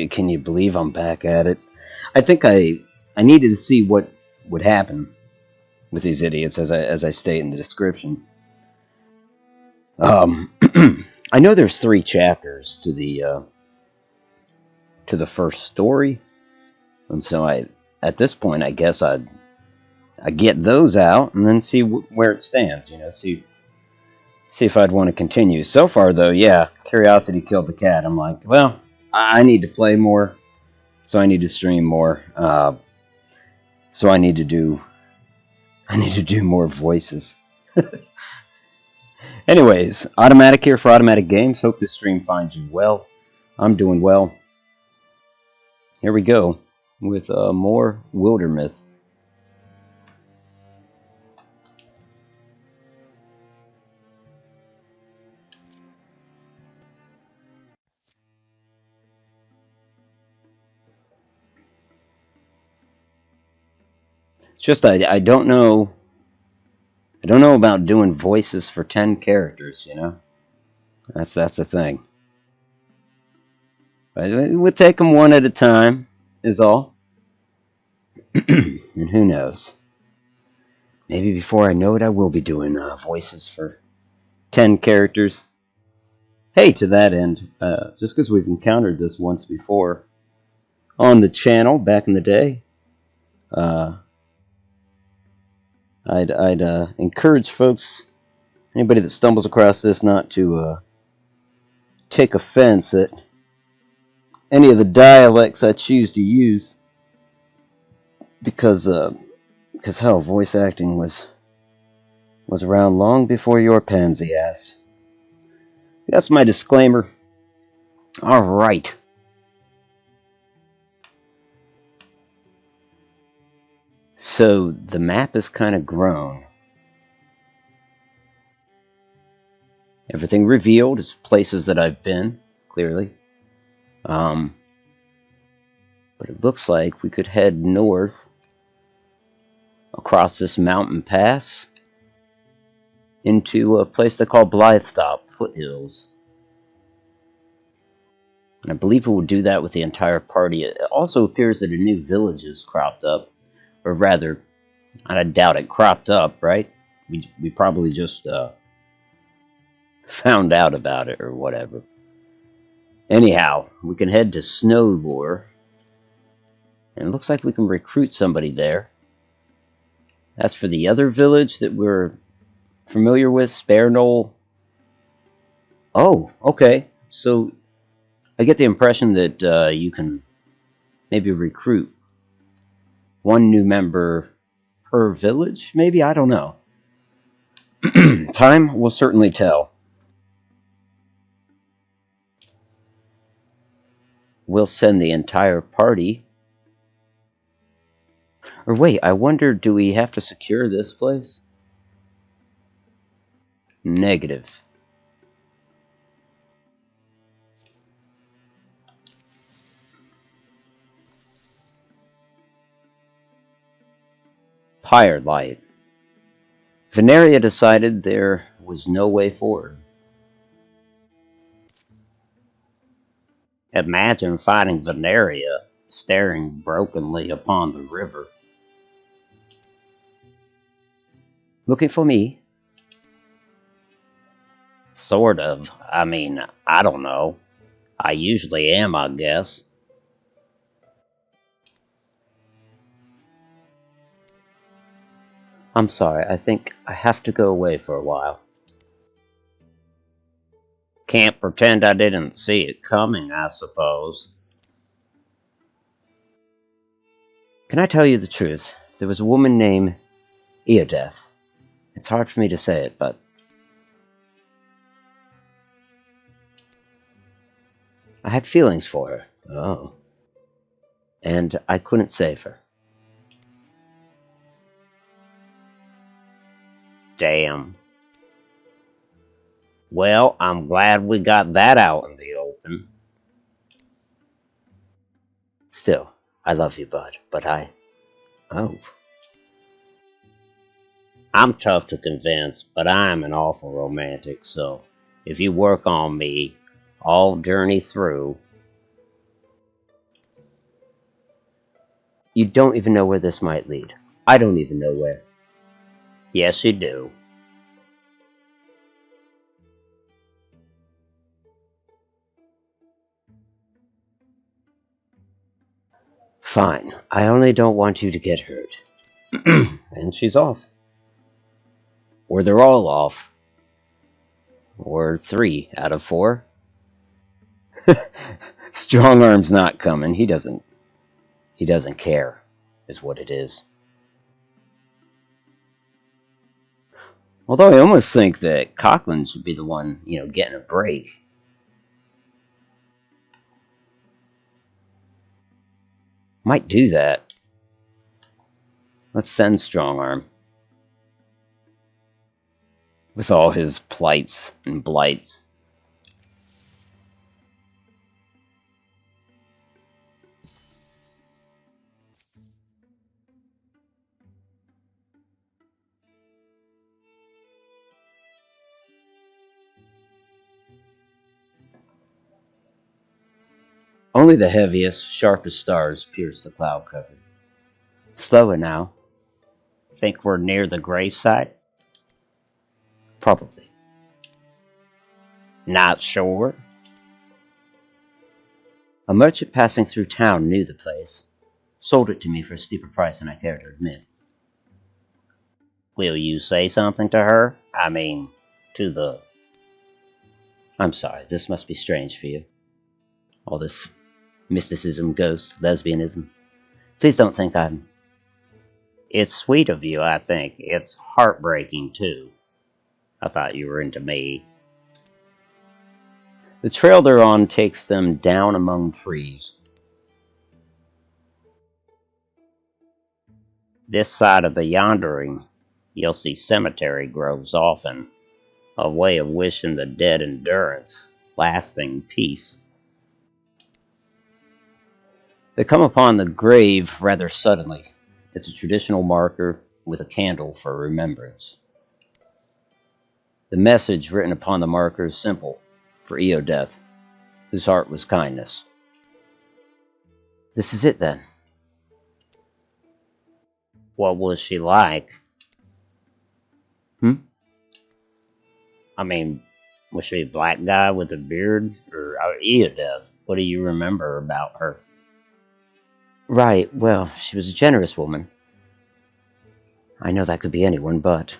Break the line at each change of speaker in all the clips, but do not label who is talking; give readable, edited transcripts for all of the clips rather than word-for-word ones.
Can you believe I'm back at it? I think I needed to see what would happen with these idiots, as I state in the description. Um, I know there's 3 chapters to the first story, and so at this point I guess I get those out and then see where it stands. See if I'd want to continue. So far, though, yeah, curiosity killed the cat. I'm like, well, I need to play more, so I need to stream more. So I need to do more voices. Anyways, Automatic here for Automatic Games. Hope this stream finds you well. I'm doing well. Here we go with more Wildermyth. It's just I don't know. I don't know about doing voices for 10 characters. That's the thing. But we'll take them one at a time. Is all. And who knows? Maybe before I know it, I will be doing voices for 10 characters. Hey, to that end, just because we've encountered this once before on the channel back in the day, I'd encourage folks, anybody that stumbles across this, not to take offense at any of the dialects I choose to use, because hell, voice acting was around long before your pansy ass. That's my disclaimer. All right. So the map has kind of grown. Everything revealed is places that I've been, clearly. But it looks like we could head north across this mountain pass into a place they call Blythetop Foothills. And I believe it will do that with the entire party. It also appears that a new village has cropped up. Or rather, I doubt it cropped up, right? We probably just found out about it or whatever. Anyhow, we can head to Snowlore. And it looks like we can recruit somebody there. As for the other village that we're familiar with, Spare Knoll. Oh, okay. So I get the impression that you can maybe recruit one new member per village, maybe? I don't know. Time will certainly tell. We'll send the entire party. Or wait, I wonder, do we have to secure this place? Negative. Pyre Light. Veneria decided there was no way forward. Imagine finding Veneria staring brokenly upon the river. Looking for me? Sort of. I mean, I don't know. I usually am, I guess. I'm sorry, I think I have to go away for a while. Can't pretend I didn't see it coming, I suppose. Can I tell you the truth? There was a woman named Eodeth. It's hard for me to say it, but I had feelings for her. Oh. And I couldn't save her. Damn. Well, I'm glad we got that out in the open. Still, I love you, bud, but Oh. I'm tough to convince, but I'm an awful romantic, so if you work on me all journey through, You don't even know where this might lead. I don't even know where. Yes, you do. Fine. I only don't want you to get hurt. And she's off. Or they're all off. Or 3 out of 4. Strong Arm's not coming. He doesn't care, is what it is. Although I almost think that Coughlin should be the one, getting a break. Might do that. Let's send Strong Arm. With all his plights and blights. Only the heaviest, sharpest stars pierce the cloud cover. Slower now. Think we're near the gravesite? Probably. Not sure. A merchant passing through town knew the place. Sold it to me for a steeper price than I care to admit. Will you say something to her? I mean, to the... I'm sorry, this must be strange for you. All this mysticism, ghosts, lesbianism. Please don't think I'm... It's sweet of you, I think. It's heartbreaking, too. I thought you were into me. The trail they're on takes them down among trees. This side of the yondering, you'll see cemetery groves often. A way of wishing the dead endurance, lasting peace. They come upon the grave rather suddenly. It's a traditional marker with a candle for remembrance. The message written upon the marker is simple, for Eodeath, whose heart was kindness. This is it then. What was she like? I mean, was she a black guy with a beard? Or Eodeath? What do you remember about her? Right, well, she was a generous woman. I know that could be anyone, but...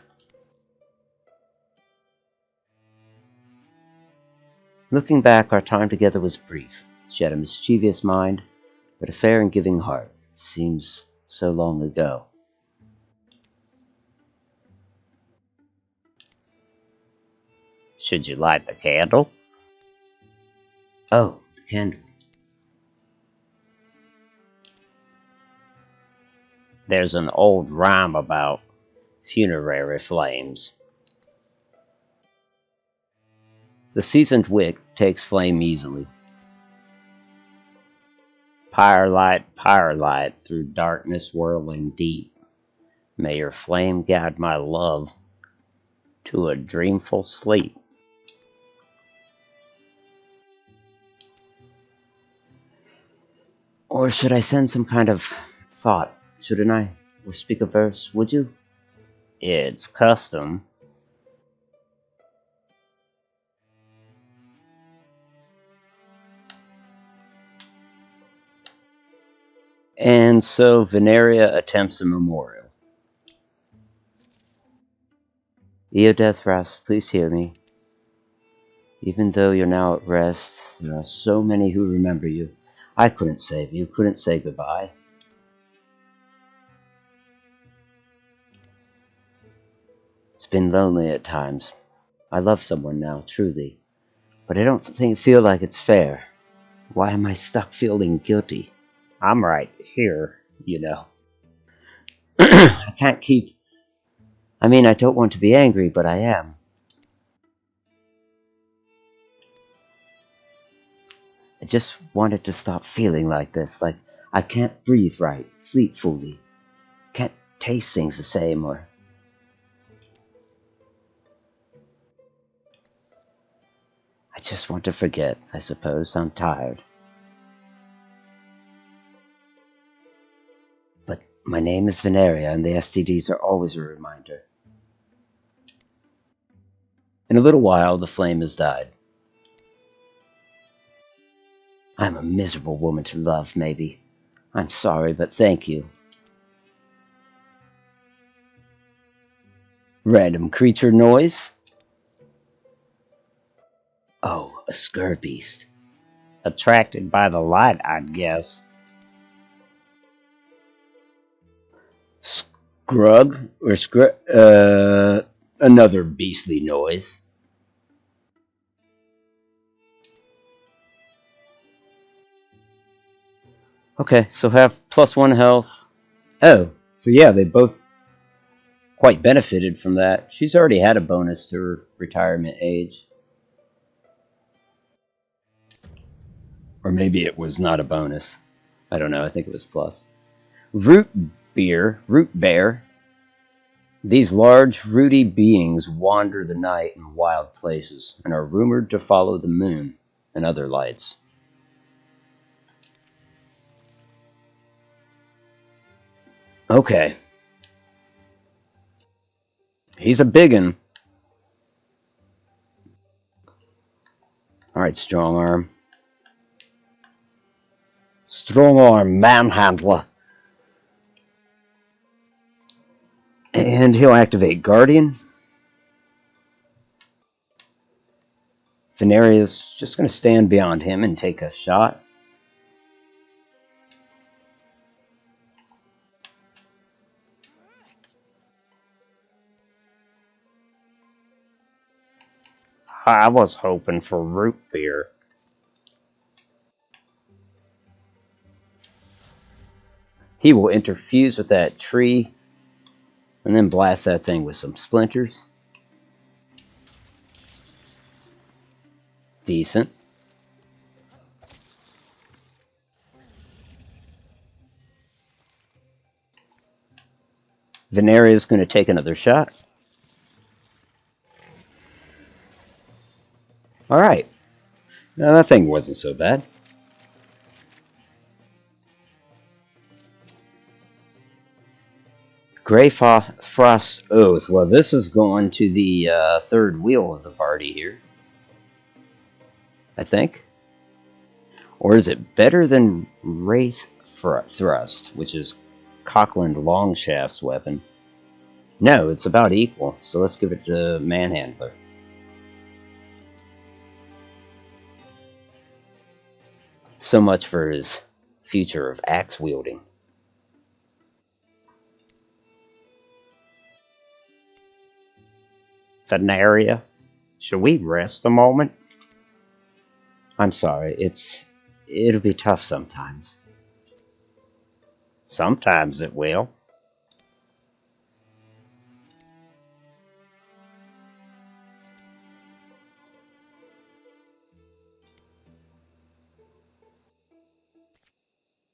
Looking back, our time together was brief. She had a mischievous mind, but a fair and giving heart. It seems so long ago. Should you light the candle? Oh, the candle. There's an old rhyme about funerary flames. The seasoned wick takes flame easily. Pyre light, through darkness whirling deep. May your flame guide my love to a dreamful sleep. Or should I send some kind of thought? Shouldn't I? Or speak a verse, would you? It's custom. And so Veneria attempts a memorial. Eodeath, please hear me. Even though you're now at rest, there are so many who remember you. I couldn't save you, couldn't say goodbye. It's been lonely at times. I love someone now, truly. But I don't feel like it's fair. Why am I stuck feeling guilty? I'm right here, you know. I can't keep... I mean, I don't want to be angry, but I am. I just wanted to stop feeling like this, like I can't breathe right, sleep fully, can't taste things the same, or... I just want to forget, I suppose. I'm tired. My name is Veneria, and the STDs are always a reminder. In a little while, the flame has died. I'm a miserable woman to love, maybe. I'm sorry, but thank you. Random creature noise? Oh, a skur beast. Attracted by the light, I'd guess. Scrug? Or another beastly noise. Okay, so have +1 health. Oh, so yeah, they both quite benefited from that. She's already had a bonus to her retirement age. Or maybe it was not a bonus. I don't know, I think it was plus. Root bear. These large, rooty beings wander the night in wild places and are rumored to follow the moon and other lights. Okay. He's a biggin. Alright, strong arm. Strong arm manhandler. And he'll activate Guardian. Veneria's just going to stand beyond him and take a shot. I was hoping for root beer. He will interfuse with that tree and then blast that thing with some splinters. Decent. Veneria is going to take another shot. Alright. Now that thing wasn't so bad. Grey Frost Oath. Well, this is going to the third wheel of the party here. I think. Or is it better than Wraith Thrust, which is Cockland Longshaft's weapon? No, it's about equal, so let's give it to Manhandler. So much for his future of axe wielding. Veneria, should we rest a moment? I'm sorry, it'll be tough sometimes. Sometimes it will.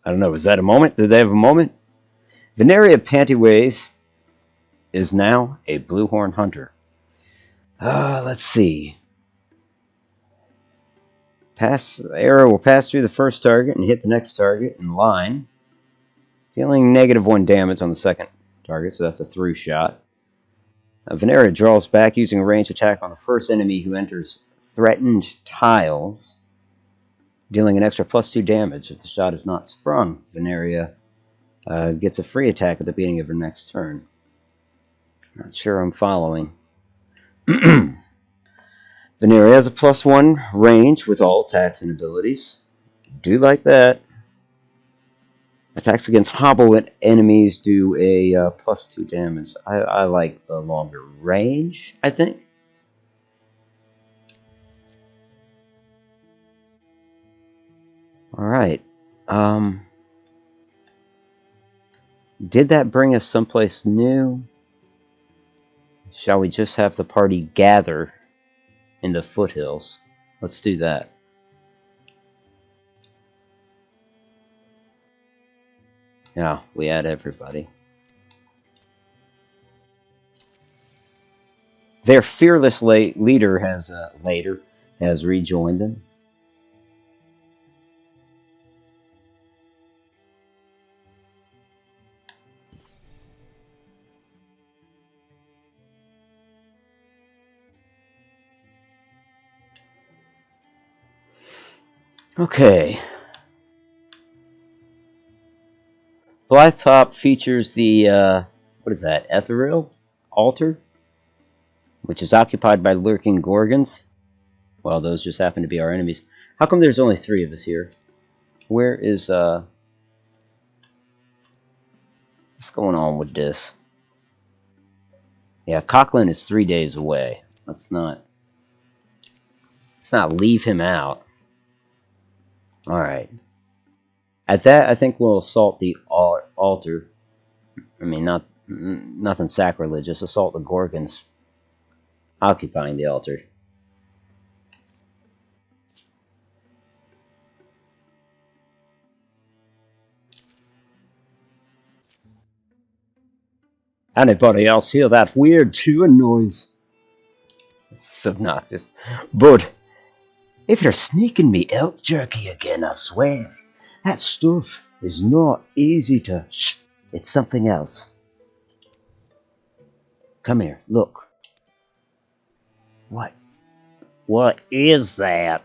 I don't know, is that a moment? Did they have a moment? Veneria Pantyways is now a Bluehorn Hunter. Let's see. Arrow will pass through the first target and hit the next target in line, dealing -1 damage on the second target, so that's a through shot. Veneria draws back using a ranged attack on the first enemy who enters threatened tiles, dealing an extra +2 damage if the shot is not sprung. Veneria gets a free attack at the beginning of her next turn. Not sure I'm following. Veneria has a +1 range with all attacks and abilities. Do like that. Attacks against hobble enemies do a +2 damage. I like the longer range, I think. Alright. Did that bring us someplace new? Shall we just have the party gather in the foothills? Let's do that. Yeah, we add everybody. Their fearless leader has rejoined them. Okay. Blythe features the, what is that, ethereal altar, which is occupied by lurking gorgons. Well, those just happen to be our enemies. How come there's only 3 of us here? Where is, what's going on with this? Yeah, Coughlin is 3 days away. Let's not leave him out. Alright. At that, I think we'll assault the altar. I mean, nothing sacrilegious. Assault the Gorgons occupying the altar. Anybody else hear that weird chewing noise? It's obnoxious. But if you're sneaking me elk jerky again, I swear, that stuff is not easy to... Shh, it's something else. Come here, look. What? What is that?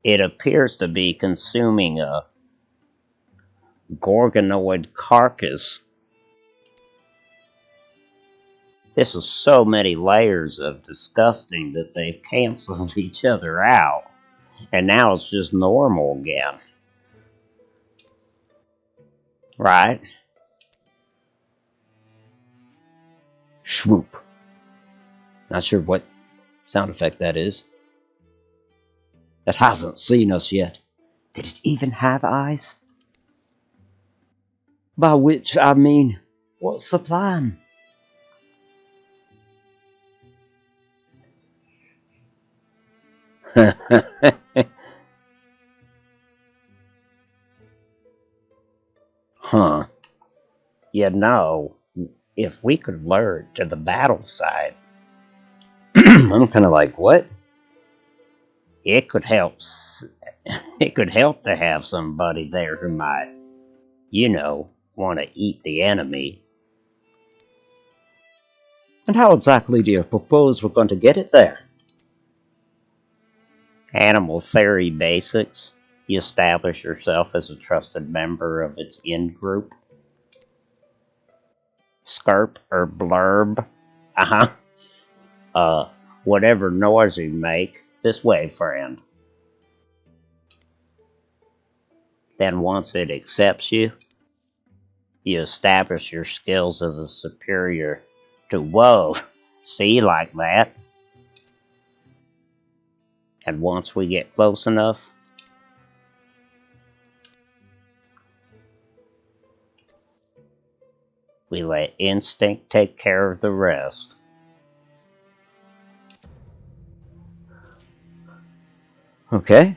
It appears to be consuming a gorgonoid carcass. This is so many layers of disgusting that they've canceled each other out. And now it's just normal again. Right? Swoop. Not sure what sound effect that is. It hasn't seen us yet. Did it even have eyes? By which I mean, what's the plan? Huh. You know, if we could lure to the battle side, I'm kind of like, what? It could help. It could help to have somebody there who might, you know, want to eat the enemy. And how exactly do you propose we're going to get it there? Animal theory basics. You establish yourself as a trusted member of its in-group. Skirp or blurb. Whatever noise you make, this way, friend. Then once it accepts you, you establish your skills as a superior to, whoa, see, like that. And once we get close enough, we let instinct take care of the rest. Okay.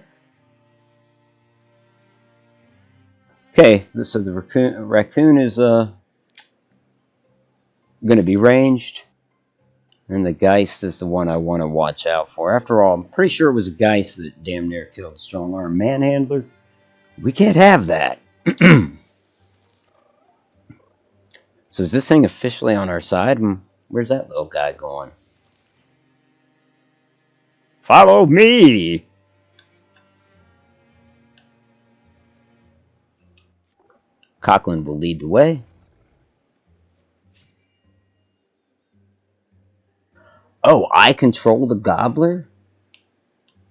Okay, so the raccoon is going to be ranged, and the Geist is the one I want to watch out for. After all, I'm pretty sure it was a Geist that damn near killed Strong Arm Manhandler. We can't have that. So is this thing officially on our side? Where's that little guy going? Follow me! Coughlin will lead the way. Oh, I control the gobbler?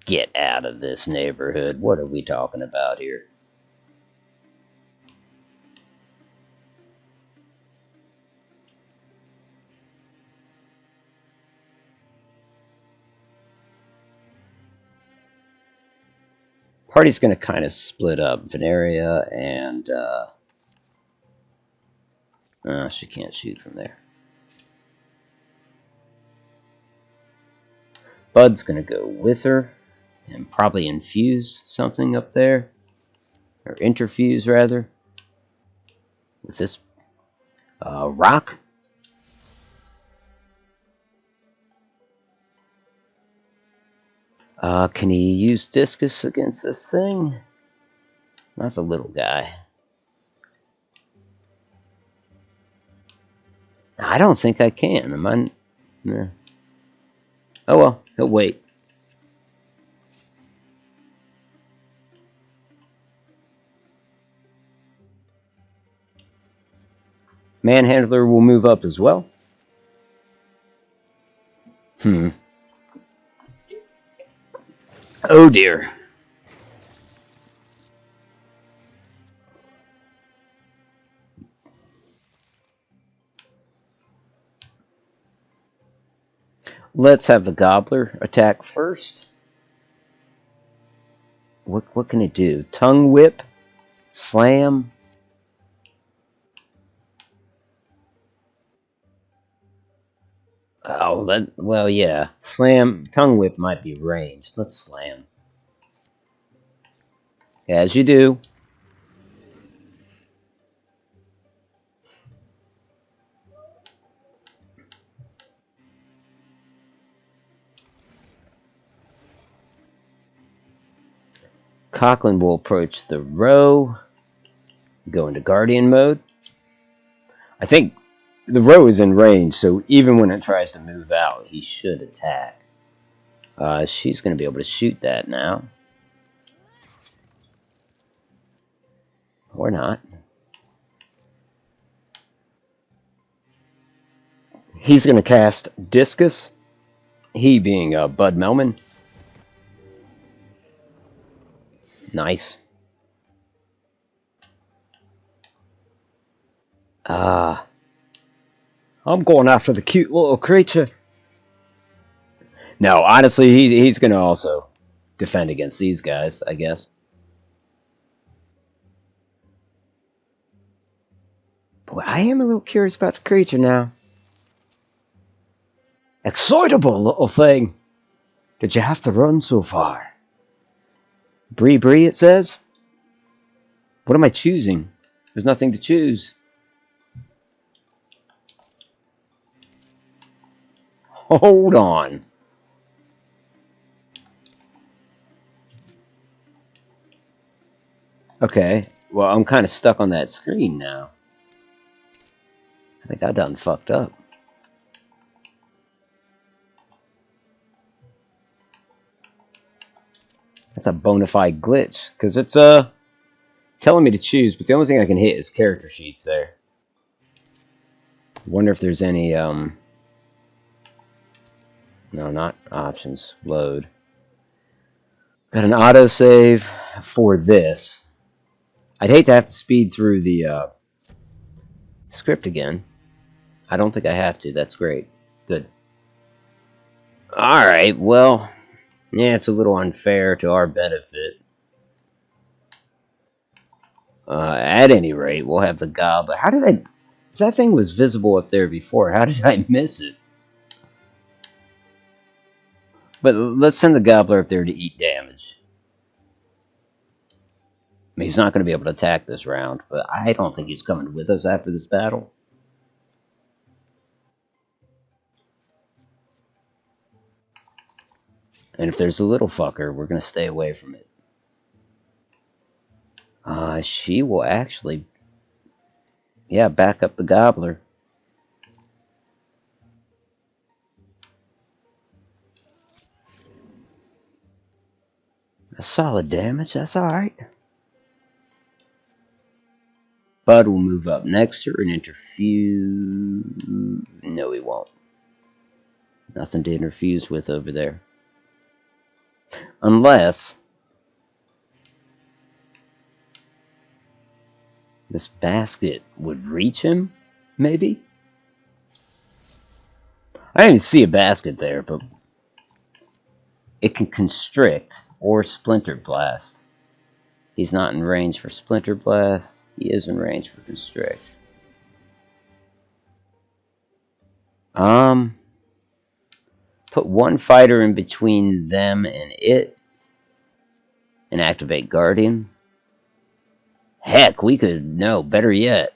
Get out of this neighborhood. What are we talking about here? Party's going to kind of split up. Veneria and... she can't shoot from there. Bud's going to go with her and probably infuse something up there. Or interfuse, rather. With this rock. Can he use discus against this thing? Not the little guy. I don't think I can. Am I? No. Oh well, he'll wait. Manhandler will move up as well. Oh dear. Let's have the Gobbler attack first. What can it do? Tongue Whip? Slam? Oh, well, yeah. Slam, Tongue Whip might be ranged. Let's slam. As you do. Coughlin will approach the row. Go into Guardian mode. I think the row is in range, so even when it tries to move out, he should attack. She's going to be able to shoot that now. Or not. He's going to cast Discus. He being Bud Melman. Nice. I'm going after the cute little creature. No, honestly, he's going to also defend against these guys, I guess. Boy, I am a little curious about the creature now. Excitable little thing. Did you have to run so far? Bree Bree, it says. What am I choosing? There's nothing to choose. Hold on. Okay, well, I'm kind of stuck on that screen now. I think I done fucked up. That's a bona fide glitch, because it's telling me to choose, but the only thing I can hit is character sheets there. Wonder if there's any, no, not options. Load. Got an autosave for this. I'd hate to have to speed through the script again. I don't think I have to. That's great. Good. Alright, well, yeah, it's a little unfair to our benefit. At any rate, we'll have the Goblin. How did I... If that thing was visible up there before, how did I miss it? But let's send the Gobbler up there to eat damage. I mean, he's not going to be able to attack this round, but I don't think he's coming with us after this battle. And if there's a little fucker, we're going to stay away from it. She will actually... Yeah, back up the Gobbler. A solid damage, that's alright. Bud will move up next to her and interfuse... No, he won't. Nothing to interfuse with over there. Unless... this basket would reach him, maybe? I didn't see a basket there, but... it can constrict or splinter blast. He's not in range for splinter blast. He is in range for constrict. Put one fighter in between them and it. And activate Guardian. Heck, we could... No, better yet.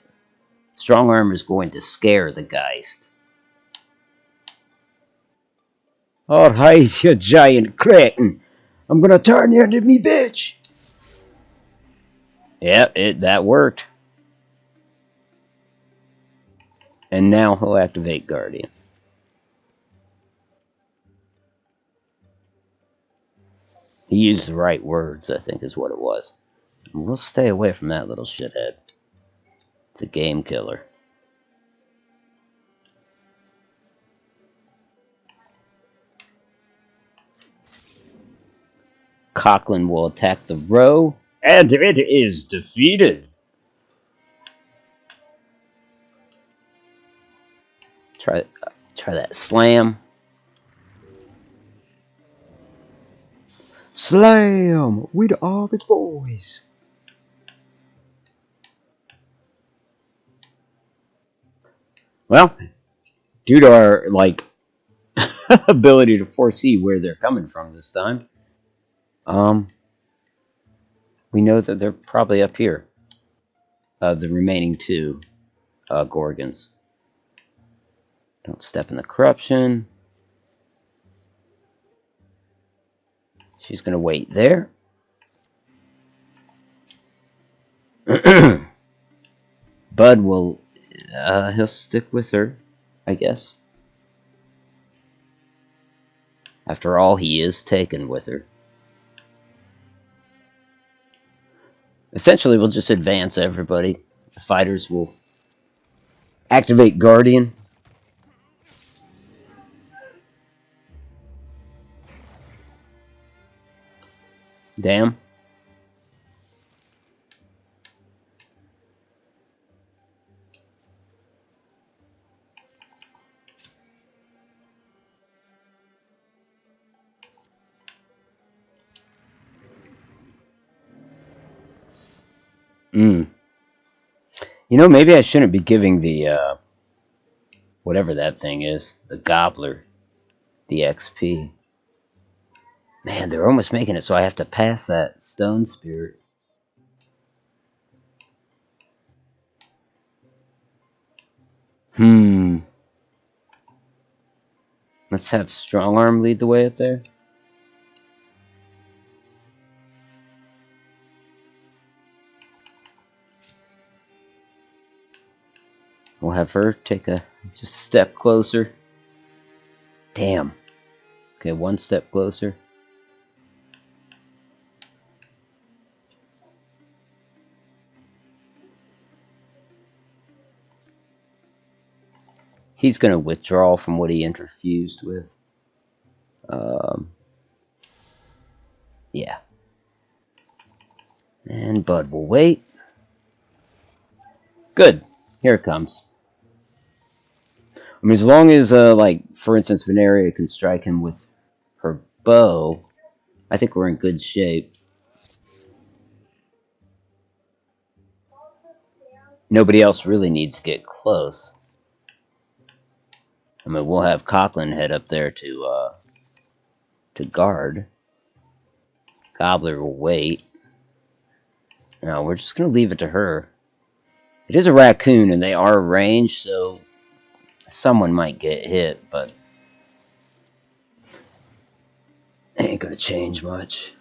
Strong Arm is going to scare the Geist. Alright, you giant cretin. I'm gonna turn you into me bitch. Yep, that worked. And now he'll activate Guardian. He used the right words, I think is what it was. We'll stay away from that little shithead. It's a game killer. Cochran will attack the row, and it is defeated. Try that slam. Slam! We the Arbit's boys. Well, due to our ability to foresee where they're coming from this time, we know that they're probably up here. The remaining two Gorgons. Don't step in the corruption. She's going to wait there. Bud will... he'll stick with her, I guess. After all, he is taken with her. Essentially, we'll just advance everybody. The fighters will activate Guardian. Damn. You know, maybe I shouldn't be giving the, whatever that thing is, the Gobbler, the XP. Man, they're almost making it so I have to pass that Stone Spirit. Let's have Strong Arm lead the way up there. We'll have her take just a step closer. Damn. Okay, one step closer. He's going to withdraw from what he interfused with. Yeah. And Bud will wait. Good. Here it comes. I mean, as long as, for instance, Veneria can strike him with her bow, I think we're in good shape. Nobody else really needs to get close. I mean, we'll have Cochran head up there to guard. Gobbler will wait. No, we're just going to leave it to her. It is a raccoon, and they are ranged, so someone might get hit, but it ain't going to change much.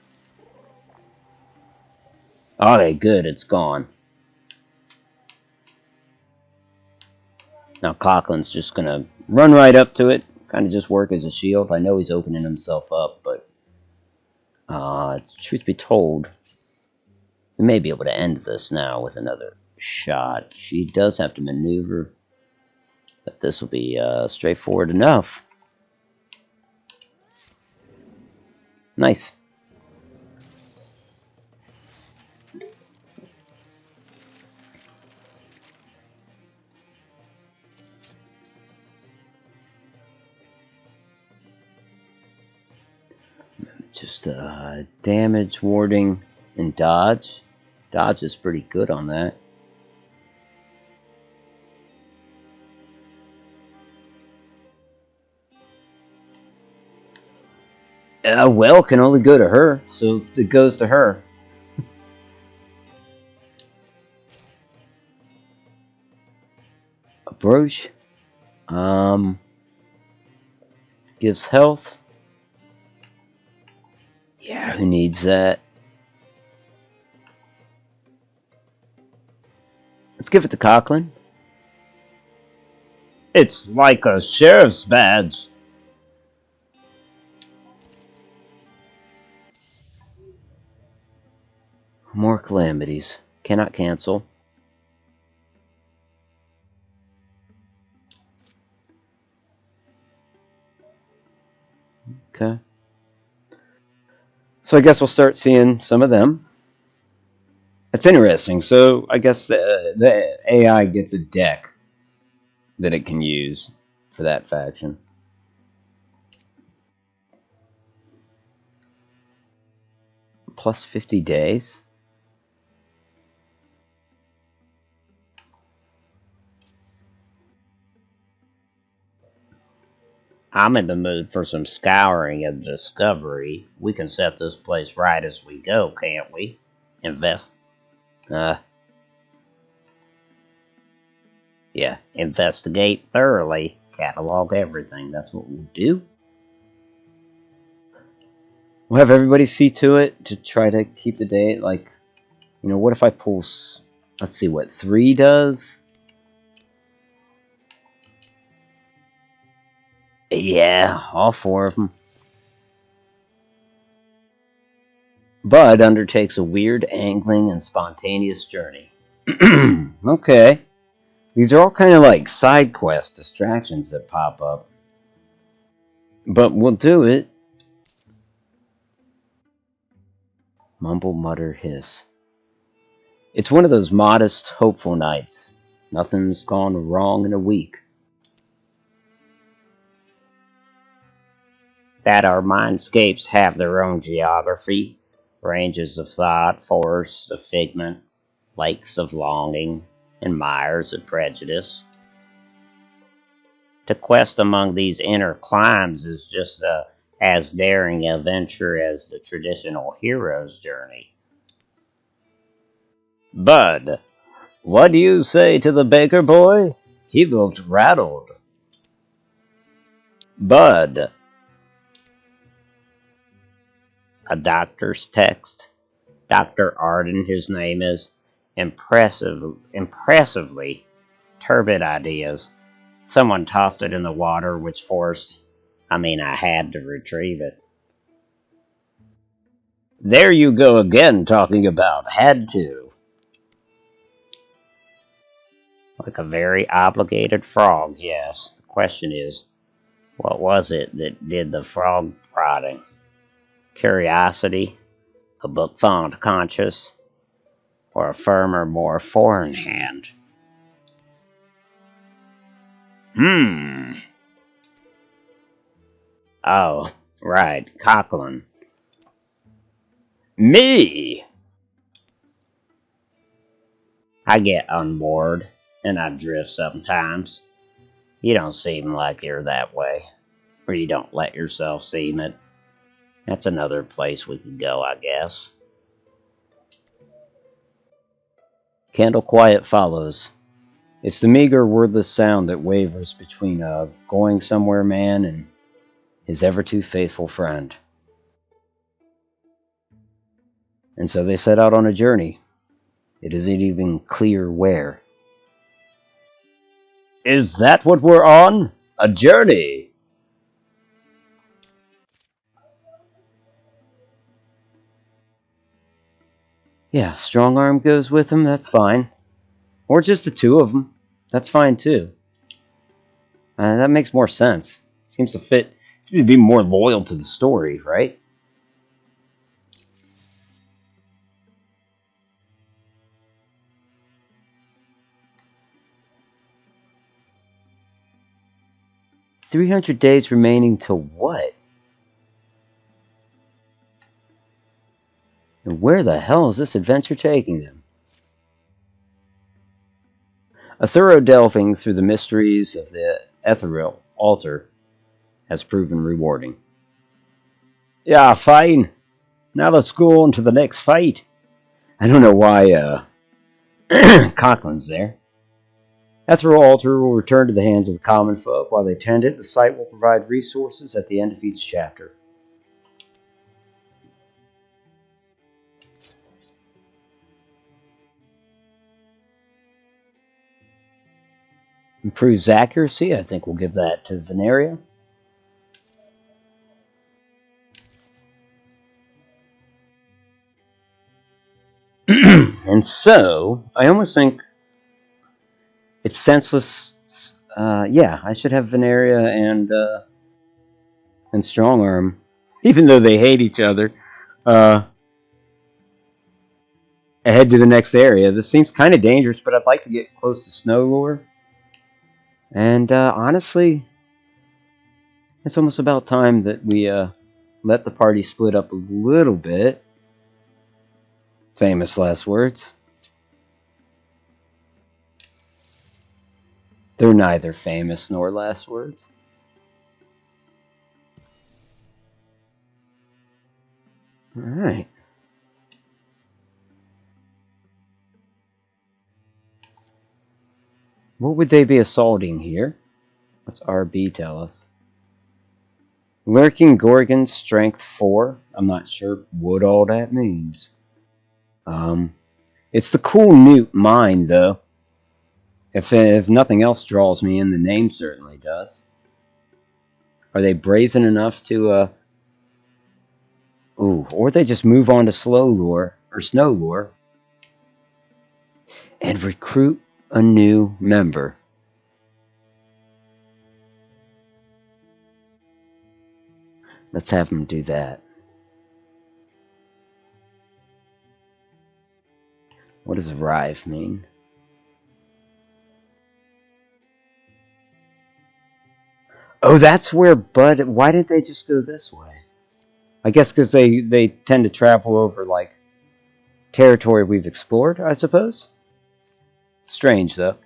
Okay, good, it's gone. Now Cochran's just going to run right up to it, kind of just work as a shield. I know he's opening himself up, but truth be told, we may be able to end this now with another shot. She does have to maneuver, but this will be straightforward enough. Nice. Just damage, warding, and dodge. Dodge is pretty good on that. Well, can only go to her, so it goes to her. A brooch. Gives health. Yeah, who needs that? Let's give it to Cochran. It's like a sheriff's badge. More calamities. Cannot cancel. Okay. So I guess we'll start seeing some of them. That's interesting. So I guess the AI gets a deck that it can use for that faction. Plus 50 days? I'm in the mood for some scouring and discovery. We can set this place right as we go, can't we? Invest. Yeah, investigate thoroughly. Catalog everything. That's what we'll do. We'll have everybody see to it to try to keep the date. Like, what if I pull... Let's see what 3 does? Yeah, all 4 of them. Bud undertakes a weird, angling, and spontaneous journey. Okay. These are all kind of like side quest distractions that pop up. But we'll do it. Mumble, mutter, hiss. It's one of those modest, hopeful nights. Nothing's gone wrong in a week. That our mindscapes have their own geography, ranges of thought, forests of figment, lakes of longing, and mires of prejudice. To quest among these inner climes is just as daring a venture as the traditional hero's journey. Bud, what do you say to the baker boy? He looked rattled. Bud, a doctor's text. Dr. Arden, his name is. Impressively turbid ideas. Someone tossed it in the water, which I had to retrieve it. There you go again, talking about had to. Like a very obligated frog, yes. The question is, what was it that did the frog prodding? Curiosity? A book fond conscience? Or a firmer, more foreign hand? Oh, right, Coughlin. Me! I get unmoored, and I drift sometimes. You don't seem like you're that way. Or you don't let yourself seem it. That's another place we could go, I guess. Candle quiet follows. It's the meager, wordless sound that wavers between a going somewhere man and his ever too faithful friend. And so they set out on a journey. It isn't even clear where. Is that what we're on? A journey? Yeah, strong arm goes with him, that's fine. Or just the 2 of them. That's fine too. That makes more sense. Seems to fit. Seems to be more loyal to the story, right? "300 days remaining to what? And where the hell is this adventure taking them?" A thorough delving through the mysteries of the ethereal altar has proven rewarding. Yeah, fine. Now let's go on to the next fight. I don't know why Conklin's there. Ethereal altar will return to the hands of the common folk. While they tend it, the site will provide resources at the end of each chapter. Improves accuracy. I think we'll give that to Veneria. And so, I almost think it's senseless. Yeah, I should have Veneria and Strong Arm, even though they hate each other. Ahead to the next area. This seems kind of dangerous, but I'd like to get close to Snowlore. And honestly, it's almost about time that we let the party split up a little bit. Famous last words. They're neither famous nor last words. Alright. What would they be assaulting here? What's RB tell us? Lurking Gorgon, strength 4. I'm not sure what all that means. It's the cool Newt mine, though. If nothing else draws me in, the name certainly does. Are they brazen enough to, Ooh, or they just move on to Slowlore, or Snowlore, and recruit a new member. Let's have them do that. What does arrive mean? Oh, that's where Bud... Why didn't they just go this way? I guess because they tend to travel over, like, territory we've explored, I suppose? Strange, though.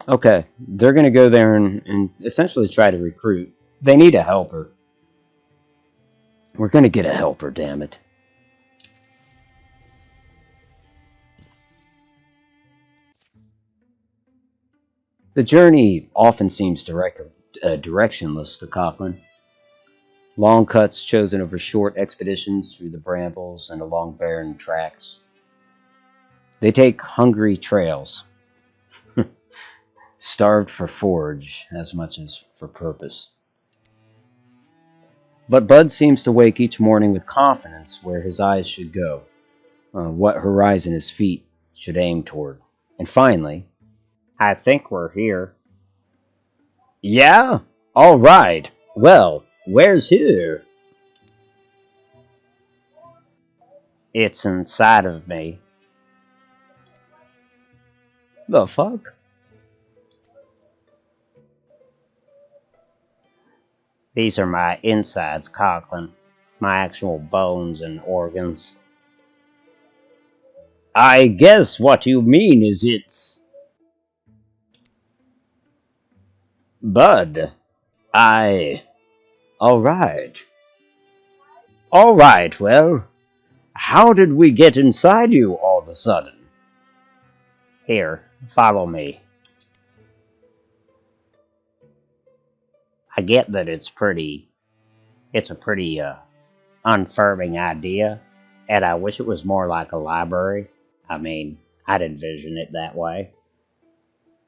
Okay, they're going to go there and essentially try to recruit. They need a helper. We're going to get a helper, damn it. The journey often seems directionless to Copland. Long cuts chosen over short expeditions through the brambles and along barren tracks. They take hungry trails, starved for forage as much as for purpose. But Bud seems to wake each morning with confidence where his eyes should go, what horizon his feet should aim toward. And finally, I think we're here. Yeah? All right. Well, where's here? It's inside of me. The fuck? These are my insides, Conklin. My actual bones and organs. I guess what you mean is it's... Bud. Alright. Alright, well, how did we get inside you all of a sudden? Here, follow me. I get that it's a pretty unfirming idea, and I wish it was more like a library. I mean, I'd envision it that way.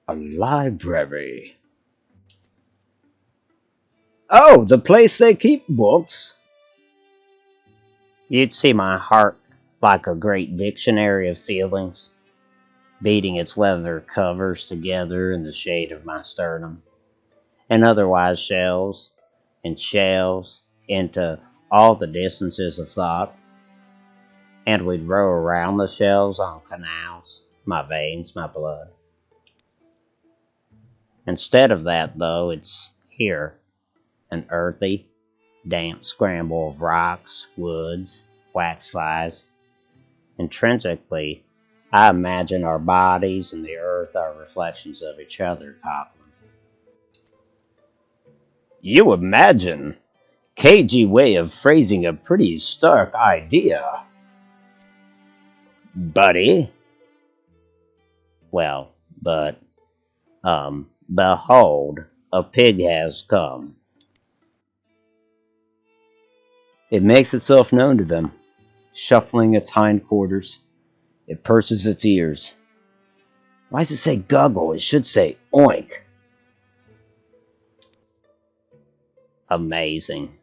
A library? Oh, the place they keep books? You'd see my heart like a great dictionary of feelings, beating its leather covers together in the shade of my sternum, and otherwise shelves and shelves into all the distances of thought, and we'd row around the shelves on canals, my veins, my blood. Instead of that, though, it's here, an earthy, damp scramble of rocks, woods, wax flies. Intrinsically, I imagine our bodies and the earth are reflections of each other, Copland. You imagine? Cagey way of phrasing a pretty stark idea. Buddy? Well, but, behold, a pig has come. It makes itself known to them, shuffling its hindquarters. It purses its ears. Why does it say guggle? It should say oink. Amazing.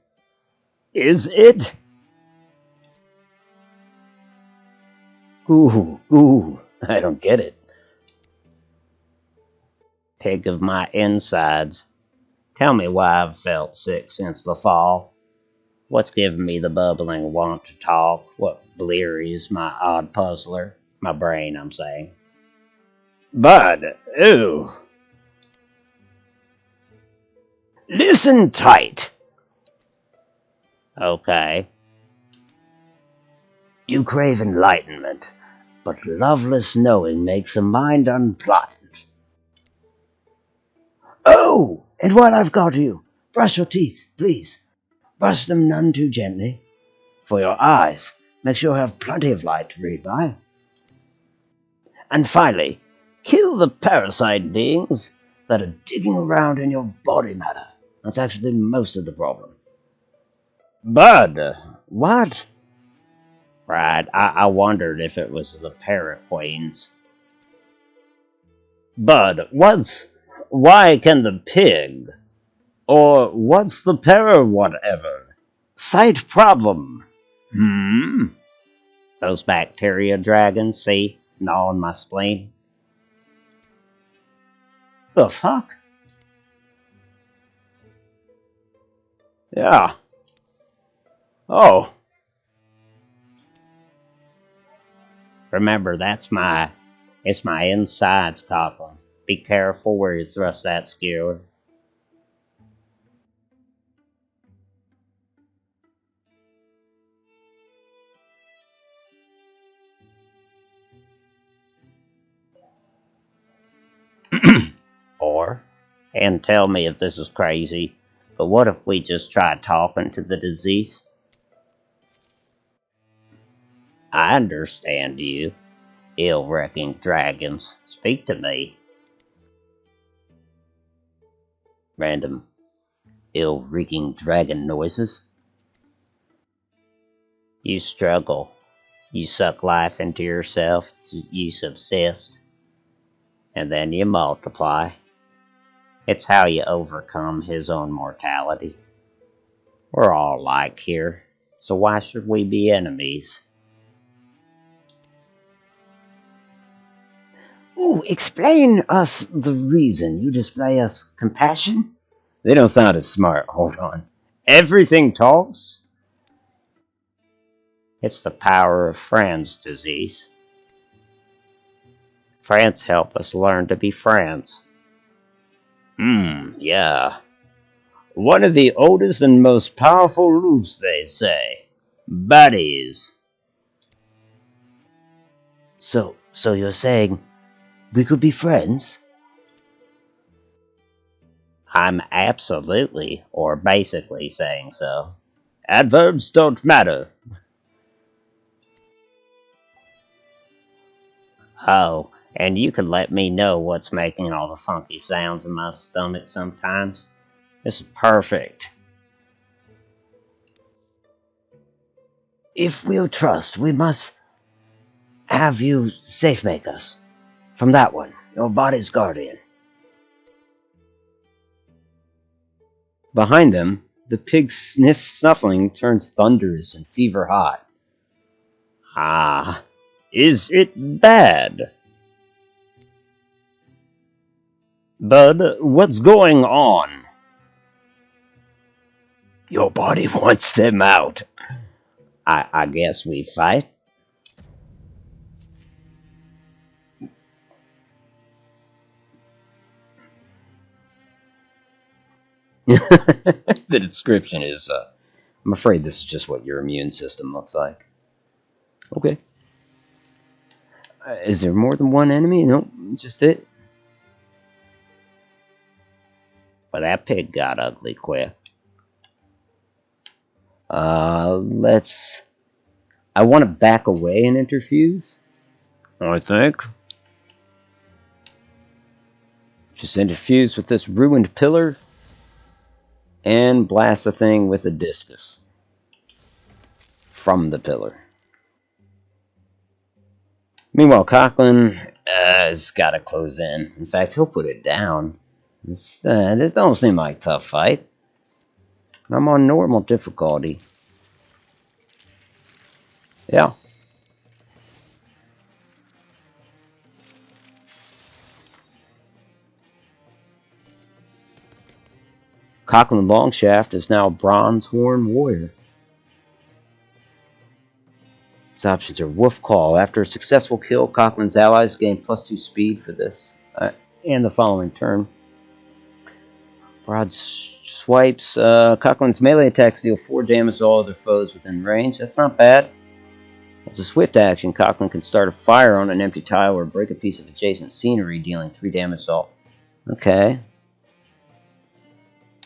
Is it? Ooh, I don't get it. Pig of my insides. Tell me why I've felt sick since the fall. What's given me the bubbling want to talk? What blearies my odd puzzler? My brain, I'm saying. Bud, ooh. Listen tight. Okay. You crave enlightenment, but loveless knowing makes the mind unpliant. Oh, and while I've got you, brush your teeth, please. Brush them none too gently. For your eyes, make sure you have plenty of light to read by. And finally, kill the parasite beings that are digging around in your body matter. That's actually most of the problem. Bud, what? Right, I wondered if it was the parrot queens. Bud, why can the pig, or what's the para whatever? Sight problem. Those bacteria dragons, see, gnawing my spleen. The fuck? Yeah. Oh. Remember, it's my insides, Coughlin. Be careful where you thrust that skewer. And tell me if this is crazy, but what if we just try talking to the disease? I understand you, ill-wrecking dragons. Speak to me. Random, ill-wrecking dragon noises. You struggle. You suck life into yourself. You subsist. And then you multiply. It's how you overcome his own mortality. We're all alike here, so why should we be enemies? Ooh, explain us the reason you display us compassion? They don't sound as smart. Hold on. Everything talks? It's the power of friends, disease. Friends help us learn to be friends. Yeah. One of the oldest and most powerful loops, they say. Buddies. So you're saying we could be friends? I'm absolutely, or basically saying so. Adverbs don't matter. Oh, and you could let me know what's making all the funky sounds in my stomach sometimes. This is perfect. If we'll trust, we must have you safe make us. From that one, your body's guardian. Behind them, the pig's snuffling turns thunderous and fever hot. Ah, is it bad? Bud, what's going on? Your body wants them out. I guess we fight. The description is, I'm afraid this is just what your immune system looks like. Okay. Is there more than one enemy? Nope, just it. Well, that pig got ugly quick. I want to back away and interfuse. I think. Just interfuse with this ruined pillar and blast the thing with a discus from the pillar. Meanwhile, Coughlin has got to close in. In fact, he'll put it down. This don't seem like a tough fight. I'm on normal difficulty. Yeah. Cochran Longshaft is now a Bronze Horn Warrior. His options are Wolf Call. After a successful kill, Cochran's allies gain +2 speed for this and the following turn. Broad swipes. Cochran's melee attacks deal 4 damage to all other foes within range. That's not bad. As a swift action, Cochran can start a fire on an empty tile or break a piece of adjacent scenery, dealing 3 damage to all. Okay.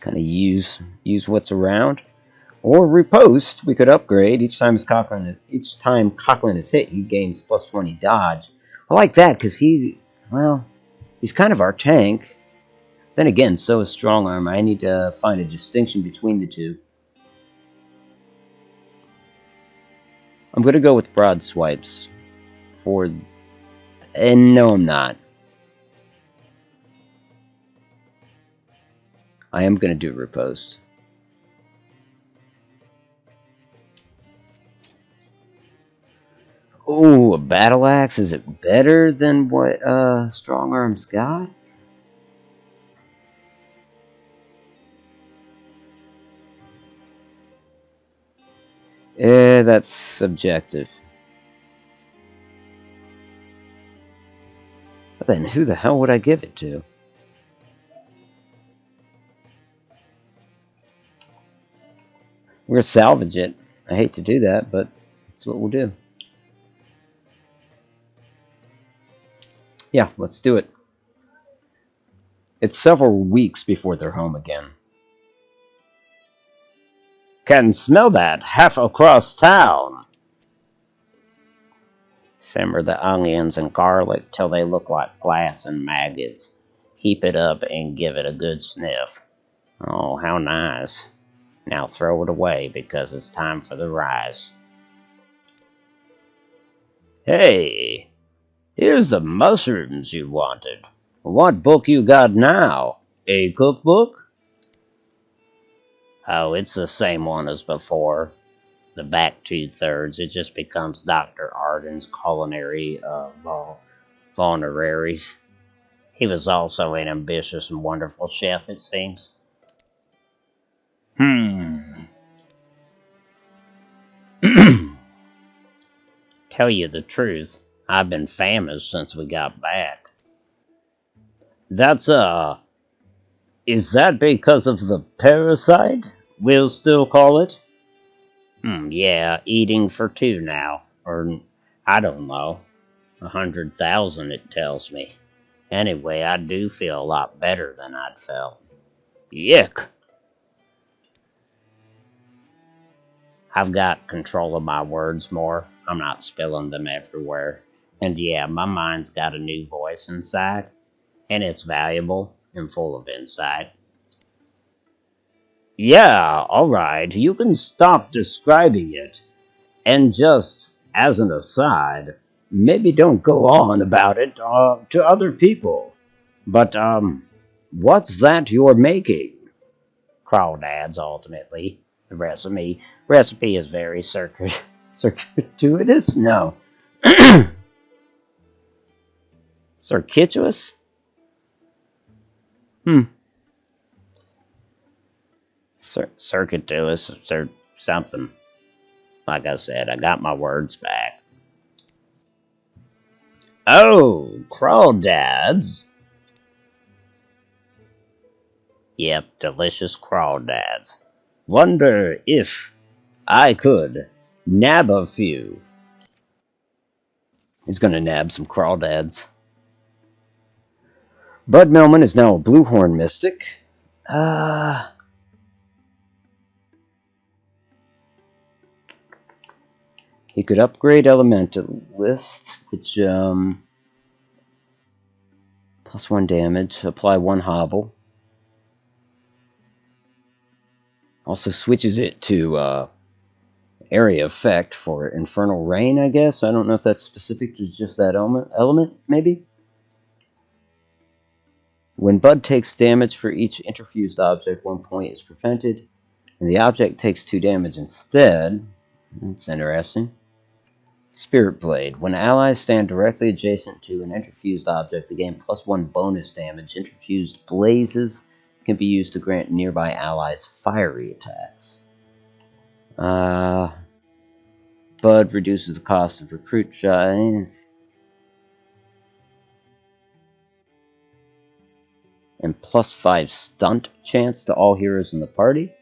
Kind of use what's around. Or riposte, we could upgrade. Each time Cochran is hit, he gains +20 dodge. I like that because he's kind of our tank. Then again, so is Strong Arm. I need to find a distinction between the two. I'm going to go with Broad Swipes. And no, I'm not. I am going to do riposte. Ooh, a battle axe. Is it better than what Strong Arm's got? That's subjective. But then who the hell would I give it to? We're going to salvage it. I hate to do that, but that's what we'll do. Yeah, let's do it. It's several weeks before they're home again. Can smell that half across town. Simmer the onions and garlic till they look like glass and maggots. Heap it up and give it a good sniff. Oh, how nice. Now throw it away because it's time for the rice. Hey, here's the mushrooms you wanted. What book you got now? A cookbook? Oh, it's the same one as before. The back 2/3, it just becomes Dr. Arden's culinary vulneraries. He was also an ambitious and wonderful chef, it seems. Tell you the truth, I've been famished since we got back. That's, is that because of the parasite, we'll still call it? Yeah, eating for 2 now. Or, I don't know. 100,000, it tells me. Anyway, I do feel a lot better than I'd felt. Yuck! I've got control of my words more. I'm not spilling them everywhere. And yeah, my mind's got a new voice inside. And it's valuable and full of insight. Yeah, alright, you can stop describing it. And just, as an aside, maybe don't go on about it to other people. But, what's that you're making? Crawdads, ultimately. The recipe is very circuitous? No. Circuitous? Circuitous or something. Like I said, I got my words back. Oh, crawdads. Yep, delicious crawdads. Wonder if I could nab a few. He's gonna nab some crawdads. Bud Melman is now a Bluehorn Mystic. He could upgrade Elementalist, which, +1 damage, apply 1 hobble. Also switches it to, area effect for Infernal Rain, I guess. I don't know if that's specific to just that element, maybe? When Bud takes damage for each interfused object, 1 point is prevented, And the object takes 2 damage instead. That's interesting. Spirit Blade. When allies stand directly adjacent to an interfused object, they gain +1 bonus damage. Interfused blazes can be used to grant nearby allies fiery attacks. Bud reduces the cost of recruit shots. And +5 stunt chance to all heroes in the party.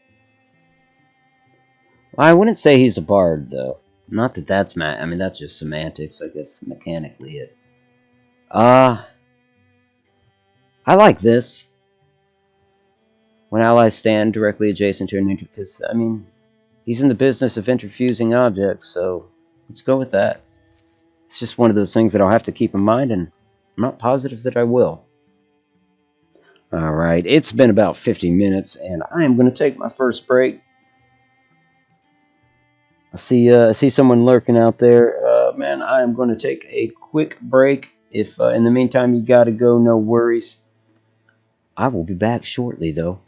Well, I wouldn't say he's a bard, though. Not that that's I mean, that's just semantics, I guess, mechanically. I like this. When allies stand directly adjacent to an because, I mean, he's in the business of interfusing objects, so let's go with that. It's just one of those things that I'll have to keep in mind, and I'm not positive that I will. Alright, it's been about 50 minutes, and I am going to take my first break. I see someone lurking out there. Man, I am going to take a quick break. If in the meantime you got to go, no worries. I will be back shortly, though.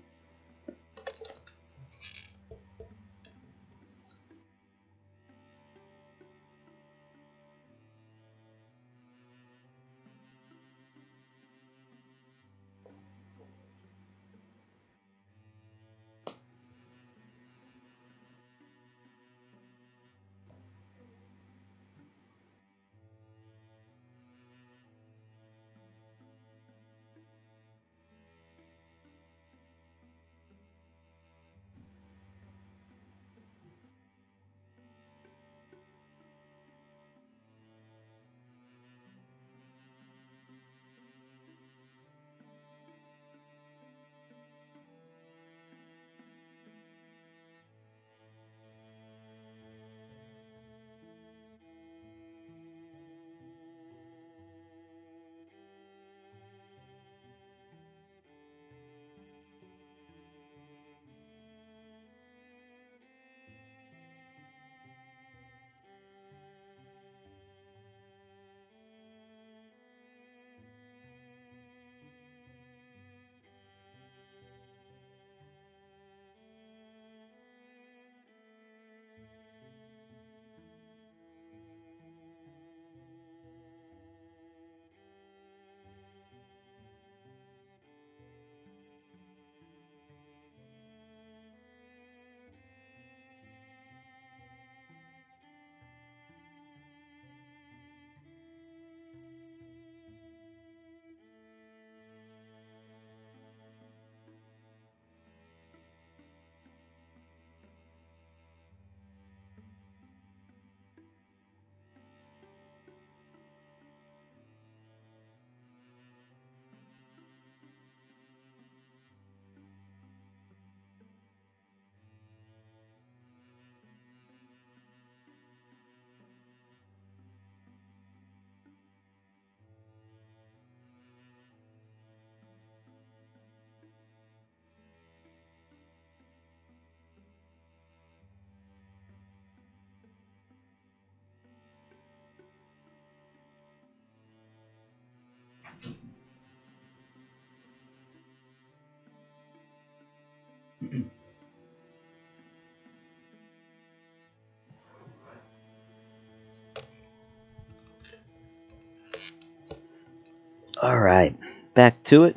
Alright, back to it.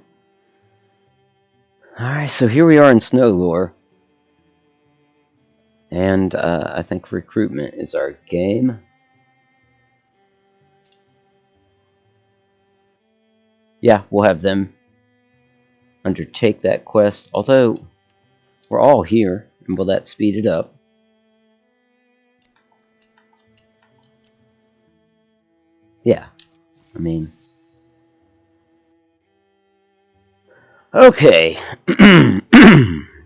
Alright, so here we are in Snow Lore. And I think recruitment is our game. Yeah, we'll have them undertake that quest. Although, we're all here, and will that speed it up? Yeah, I mean... Okay.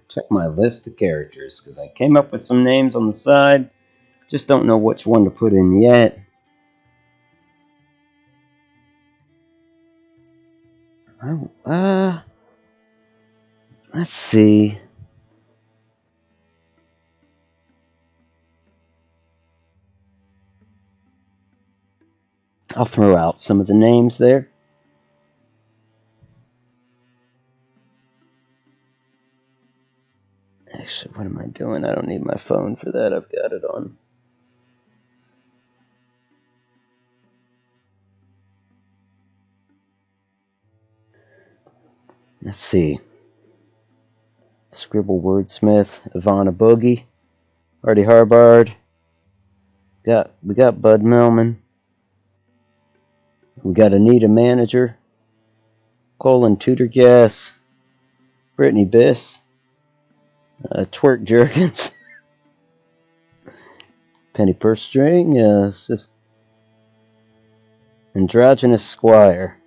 Check my list of characters, because I came up with some names on the side. Just don't know which one to put in yet. Let's see. I'll throw out some of the names there. Actually, what am I doing? Oh, and I don't need my phone for that. I've got it on. Let's see. Scribble Wordsmith, Ivana Boogie, Artie Harbard. We got Bud Melman. We got Anita Manager, Colin Tudorgas, Brittany Biss, Twerk Jerkins, Penny Purse String, Androgynous Squire.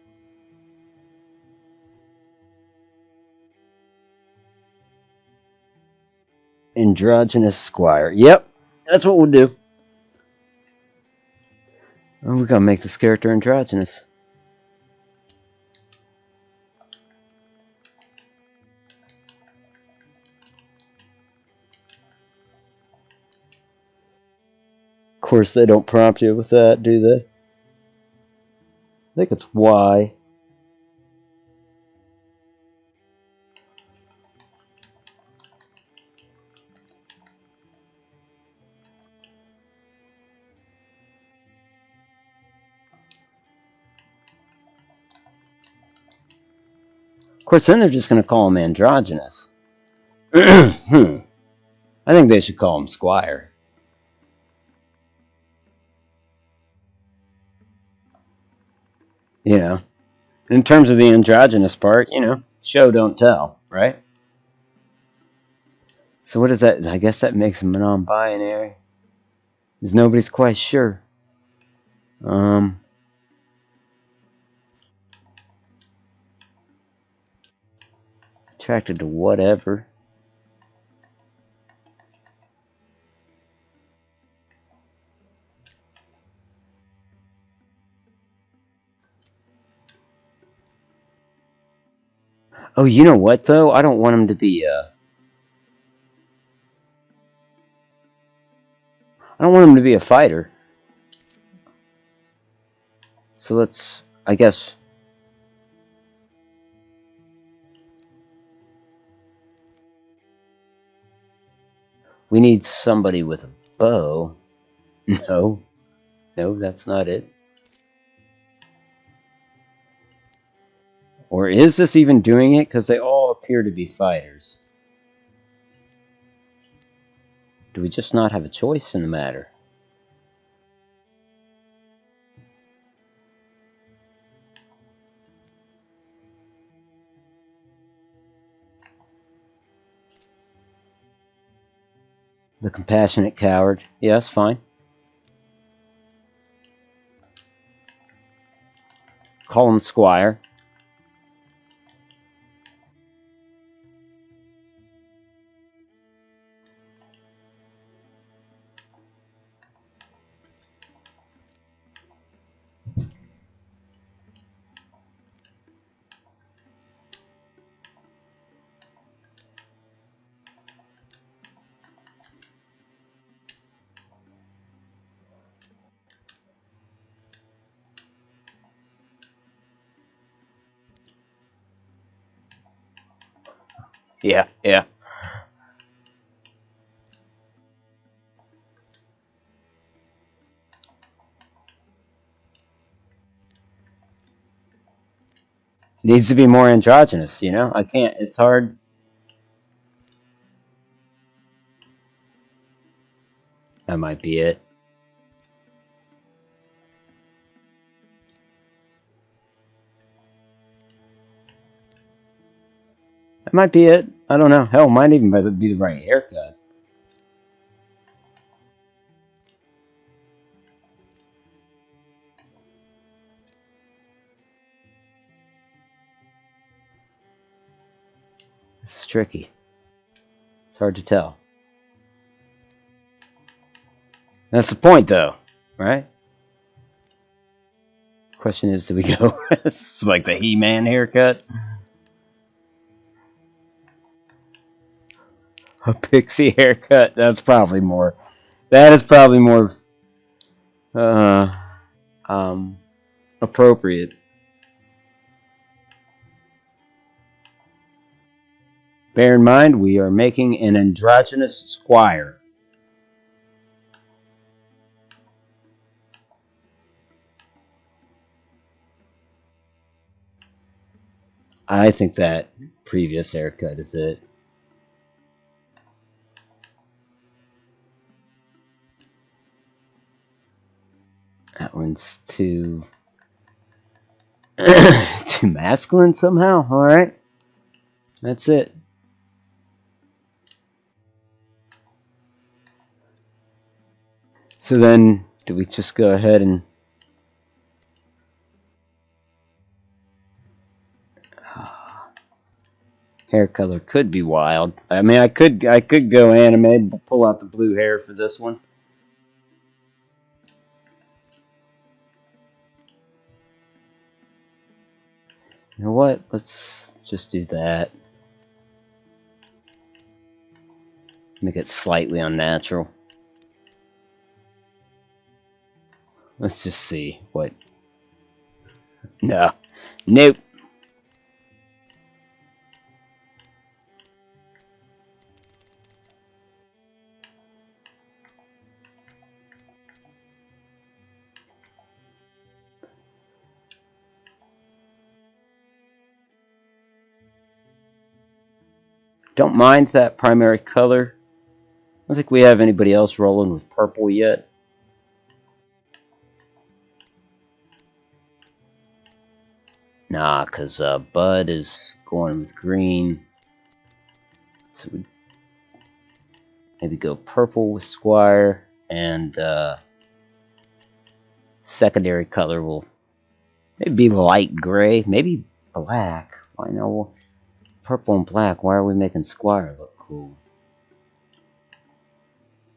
Androgynous Squire. Yep, that's what we'll do. Oh, we gotta make this character androgynous. Of course, they don't prompt you with that, do they? I think it's Y. Of course, then they're just going to call him androgynous. I think they should call him Squire. You know, in terms of the androgynous part, show don't tell, right? So what is that? I guess that makes him non-binary. Because nobody's quite sure. Attracted to whatever. Oh, you know what, though? I don't want him to be, I don't want him to be a fighter. So let's, I guess... We need somebody with a bow. No, that's not it. Or is this even doing it? Because they all appear to be fighters. Do we just not have a choice in the matter? The compassionate coward. Yes, fine. Call him Squire. Yeah. Needs to be more androgynous, I can't, it's hard. That might be it. That might be it. I don't know. Hell, might even be the right haircut. It's tricky. It's hard to tell. That's the point, though, right? Question is, do we go it's like the He-Man haircut? A pixie haircut? That is probably more appropriate. Bear in mind, we are making an androgynous squire. I think that previous haircut is it. That one's too too masculine somehow. All right, that's it. So then, do we just go ahead and hair color could be wild. I mean, I could go anime, pull out the blue hair for this one. You know what? Let's just do that. Make it slightly unnatural. Let's just see what. No. Nope. Don't mind that primary color. I don't think we have anybody else rolling with purple yet. Nah, because Bud is going with green. So we maybe go purple with Squire, and secondary color will maybe be light gray, maybe black. Why no? Purple and black. Why are we making Squire look cool?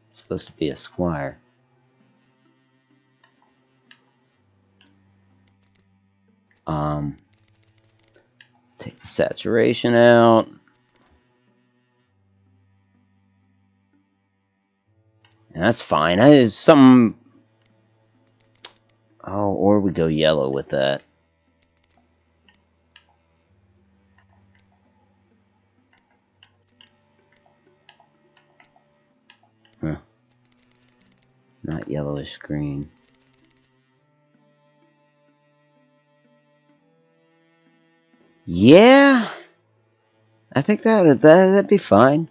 It's supposed to be a Squire. Take the saturation out. And that's fine. That is some. Oh, or we go yellow with that. Huh. Not yellowish green. Yeah, I think that'd be fine.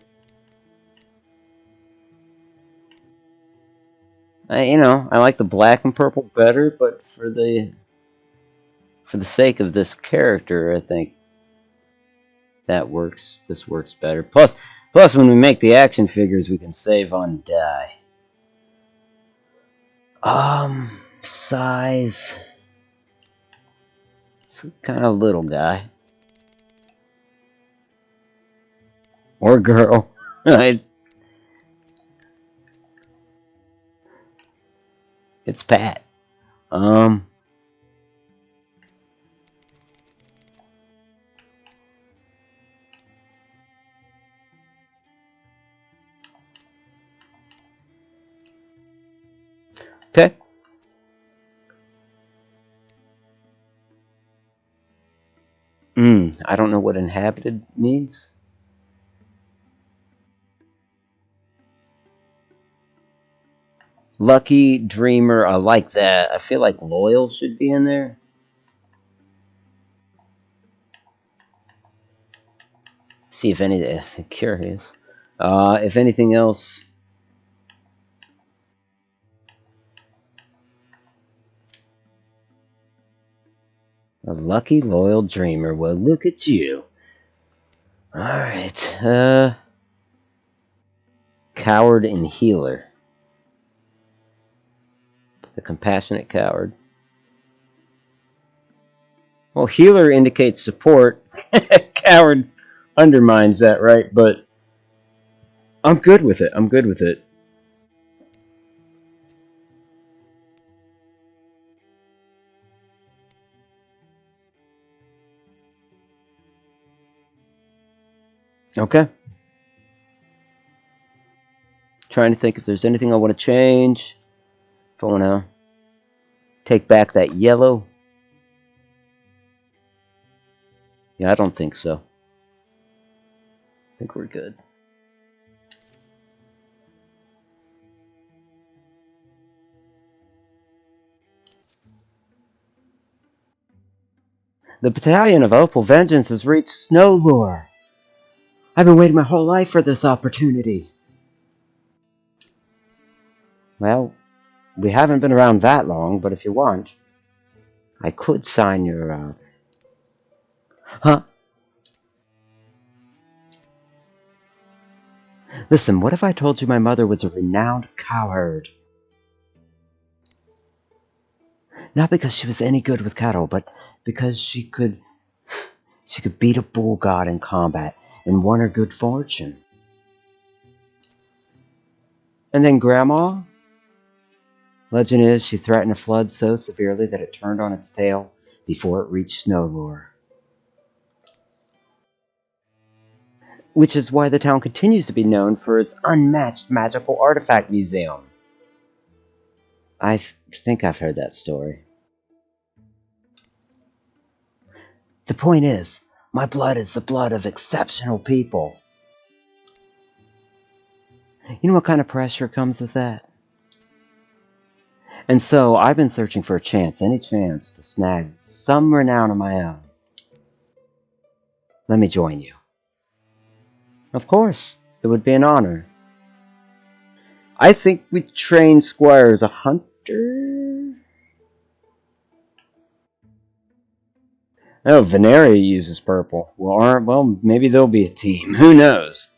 I like the black and purple better, but for the sake of this character, I think that works. This works better. Plus, when we make the action figures, we can save on dye. Size. It's kind of little guy. Or girl. It's Pat. Okay. I don't know what inhabited means. Lucky, dreamer, I like that. I feel like loyal should be in there. See if any. Curious. If anything else. A lucky, loyal dreamer. Well, look at you. Alright. Coward and healer. The compassionate coward. Well, healer indicates support. Coward undermines that, right? But I'm good with it. I'm good with it. Okay. Trying to think if there's anything I want to change. If I want to take back that yellow. Yeah, I don't think so. think we're good. The battalion of Opal Vengeance has reached Snowlure. I've been waiting my whole life for this opportunity. Well, we haven't been around that long, but if you want, I could sign your, Huh? Listen, what if I told you my mother was a renowned cowherd? Not because she was any good with cattle, but because she could beat a bull god in combat and won her good fortune. And then Grandma? Legend is she threatened a flood so severely that it turned on its tail before it reached Snowlure. Which is why the town continues to be known for its unmatched magical artifact museum. I think I've heard that story. The point is, my blood is the blood of exceptional people. You know what kind of pressure comes with that? And so, I've been searching for a chance, any chance, to snag some renown of my own. Let me join you. Of course, it would be an honor. I think we train Squire as a hunter? Oh, Veneria uses purple. Well, maybe they'll be a team. Who knows?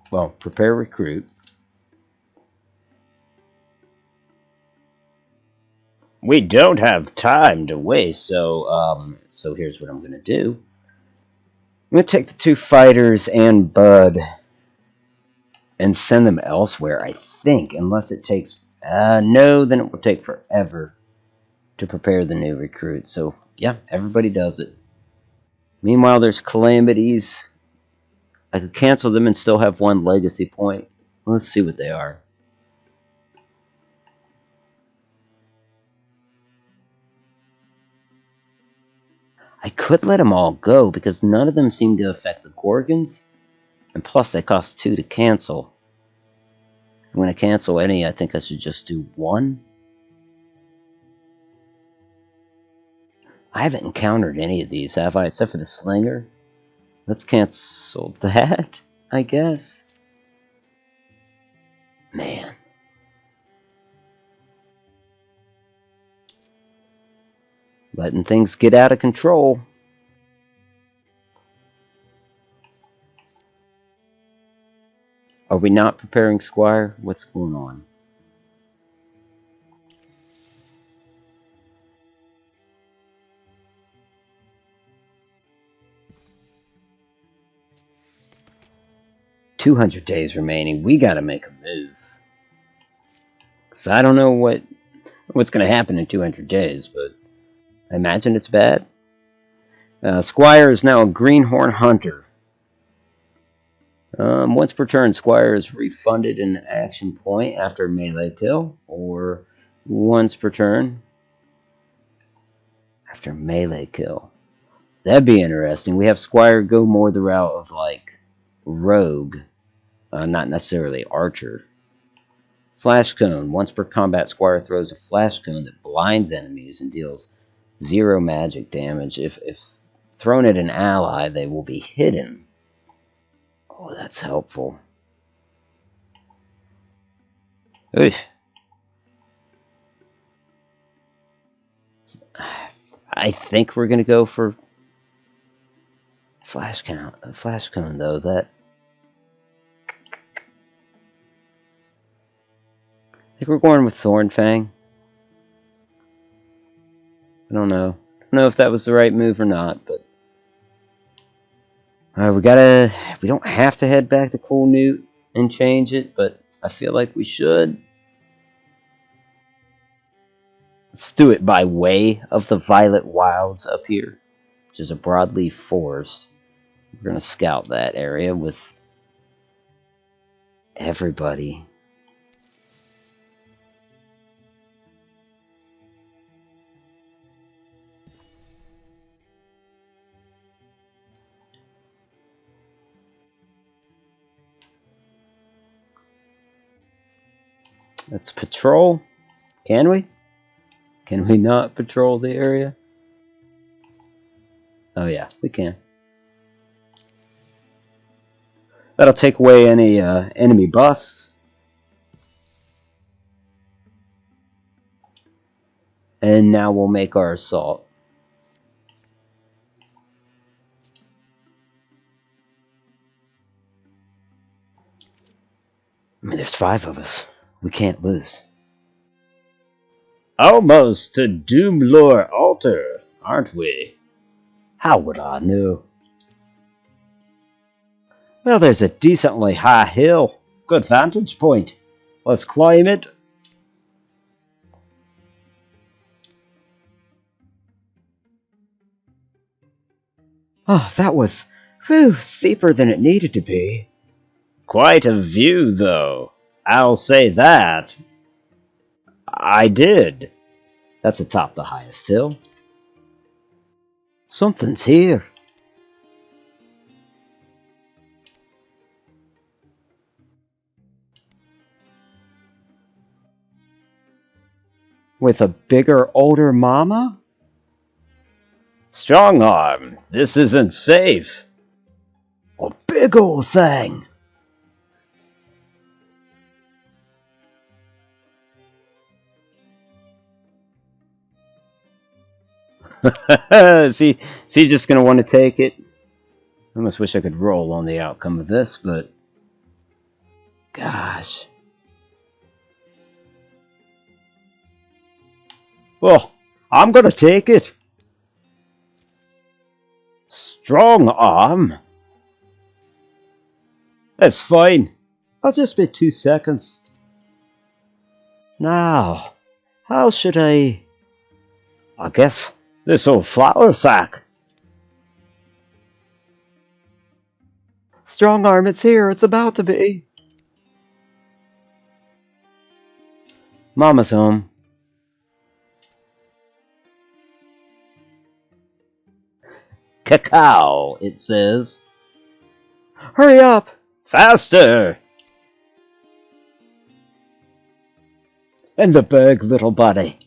Well, prepare recruit. We don't have time to waste, so here's what I'm going to do. I'm going to take the 2 fighters and Bud and send them elsewhere, I think, unless it takes... no, then it will take forever to prepare the new recruit. So, yeah, everybody does it. Meanwhile, there's calamities. I could cancel them and still have 1 legacy point. Let's see what they are. I could let them all go because none of them seem to affect the Gorgons. And plus, they cost 2 to cancel. When I cancel any, I think I should just do 1. I haven't encountered any of these, have I? Except for the Slinger. Let's cancel that, I guess. Man. Letting things get out of control. Are we not preparing Squire? What's going on? $200 days remaining. We gotta make a move. So I don't know what's gonna happen in 200 days, but I imagine it's bad. Squire is now a greenhorn hunter. Once per turn, Squire is refunded an action point after a melee kill, or once per turn after melee kill. That'd be interesting. We have Squire go more the route of like rogue, not necessarily archer. Flash cone. Once per combat, Squire throws a flash cone that blinds enemies and deals 0 magic damage. If thrown at an ally, they will be hidden. Oh, that's helpful. Oof. I think we're gonna go for flash cone though. I think we're going with Thornfang. I don't know. I don't know if that was the right move or not, but we don't have to head back to Cool Newt and change it, but I feel like we should. Let's do it by way of the Violet Wilds up here, which is a broadleaf forest. We're going to scout that area with Everybody. Let's patrol. Can we? Can we not patrol the area? Oh yeah, we can. That'll take away any enemy buffs. And now we'll make our assault. I mean, there's 5 of us. We can't lose. Almost to Doomlore Altar, aren't we? How would I know? Well, there's a decently high hill. Good vantage point. Let's climb it. Oh, that was steeper than it needed to be. Quite a view, though. I'll say that. I did. That's atop the highest hill. Something's here. With a bigger, older mama? Strong arm, this isn't safe. A big old thing. Is he just gonna want to take it? I almost wish I could roll on the outcome of this, but gosh. Well, I'm gonna take it. Strong arm? That's fine. I'll just be 2 seconds. Now, how should I guess this old flour sack. Strong arm, it's here. It's about to be. Mama's home. Cacao, it says. Hurry up! Faster! In the bag, little buddy.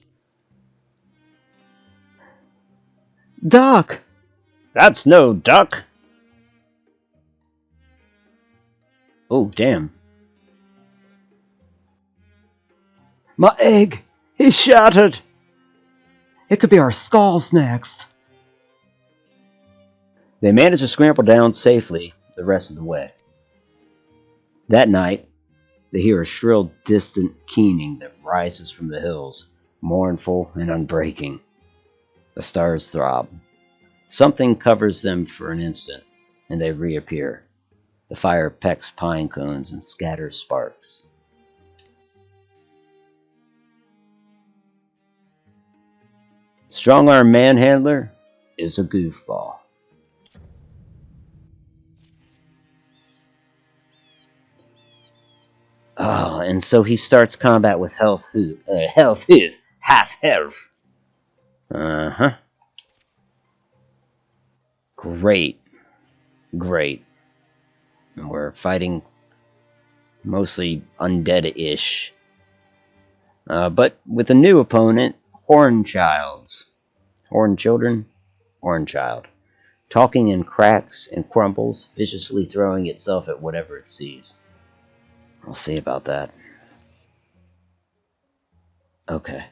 Duck! That's no duck. Oh, damn. My egg! He's shattered! It could be our skulls next. They managed to scramble down safely the rest of the way. That night, they hear a shrill, distant keening that rises from the hills, mournful and unbreaking. The stars throb. Something covers them for an instant, and they reappear. The fire pecks pine cones and scatters sparks. Strong-arm manhandler is a goofball. Oh, and so he starts combat with health is half health. Uh-huh. Great. And we're fighting mostly undead-ish. But with a new opponent, Hornchilds. Hornchildren? Hornchild. Talking in cracks and crumbles, viciously throwing itself at whatever it sees. We'll see about that. Okay.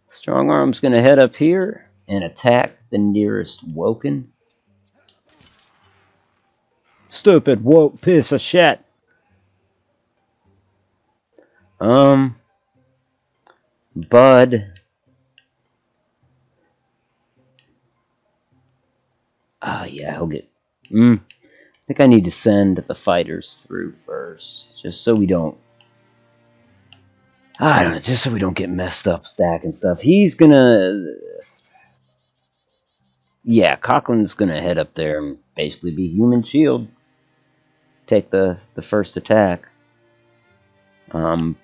Strong Arm's gonna head up here and attack the nearest Woken. Stupid woke piece of shit. Bud. Yeah, he'll get... I think I need to send the fighters through first, just so we don't... I don't know, just so we don't get messed up stacking stuff. He's gonna... Yeah, Cochran's gonna head up there and basically be human shield. Take the first attack. Bud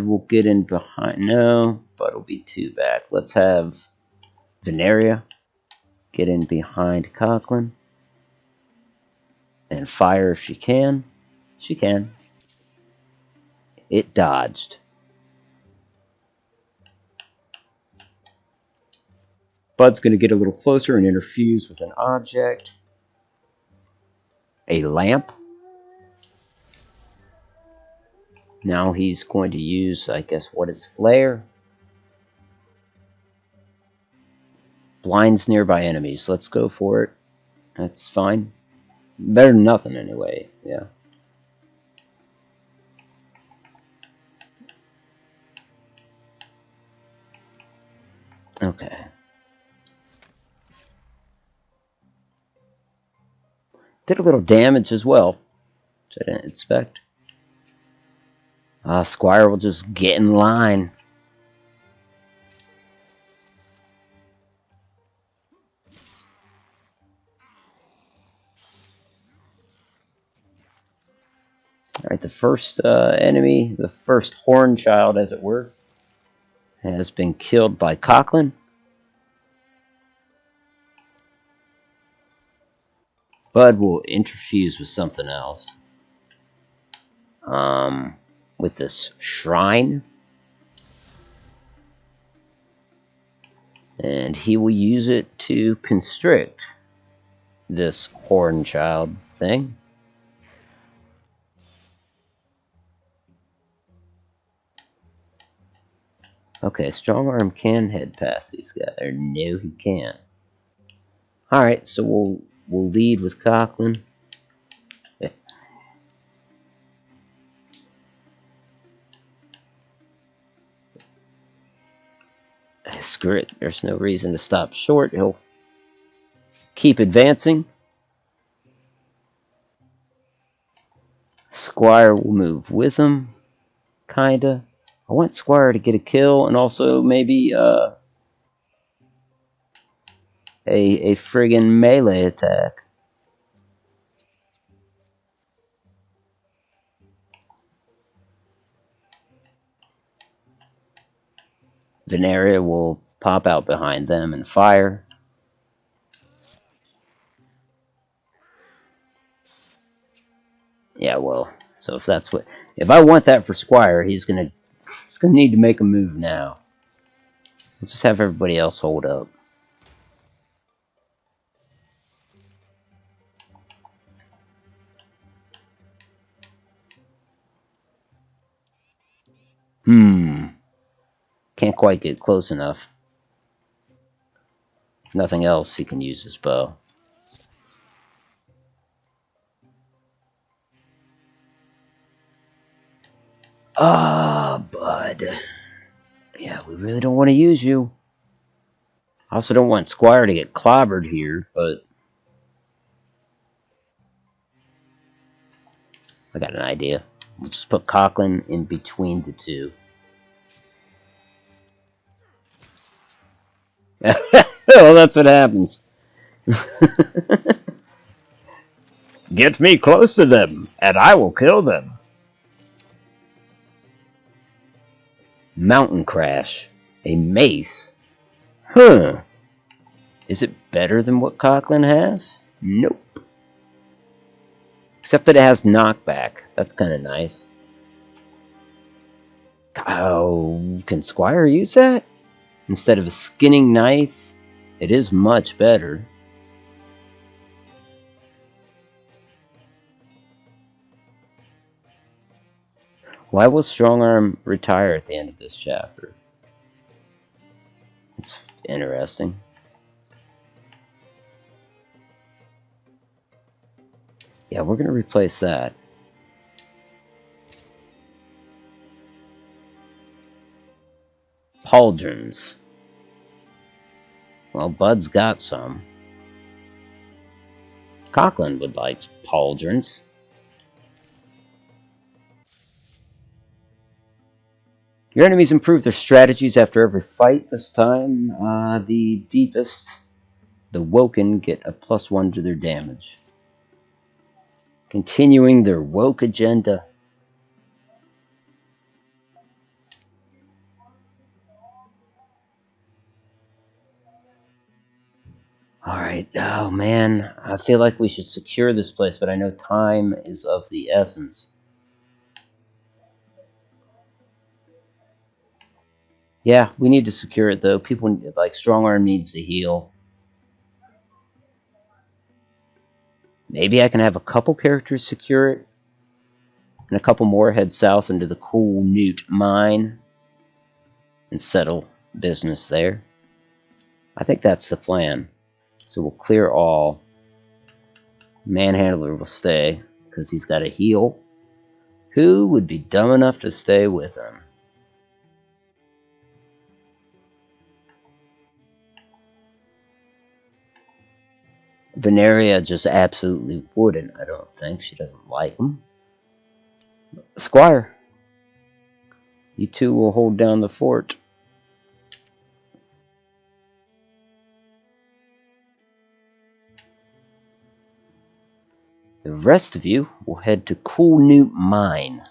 will get in behind. No, Bud will be 2 back. Let's have Veneria get in behind Cochran and fire if she can. She can. It dodged. Bud's going to get a little closer and interfuse with an object. A lamp. Now he's going to use, I guess, what is flare? Blinds nearby enemies. Let's go for it. That's fine. Better than nothing anyway. Yeah. Okay. Did a little damage as well, which I didn't expect. Squire will just get in line. Alright, the first enemy, the first horn child, as it were, has been killed by Cochran. Bud will interfuse with something else. With this shrine. And he will use it to constrict this horn child thing. Okay, strong arm can head past these guys. Or no, he can't. Alright, so we'll lead with Cochran. Screw it. There's no reason to stop short. He'll keep advancing. Squire will move with him. Kinda. I want Squire to get a kill and also maybe a friggin' melee attack. Veneria will pop out behind them and fire. Yeah, well, so if I want that for Squire, he's gonna need to make a move now. Let's just have everybody else hold up. Can't quite get close enough. If nothing else, he can use his bow. Bud. Yeah, we really don't want to use you. I also don't want Squire to get clobbered here, but I got an idea. We'll just put Cochran in between the two. Well, that's what happens. Get me close to them, and I will kill them. Mountain Crash. A mace? Huh. Is it better than what Cochran has? Nope. Except that it has knockback. That's kind of nice. Oh, can Squire use that? Instead of a skinning knife? It is much better. Why will Strongarm retire at the end of this chapter? It's interesting. Yeah, we're going to replace that. Pauldrons. Well, Bud's got some. Cochran would like pauldrons. Your enemies improve their strategies after every fight this time. The deepest The Woken get a +1 to their damage. Continuing their woke agenda. Alright, oh man, I feel like we should secure this place, but I know time is of the essence. Yeah, we need to secure it though. People, like, Strong Arm needs to heal. Maybe I can have a couple characters secure it, and a couple more head south into the Cool Newt mine and settle business there. I think that's the plan. So we'll clear all. Manhandler will stay, because he's got a heal. Who would be dumb enough to stay with him? Veneria just absolutely wouldn't, I don't think. She doesn't like him. Squire, you two will hold down the fort. The rest of you will head to Cool Newt Mine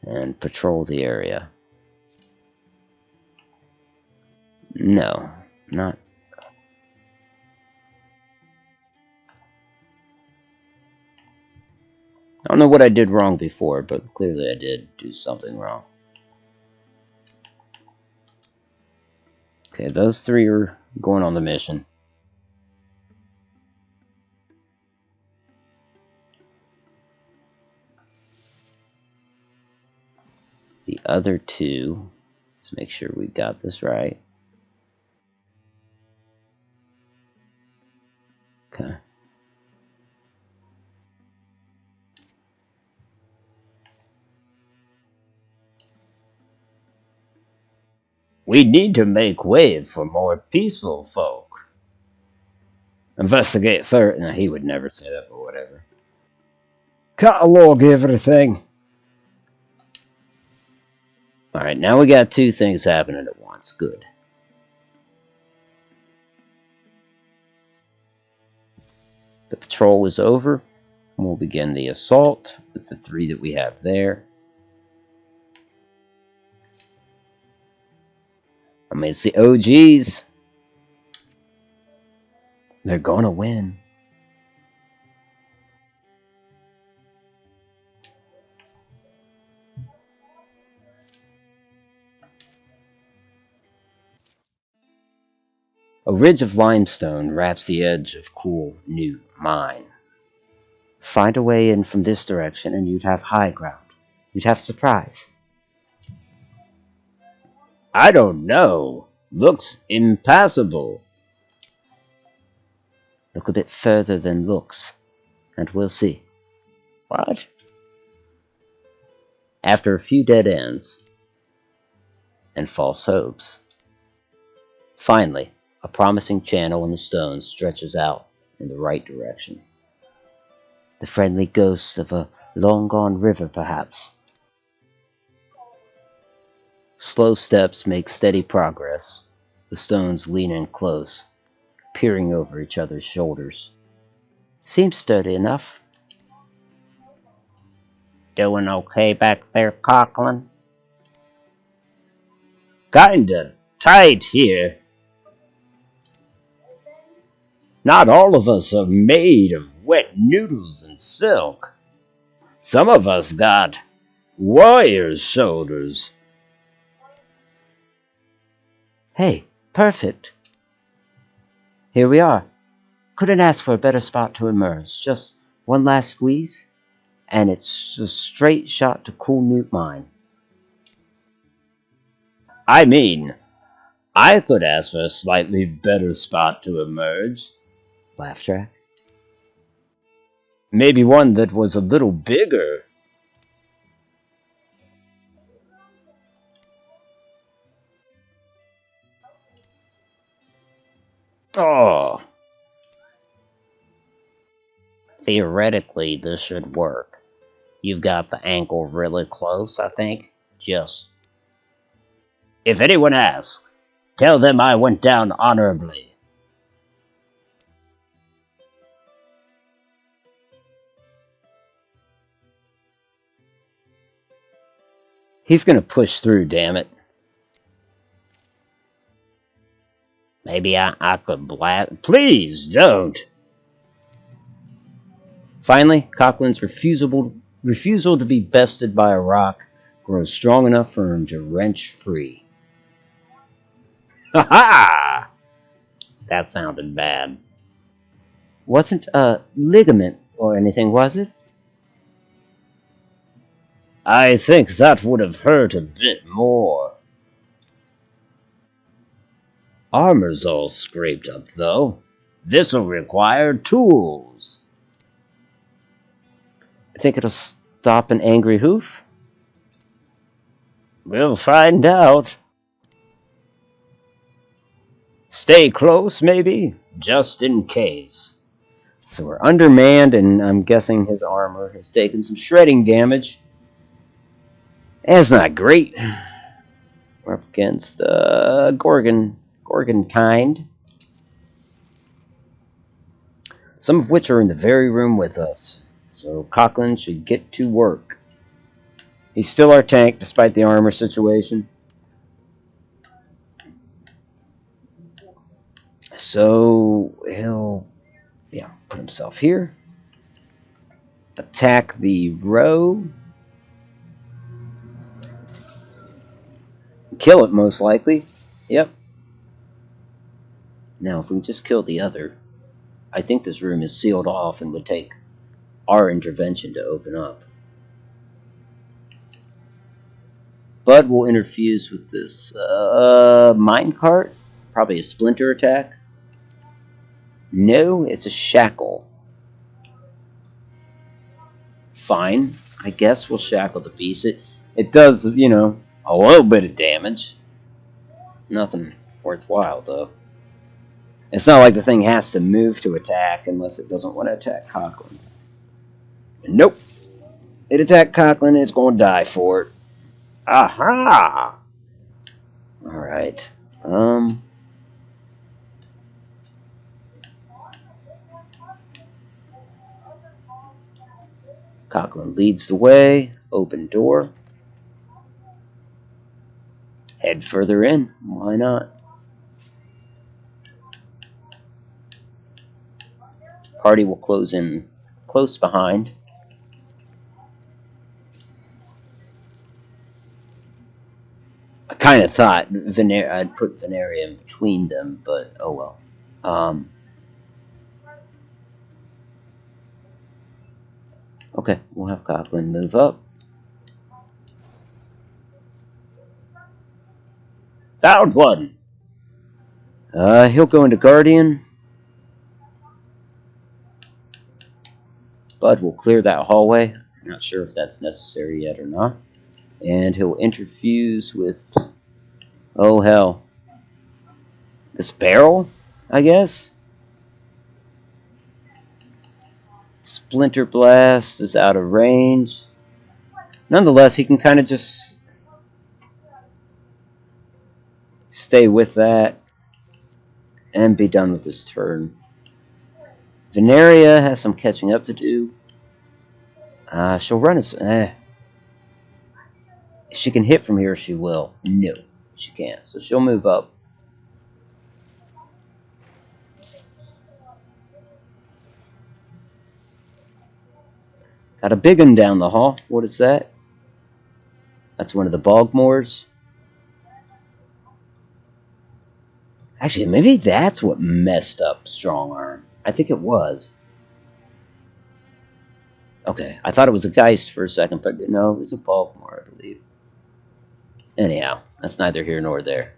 and patrol the area. No, not. I don't know what I did wrong before, but clearly I did do something wrong. Okay, those three are going on the mission. The other two, let's make sure we got this right. Okay. We need to make way for more peaceful folk. Investigate third. No, he would never say that, but whatever. Catalog everything. Alright, now we got two things happening at once. Good. The patrol is over. We'll begin the assault with the three that we have there. I mean, it's the OGs. They're gonna win. A ridge of limestone wraps the edge of Cool Newt Mine. Find a way in from this direction and you'd have high ground. You'd have surprise. I don't know. Looks impassable. Look a bit further than looks, and we'll see. What? After a few dead ends and false hopes, finally, a promising channel in the stones stretches out in the right direction. The friendly ghosts of a long-gone river, perhaps. Slow steps make steady progress. The stones lean in close, peering over each other's shoulders. Seems sturdy enough. Doing okay back there, Coughlin? Kinda tight here. Not all of us are made of wet noodles and silk. Some of us got warrior's shoulders. Hey, perfect. Here we are. Couldn't ask for a better spot to emerge. Just one last squeeze, and it's a straight shot to Cool Newt Mine. I mean, I could ask for a slightly better spot to emerge. Laugh track. Maybe one that was a little bigger. Oh. Theoretically, this should work. You've got the ankle really close, I think. Just. If anyone asks, tell them I went down honorably. He's going to push through, damn it. Maybe I could blast... Please, don't! Finally, Cochlin's refusal to be bested by a rock grows strong enough for him to wrench free. Ha ha! That sounded bad. Wasn't a ligament or anything, was it? I think that would have hurt a bit more. Armor's all scraped up, though. This'll require tools. I think it'll stop an angry hoof? We'll find out. Stay close, maybe, just in case. So we're undermanned, and I'm guessing his armor has taken some shredding damage. That's not great. We're up against Gorgon kind. Some of which are in the very room with us. So Cochlin should get to work. He's still our tank, despite the armor situation. So he'll, put himself here. Attack the row. Kill it, most likely. Yep. Now, if we just kill the other, I think this room is sealed off and would take our intervention to open up. Bud will interfuse with this minecart. Probably a splinter attack. No, it's a shackle. Fine. I guess we'll shackle the beast. It does, a little bit of damage. Nothing worthwhile, though. It's not like the thing has to move to attack unless it doesn't want to attack Cochlin. Nope. It attacked Cochlin, it's going to die for it. Aha! Alright. Cochlin leads the way. Open door. Head further in. Why not? Party will close in close behind. I kind of thought I'd put Veneria in between them, but oh well. Okay, we'll have Cochlin move up. Found one! He'll go into Guardian. Bud will clear that hallway. I'm not sure if that's necessary yet or not. And he'll interfuse with... oh, hell. This barrel, I guess? Splinter Blast is out of range. Nonetheless, he can kind of just stay with that and be done with his turn. Veneria has some catching up to do. She'll run as... If she can hit from here, she will. No, she can't. So she'll move up. Got a big one down the hall. What is that? That's one of the Bogmores. Actually, maybe that's what messed up Strong Arm. I think it was. Okay, I thought it was a Geist for a second, but no, it was a Bogmore, I believe. Anyhow, that's neither here nor there.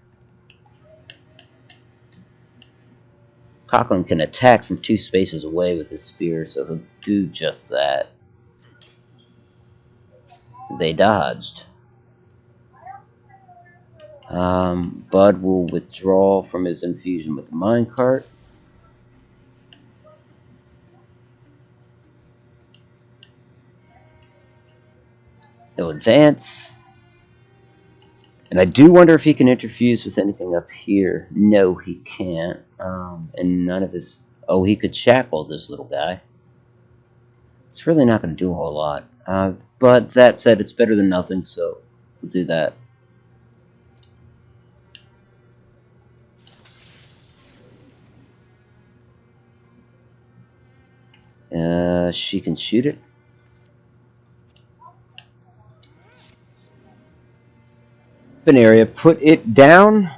Cochlin can attack from 2 spaces away with his spear, so he'll do just that. They dodged. Bud will withdraw from his infusion with the minecart. He'll advance. And I do wonder if he can interfuse with anything up here. No, he can't. And none of his... oh, he could shackle this little guy. It's really not going to do a whole lot. But that said, it's better than nothing, so We'll do that. She can shoot it. Veneria, put it down.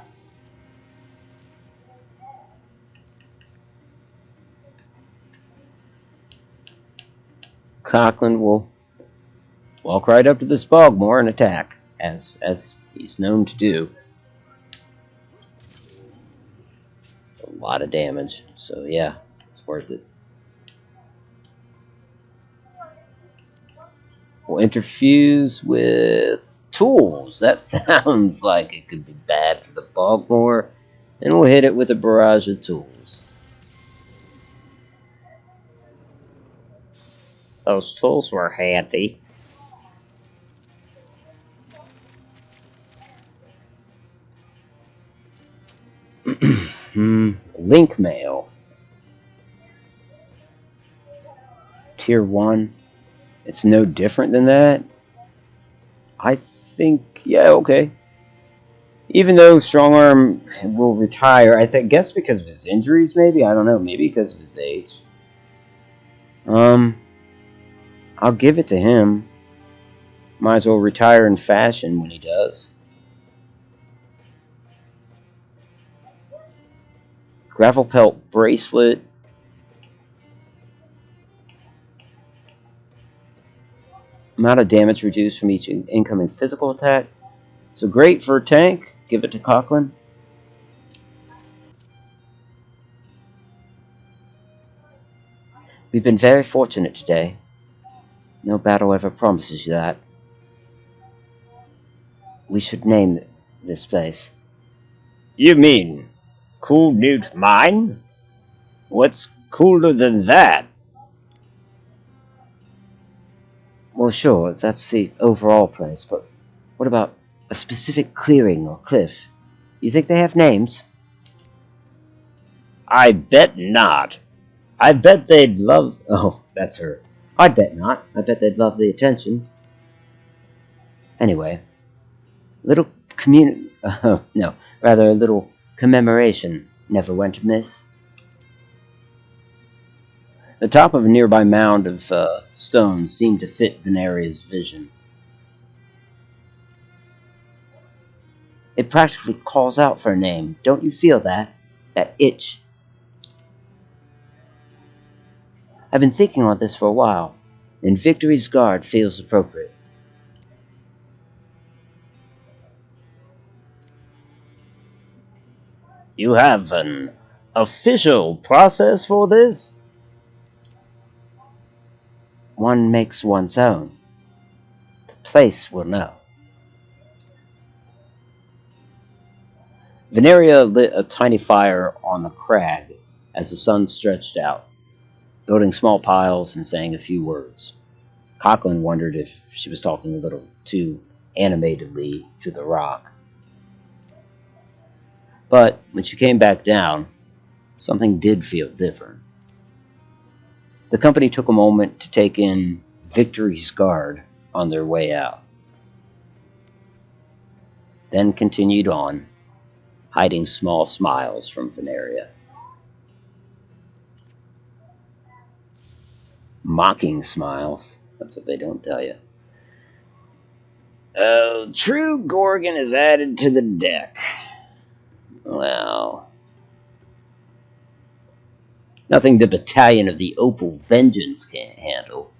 Cochran will walk right up to this Bogmore and attack, as he's known to do. It's a lot of damage, so yeah, it's worth it. We'll interfuse with tools. That sounds like it could be bad for the Bogmore, and we'll hit it with a barrage of tools. Those tools were handy. Link mail. Tier 1. It's no different than that. I think, yeah, okay. Even though Strong Arm will retire, I guess because of his injuries, maybe? I don't know, maybe because of his age. I'll give it to him. Might as well retire in fashion when he does. Gravel Pelt Bracelet. Amount of damage reduced from each incoming physical attack. So great for a tank. Give it to Cochran. We've been very fortunate today. No battle ever promises you that. We should name this place. You mean Cool Newt Mine? What's cooler than that? Well, sure, that's the overall place, but what about a specific clearing or cliff? You think they have names? I bet not. I bet they'd love... Oh, that's her. I bet not. I bet they'd love the attention. Anyway, little rather a little commemoration never went amiss. The top of a nearby mound of stones seemed to fit Veneria's vision. It practically calls out for a name. Don't you feel that? That itch? I've been thinking on this for a while, and Victory's Guard feels appropriate. You have an official process for this? One makes one's own. The place will know. Veneria lit a tiny fire on the crag as the sun stretched out, building small piles and saying a few words. Cochran wondered if she was talking a little too animatedly to the rock. But when she came back down, something did feel different. The company took a moment to take in Victory's Guard on their way out, then continued on, hiding small smiles from Veneria. Mocking smiles. That's what they don't tell you. True Gorgon is added to the deck. Well, nothing the battalion of the Opal Vengeance can't handle.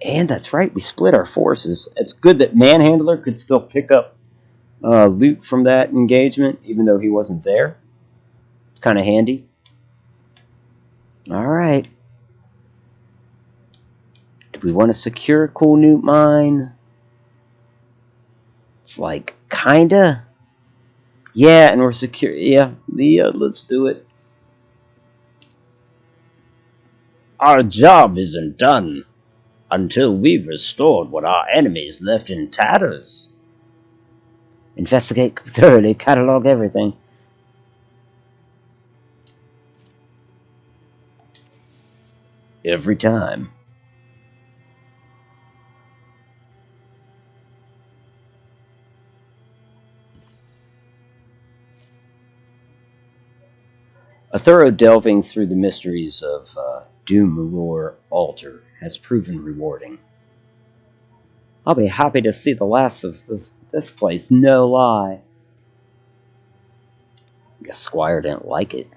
And that's right, we split our forces. It's good that Manhandler could still pick up loot from that engagement, even though he wasn't there. It's kind of handy. Alright. Do we want to secure Cool Newt Mine? It's like, kinda. Yeah, and we're secure. Yeah, let's do it. Our job isn't done until we've restored what our enemies left in tatters. Investigate thoroughly, catalog everything. Every time. A thorough delving through the mysteries of Doom Lore Altar has proven rewarding. I'll be happy to see the last of this place, no lie. Guess Squire didn't like it.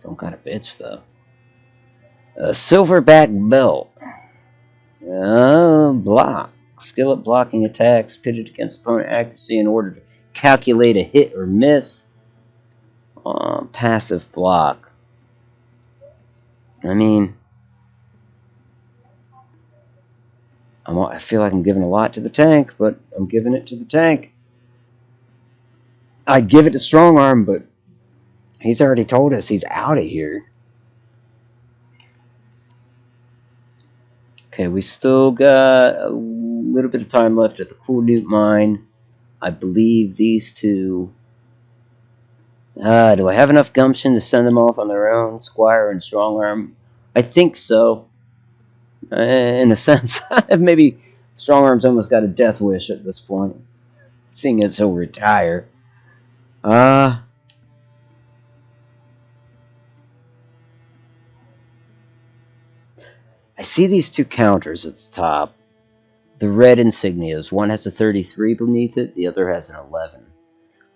Don't got a bitch, though. A silverback belt. Block. Skill at blocking attacks pitted against opponent accuracy in order to calculate a hit or miss. Passive block. I mean, I feel like I'm giving a lot to the tank, but I'm giving it to the tank. I'd give it to Strong Arm, but he's already told us he's out of here. Okay, we still got a little bit of time left at the Cool Newt Mine. I believe these two... do I have enough gumption to send them off on their own, Squire and Strong Arm? I think so. In a sense, maybe Strong Arm's almost got a death wish at this point, seeing as he'll retire. I see these two counters at the top. The red insignias. One has a 33 beneath it, the other has an 11.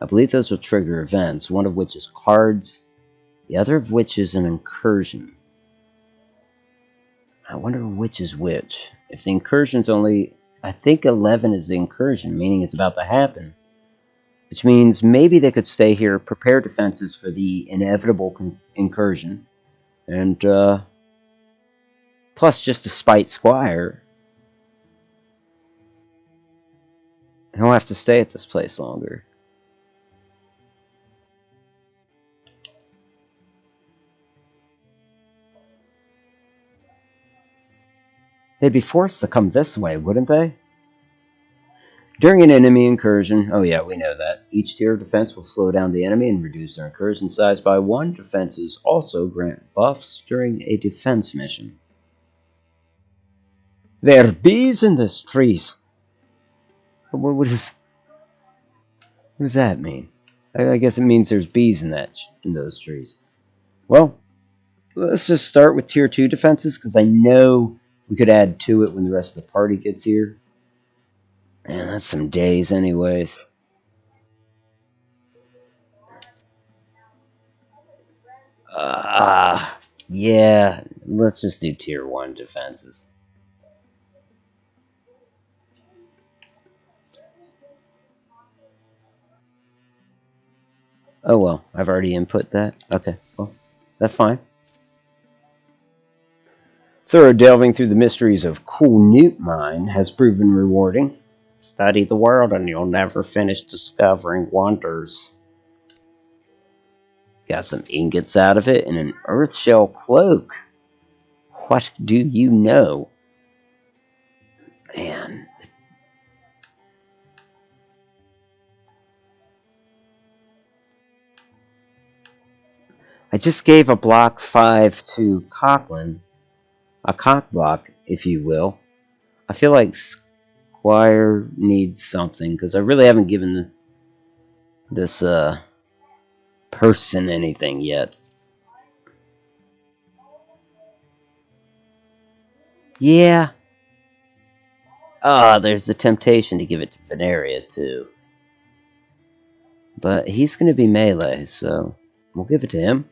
I believe those will trigger events, one of which is cards, the other of which is an incursion. I wonder which is which. If the incursion's only... I think 11 is the incursion, meaning it's about to happen. Which means maybe they could stay here, prepare defenses for the inevitable incursion, and, plus just to spite Squire. He'll have to stay at this place longer. They'd be forced to come this way, wouldn't they? During an enemy incursion, oh yeah, we know that, each tier of defense will slow down the enemy and reduce their incursion size by 1. Defenses also grant buffs during a defense mission. There are bees in these trees. What does that mean? I guess it means there's bees in those trees. Well, let's just start with tier 2 defenses, because I know we could add to it when the rest of the party gets here. Man, that's some days anyways. Yeah, let's just do tier 1 defenses. Oh well, I've already input that. Okay, well, that's fine. Thorough delving through the mysteries of Cool Newt Mine has proven rewarding. Study the world and you'll never finish discovering wonders. Got some ingots out of it and an earth shell cloak. What do you know? Man. I just gave a block 5 to Coughlin. A cock block, if you will. I feel like Squire needs something, because I really haven't given this person anything yet. Yeah. There's the temptation to give it to Veneria, too. But he's going to be melee, so we'll give it to him.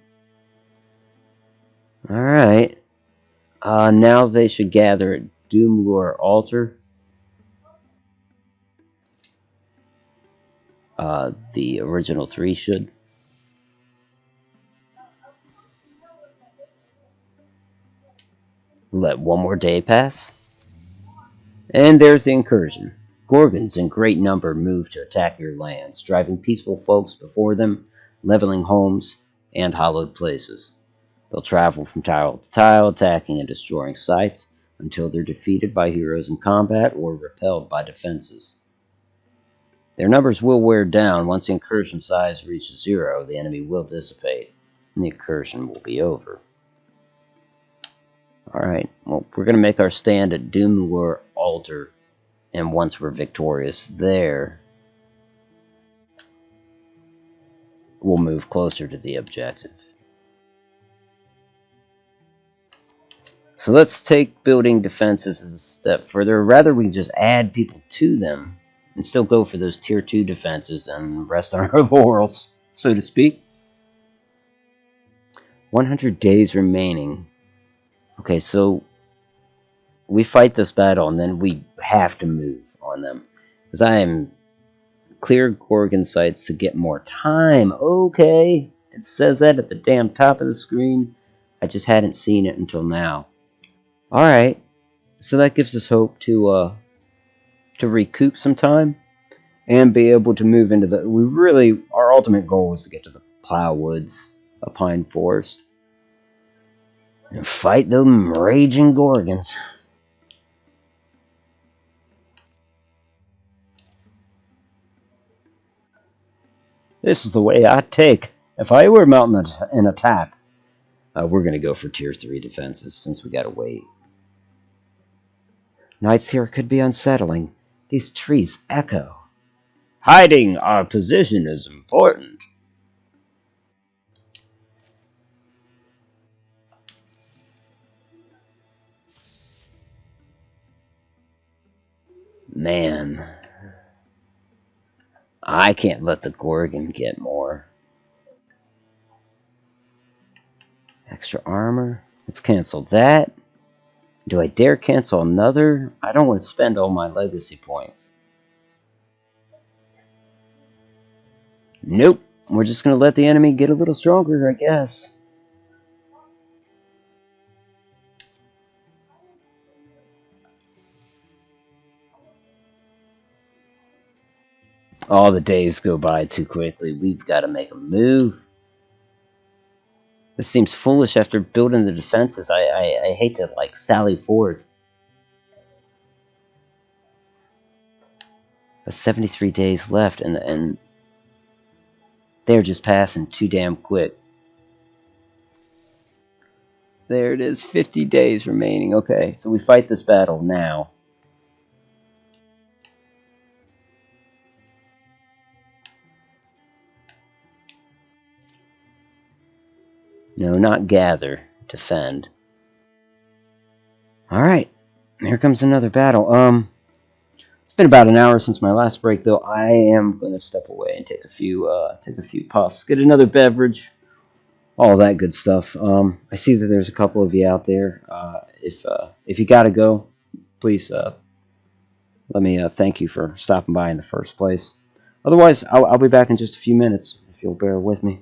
Alright. Now they should gather at Doom Lore Altar. The original 3 should. Let one more day pass. And there's the incursion. Gorgons in great number move to attack your lands, driving peaceful folks before them, leveling homes and hallowed places. They'll travel from tile to tile, attacking and destroying sites until they're defeated by heroes in combat or repelled by defenses. Their numbers will wear down. Once the incursion size reaches 0, the enemy will dissipate. and the incursion will be over. Alright, well, we're going to make our stand at Doomlure Altar, and once we're victorious there, we'll move closer to the objective. So let's take building defenses as a step further. Rather, we just add people to them and still go for those tier 2 defenses and rest on our laurels, so to speak. 100 days remaining. Okay, so we fight this battle and then we have to move on them. Because I am clear Gorgon sites to get more time. Okay, it says that at the damn top of the screen. I just hadn't seen it until now. Alright, so that gives us hope to recoup some time and be able to move into the... our ultimate goal was to get to the Plowwoods, a pine forest, and fight them raging Gorgons. This is the way I take if I were mounting an attack. We're going to go for tier 3 defenses since we gotta wait. Nights here could be unsettling. These trees echo. Hiding our position is important. Man, I can't let the Gorgon get more. Extra armor. Let's cancel that. Do I dare cancel another? I don't want to spend all my legacy points. Nope. We're just going to let the enemy get a little stronger, I guess. All the days go by too quickly. We've got to make a move. This seems foolish after building the defenses. I hate to, like, sally forth. But 73 days left, and they're just passing too damn quick. There it is, 50 days remaining. Okay, so we fight this battle now. No, not gather. Defend. Alright, here comes another battle. It's been about an hour since my last break, though. I am going to step away and take a few puffs. Get another beverage. All that good stuff. I see that there's a couple of you out there. If you gotta go, please let me thank you for stopping by in the first place. Otherwise, I'll be back in just a few minutes if you'll bear with me.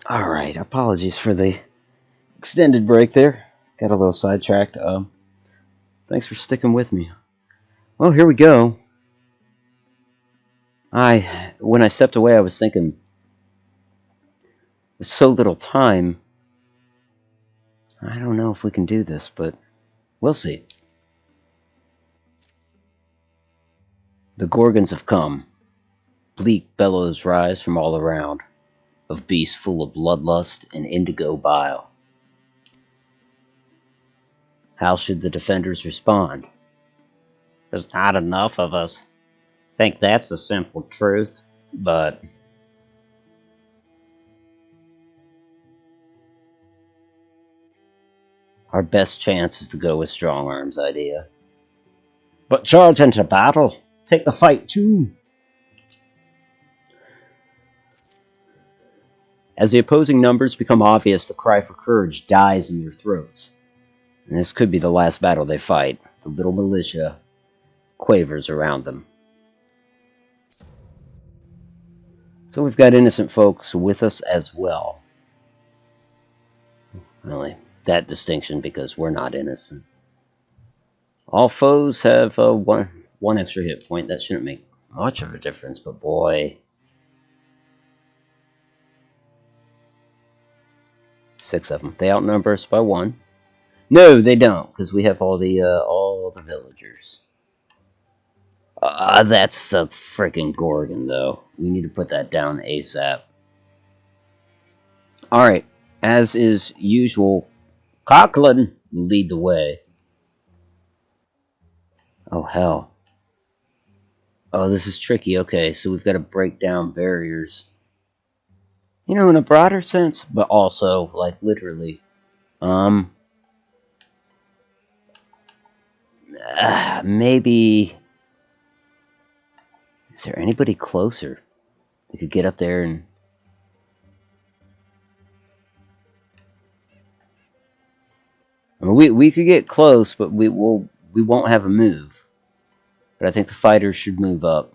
Alright, apologies for the extended break there. Got a little sidetracked. Thanks for sticking with me. Well, here we go. When I stepped away, I was thinking, with so little time, I don't know if we can do this, but we'll see. The Gorgons have come. Bleak bellows rise from all around, of beasts full of bloodlust and indigo bile. How should the defenders respond? There's not enough of us. Think that's the simple truth, but our best chance is to go with Strong Arm's idea. But charge into battle. Take the fight too. As the opposing numbers become obvious, the cry for courage dies in their throats. And this could be the last battle they fight. The little militia quavers around them. So we've got innocent folks with us as well. Really, that distinction because we're not innocent. All foes have one extra hit point. That shouldn't make much of a difference, but boy. 6 of them. They outnumber us by 1. No, they don't, because we have all the villagers. That's a freaking Gorgon, though. We need to put that down ASAP. Alright, as is usual, Coughlin will lead the way. Oh, hell. Oh, this is tricky. Okay, so we've got to break down barriers. You know, in a broader sense, but also, like, literally. Maybe... Is there anybody closer that could get up there and... I mean, we could get close, but we won't have a move. But I think the fighters should move up.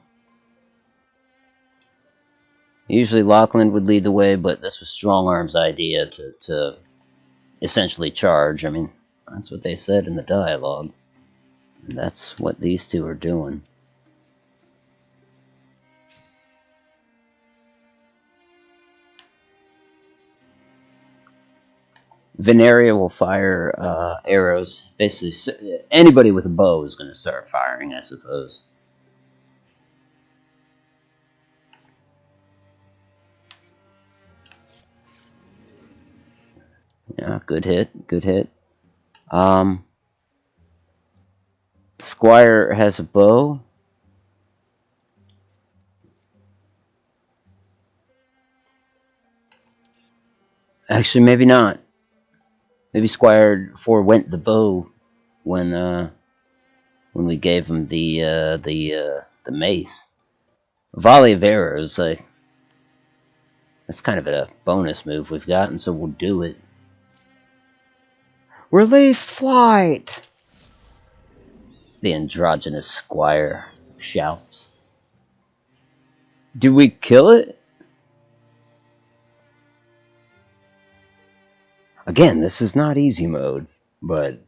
Usually Lachlan would lead the way, but this was Strong Arm's idea to essentially charge. I mean, that's what they said in the dialogue. And that's what these two are doing. Veneria will fire arrows. Basically, anybody with a bow is going to start firing, I suppose. Yeah, good hit, good hit. Squire has a bow. Actually, maybe not. Maybe Squire forewent the bow when we gave him the mace. Volley of arrows. That's kind of a bonus move we've got, and so we'll do it. Relief flight! The androgynous Squire shouts. Do we kill it? Again, this is not easy mode, but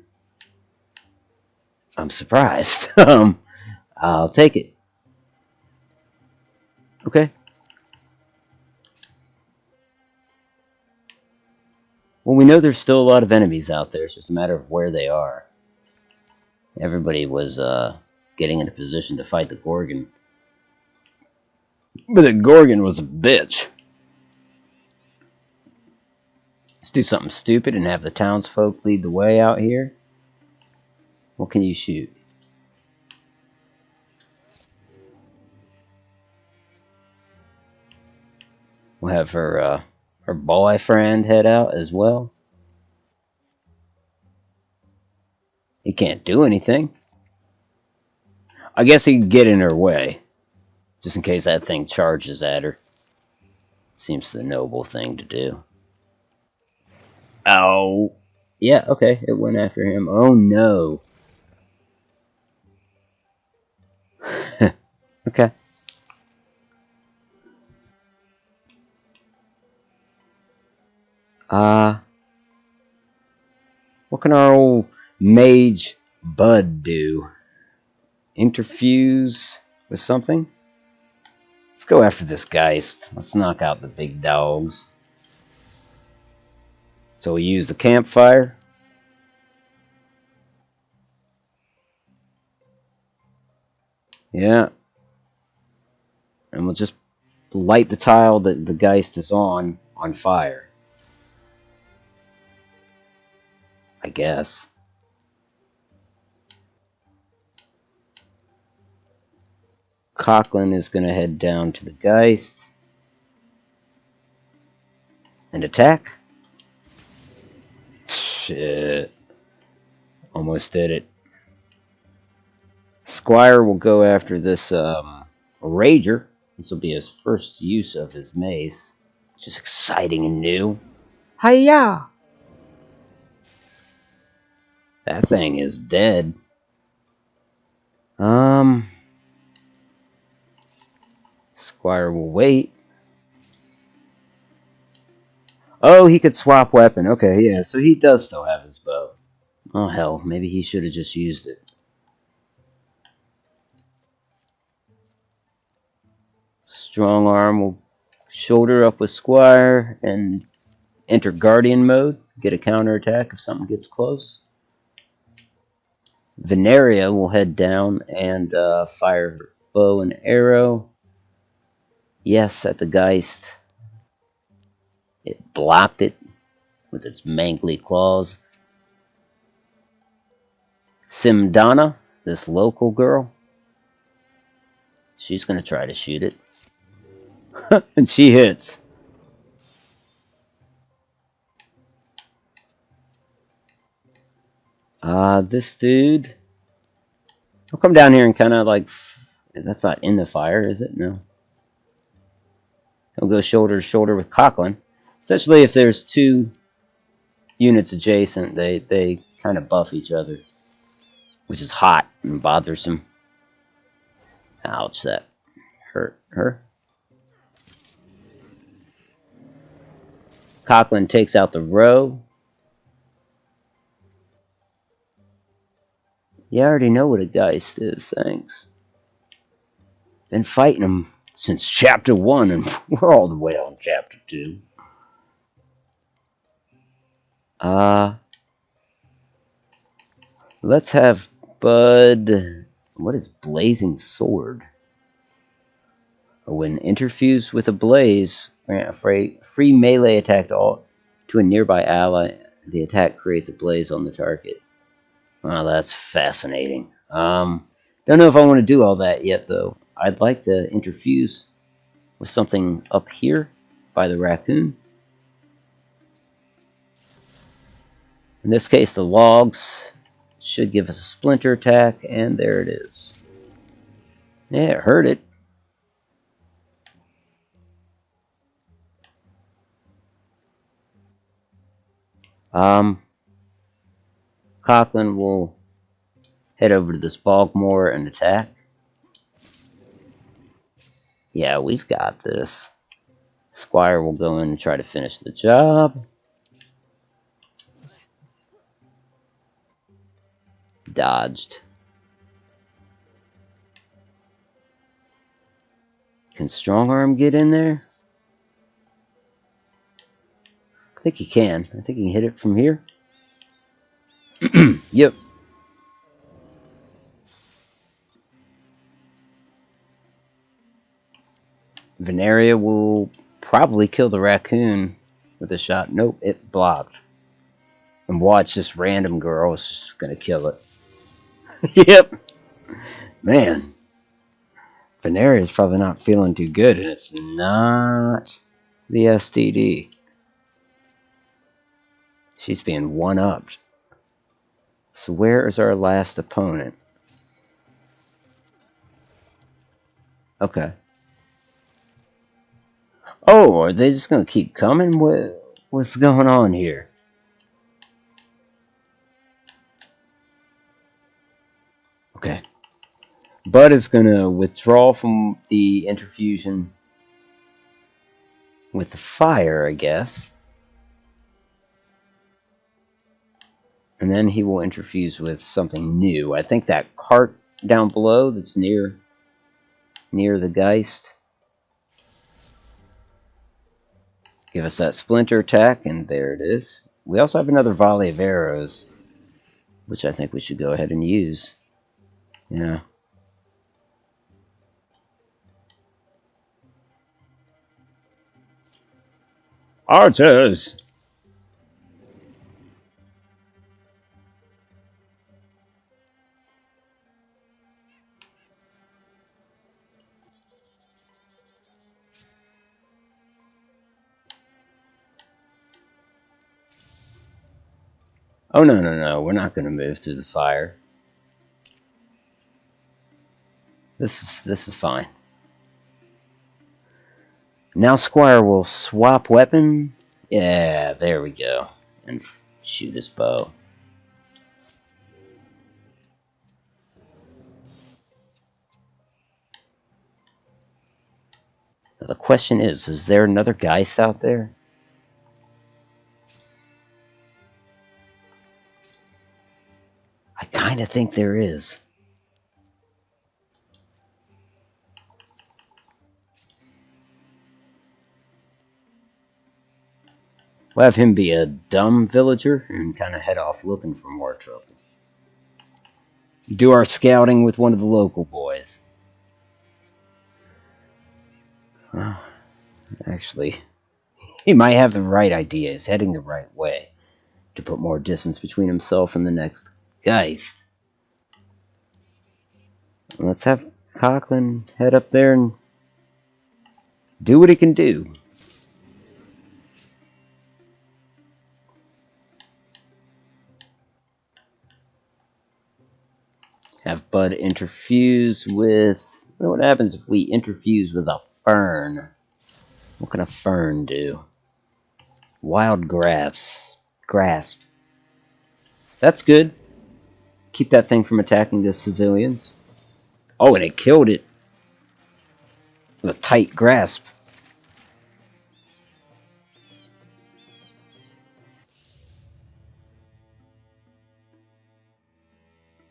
I'm surprised. I'll take it. Okay. Well, we know there's still a lot of enemies out there. It's just a matter of where they are. Everybody was getting into position to fight the Gorgon. But the Gorgon was a bitch. Let's do something stupid and have the townsfolk lead the way out here. What can you shoot? We'll have her boyfriend head out as well. He can't do anything. I guess he can get in her way. Just in case that thing charges at her. Seems the noble thing to do. Oh. Yeah, okay. It went after him. Oh, no. Okay. What can our old mage bud do? Interfuse with something? Let's go after this geist. Let's knock out the big dogs. So we use the campfire. Yeah. And we'll just light the tile that the geist is on fire. I guess. Coughlin is going to head down to the geist and attack. Shit. Almost did it. Squire will go after this rager. This will be his first use of his mace, which is exciting and new. Hiya! That thing is dead. Squire will wait. Oh, he could swap weapon. Okay, yeah, so he does still have his bow. Oh, hell, maybe he should have just used it. Strong arm will shoulder up with Squire and enter Guardian mode. Get a counterattack if something gets close. Veneria will head down and fire her bow and arrow. Yes, at the Geist. It blocked it with its mangly claws. Simdana, this local girl, she's going to try to shoot it. And she hits. This dude, I'll come down here and kind of like, that's not in the fire, is it? No. He'll go shoulder to shoulder with Coughlin. Essentially, if there's two units adjacent, they kind of buff each other, which is hot and bothersome. Ouch, that hurt her. Coughlin takes out the row. Yeah, I already know what a Geist is, thanks. Been fighting him since chapter 1, and we're all the way on chapter 2. Let's have Bud. What is Blazing Sword? When interfused with a blaze, grant a free melee attack to a nearby ally. The attack creates a blaze on the target. Oh, that's fascinating. Don't know if I want to do all that yet, though. I'd like to interfuse with something up here by the raccoon. In this case, the logs should give us a splinter attack, and there it is. Yeah, it hurt it. Coughlin will head over to this bogmoor and attack. Yeah, we've got this. Squire will go in and try to finish the job. Dodged. Can Strongarm get in there? I think he can. I think he can hit it from here. Yep. Veneria will probably kill the raccoon with a shot. Nope, it blocked. And watch, this random girl is just gonna kill it. Yep. Man. Veneria is probably not feeling too good, and it's not the STD. She's being one-upped. So where is our last opponent? Okay. Oh, are they just gonna keep coming? What's going on here? Okay. Bud is going to withdraw from the interfusion with the fire, I guess. And then he will interfuse with something new. I think that cart down below that's near the Geist. Give us that splinter attack, and there it is. We also have another volley of arrows, which I think we should go ahead and use. Yeah. Archers! Oh, no, no, no. We're not going to move through the fire. This is fine. Now Squire will swap weapon. Yeah, there we go. And shoot his bow. Now the question is there another Geist out there? I kind of think there is. We'll have him be a dumb villager and kind of head off looking for more trouble. Do our scouting with one of the local boys. Well, actually, he might have the right idea. He's heading the right way to put more distance between himself and the next Geist. Let's have Coughlin head up there and do what he can do. Have Bud interfuse with... What happens if we interfuse with a fern? What can a fern do? Wild grasp. That's good. Keep that thing from attacking the civilians. Oh, and it killed it with a tight grasp.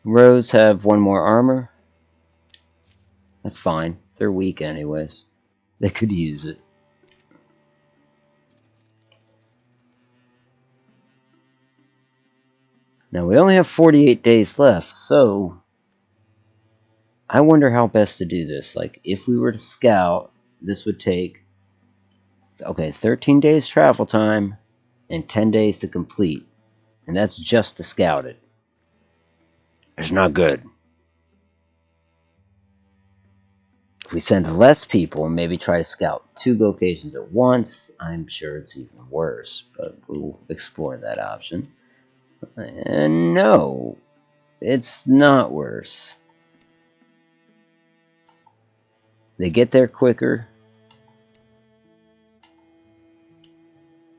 Rows have one more armor. That's fine. They're weak anyways. They could use it. Now, we only have 48 days left, so... I wonder how best to do this. Like, if we were to scout, this would take... Okay, 13 days travel time and 10 days to complete. And that's just to scout it. It's not good. If we send less people and maybe try to scout 2 locations at once, I'm sure it's even worse. But we'll explore that option. And no, it's not worse. They get there quicker.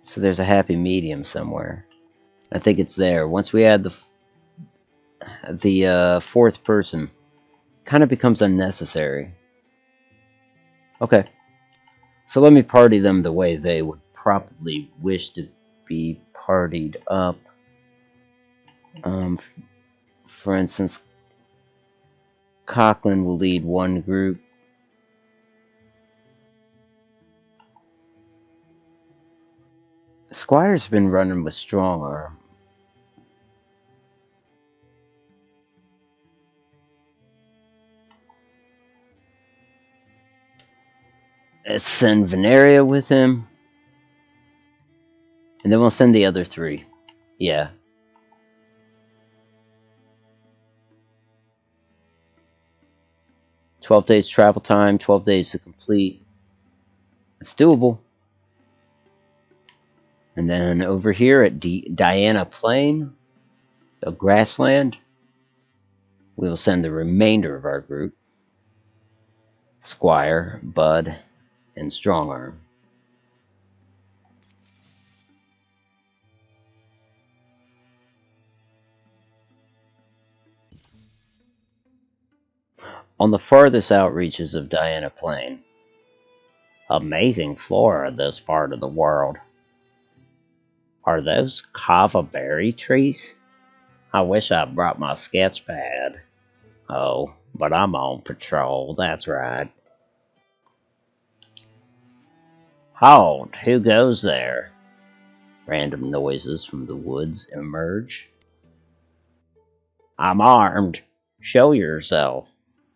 So there's a happy medium somewhere. I think it's there. Once we add the fourth person, kind of becomes unnecessary. Okay. So let me party them the way they would probably wish to be partied up. For instance, Coughlin will lead one group. Squire's been running with strong arm. Let's send Veneria with him. And then we'll send the other 3. Yeah. "12 days travel time, 12 days to complete." It's doable. And then over here at Diana Plain, a grassland, we will send the remainder of our group. Squire, Bud, and Strongarm. On the farthest outreaches of Diana Plain. Amazing flora this part of the world. Are those kava berry trees? I wish I brought my sketch pad. Oh, but I'm on patrol, that's right. Halt! Who goes there? Random noises from the woods emerge. I'm armed. Show yourself.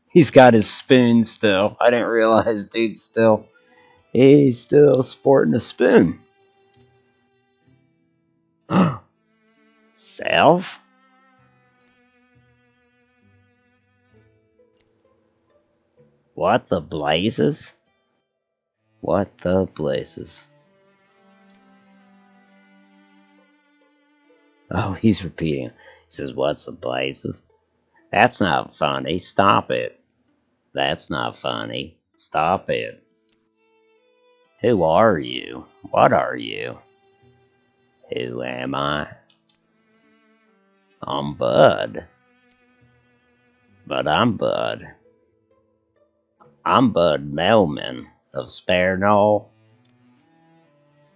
He's got his spoon still. I didn't realize he's still sporting a spoon. Self? What the blazes? What the blazes? Oh, he's repeating. He says, what's the blazes? That's not funny. Stop it. That's not funny. Stop it. Who are you? What are you? Who am I? I'm Bud. But I'm Bud. I'm Bud Melman of Spare Knoll.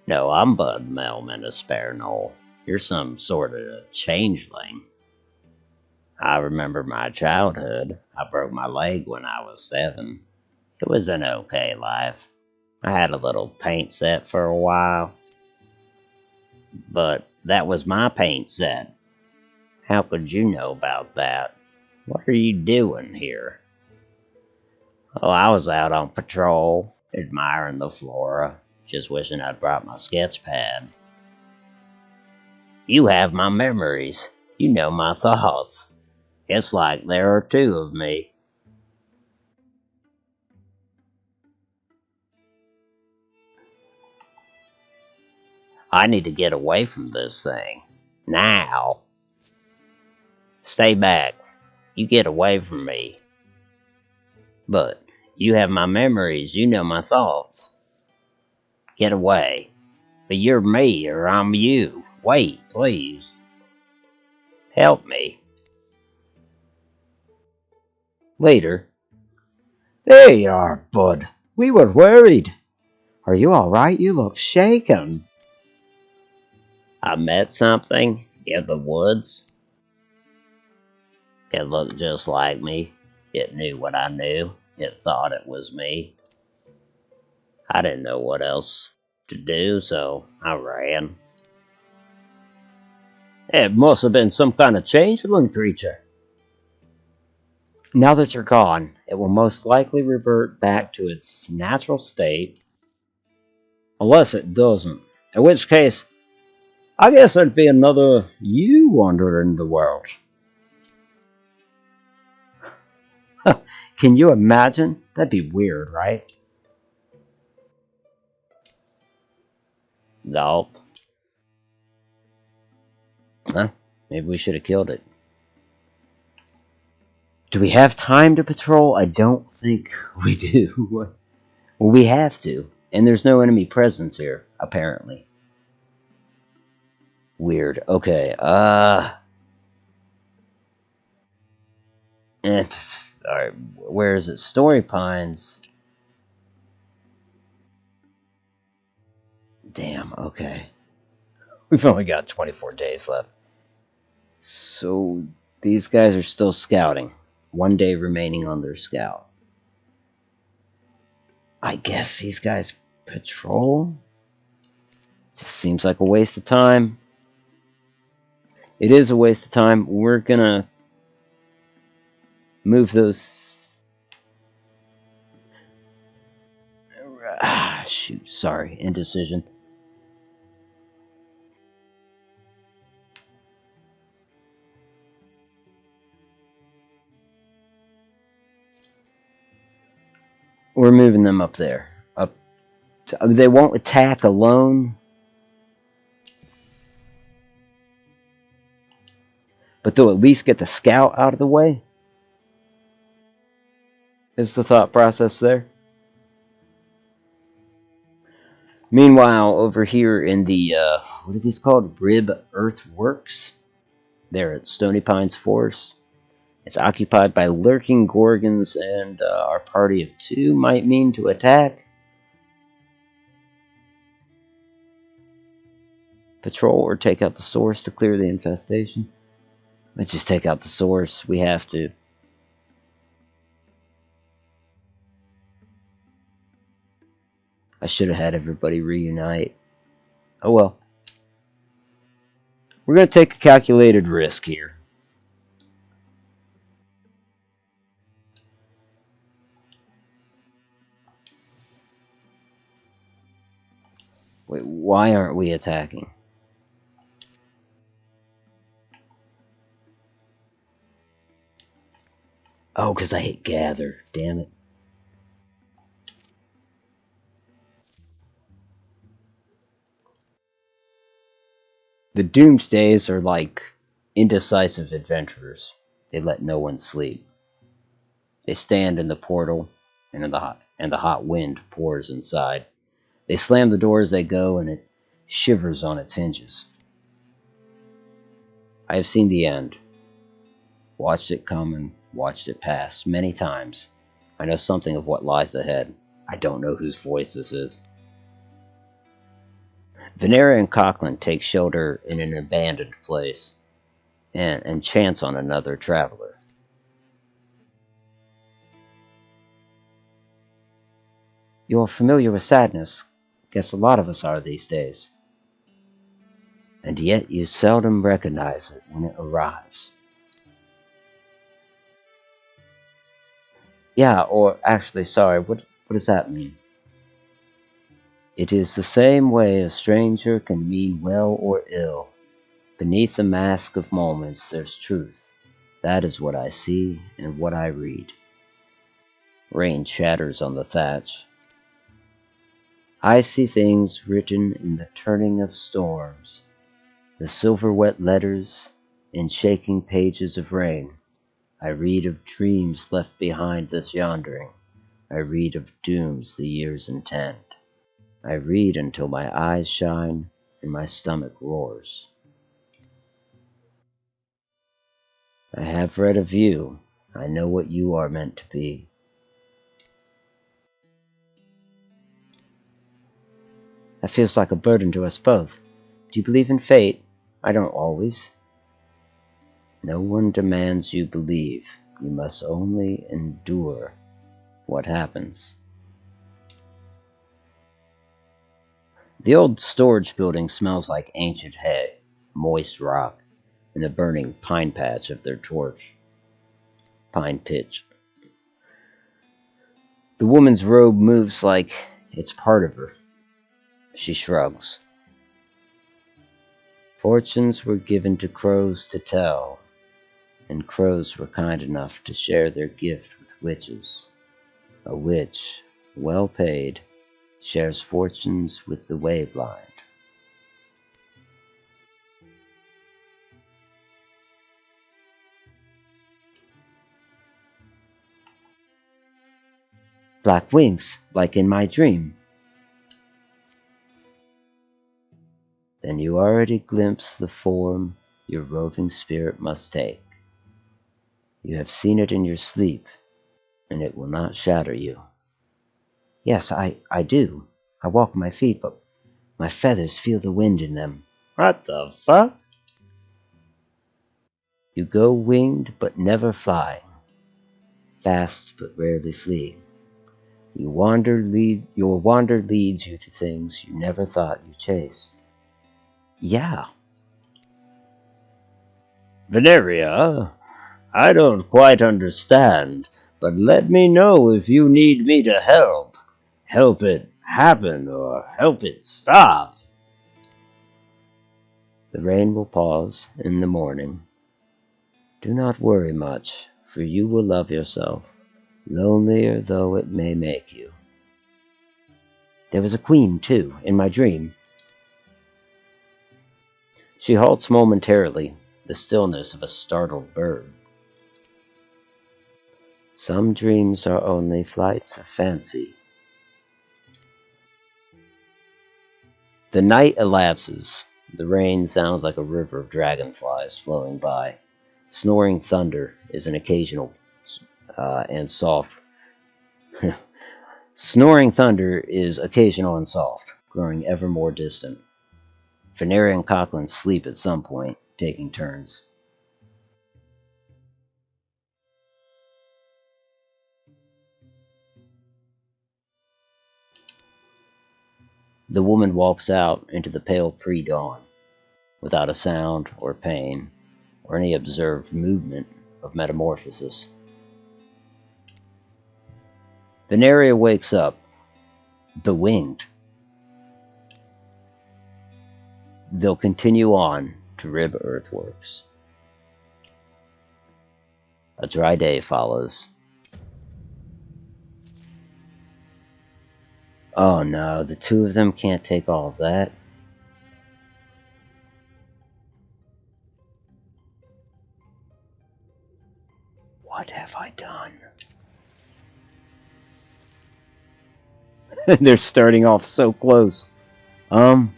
No, I'm Bud Melman of Spare Knoll. You're some sort of changeling. I remember my childhood. I broke my leg when I was 7. It was an okay life. I had a little paint set for a while. But that was my paint set. How could you know about that? What are you doing here? Oh, I was out on patrol, admiring the flora, just wishing I'd brought my sketch pad. You have my memories. You know my thoughts. It's like there are 2 of me. I need to get away from this thing. Now. Stay back. You get away from me. But you have my memories. You know my thoughts. Get away. But you're me or I'm you. Wait, please. Help me. Later. There you are, Bud. We were worried. Are you all right? You look shaken. I met something in the woods. It looked just like me. It knew what I knew. It thought it was me. I didn't know what else to do, so I ran. It must have been some kind of changeling creature. Now that you're gone, it will most likely revert back to its natural state. Unless it doesn't. In which case, I guess there'd be another you wandering the world. Can you imagine? That'd be weird, right? Nope. Huh? Maybe we should have killed it. Do we have time to patrol? I don't think we do. Well, we have to. And there's no enemy presence here, apparently. Weird. Okay, alright, where is it? Story Pines. Damn, okay. We've only got 24 days left. So, these guys are still scouting. 1 day remaining on their scout. I guess these guys patrol? Just seems like a waste of time. It is a waste of time. We're gonna move those... shoot, sorry, indecision. We're moving them up there. Up to, they won't attack alone. But they'll at least get the scout out of the way. Is the thought process there. Meanwhile, over here in the, what are these called? Rib Earthworks. There at Stony Pines Forest. It's occupied by lurking gorgons, and our party of 2 might mean to attack. Patrol or take out the source to clear the infestation. Let's just take out the source. We have to. I should have had everybody reunite. Oh well. We're going to take a calculated risk here. Wait, why aren't we attacking? Oh, because I hit gather. Damn it. The doomed days are like indecisive adventurers. They let no one sleep. They stand in the portal, and the hot wind pours inside. They slam the door as they go, and it shivers on its hinges. I have seen the end, watched it come and watched it pass many times. I know something of what lies ahead. I don't know whose voice this is. Venera and Cochran take shelter in an abandoned place and chance on another traveler. You're familiar with sadness. Guess a lot of us are these days. And yet you seldom recognize it when it arrives. Yeah, or actually, sorry, what does that mean? It is the same way a stranger can mean well or ill. Beneath the mask of moments there's truth. That is what I see and what I read. Rain shatters on the thatch. I see things written in the turning of storms, the silver wet letters in shaking pages of rain. I read of dreams left behind this yondering. I read of dooms the years intend. I read until my eyes shine and my stomach roars. I have read of you. I know what you are meant to be. That feels like a burden to us both. Do you believe in fate? I don't always. No one demands you believe. You must only endure what happens. The old storage building smells like ancient hay, moist rock, and the burning pine patch of their torch. Pine pitch. The woman's robe moves like it's part of her. She shrugs. Fortunes were given to crows to tell, and crows were kind enough to share their gift with witches. A witch, well paid, shares fortunes with the way-blind. Black wings, like in my dream. Then you already glimpse the form your roving spirit must take. You have seen it in your sleep, and it will not shatter you. Yes, I do. I walk on my feet, but my feathers feel the wind in them. What the fuck? You go winged but never flying, fast but rarely fleeing. Your wander leads you to things you never thought you chased. Yeah. Veneria, I don't quite understand, but let me know if you need me to help. Help it happen or help it stop. The rain will pause in the morning. Do not worry much, for you will love yourself, lonelier though it may make you. There was a queen, too, in my dream. She halts momentarily, the stillness of a startled bird. Some dreams are only flights of fancy. The night elapses. The rain sounds like a river of dragonflies flowing by. Snoring thunder is an occasional and soft. Snoring thunder is occasional and soft, growing ever more distant. Veneria and Cochran sleep at some point, taking turns. The woman walks out into the pale pre-dawn, without a sound or pain, or any observed movement of metamorphosis. Veneria wakes up, bewinged. They'll continue on to Rib Earthworks. A dry day follows. Oh no, the two of them can't take all of that. What have I done? They're starting off so close. Not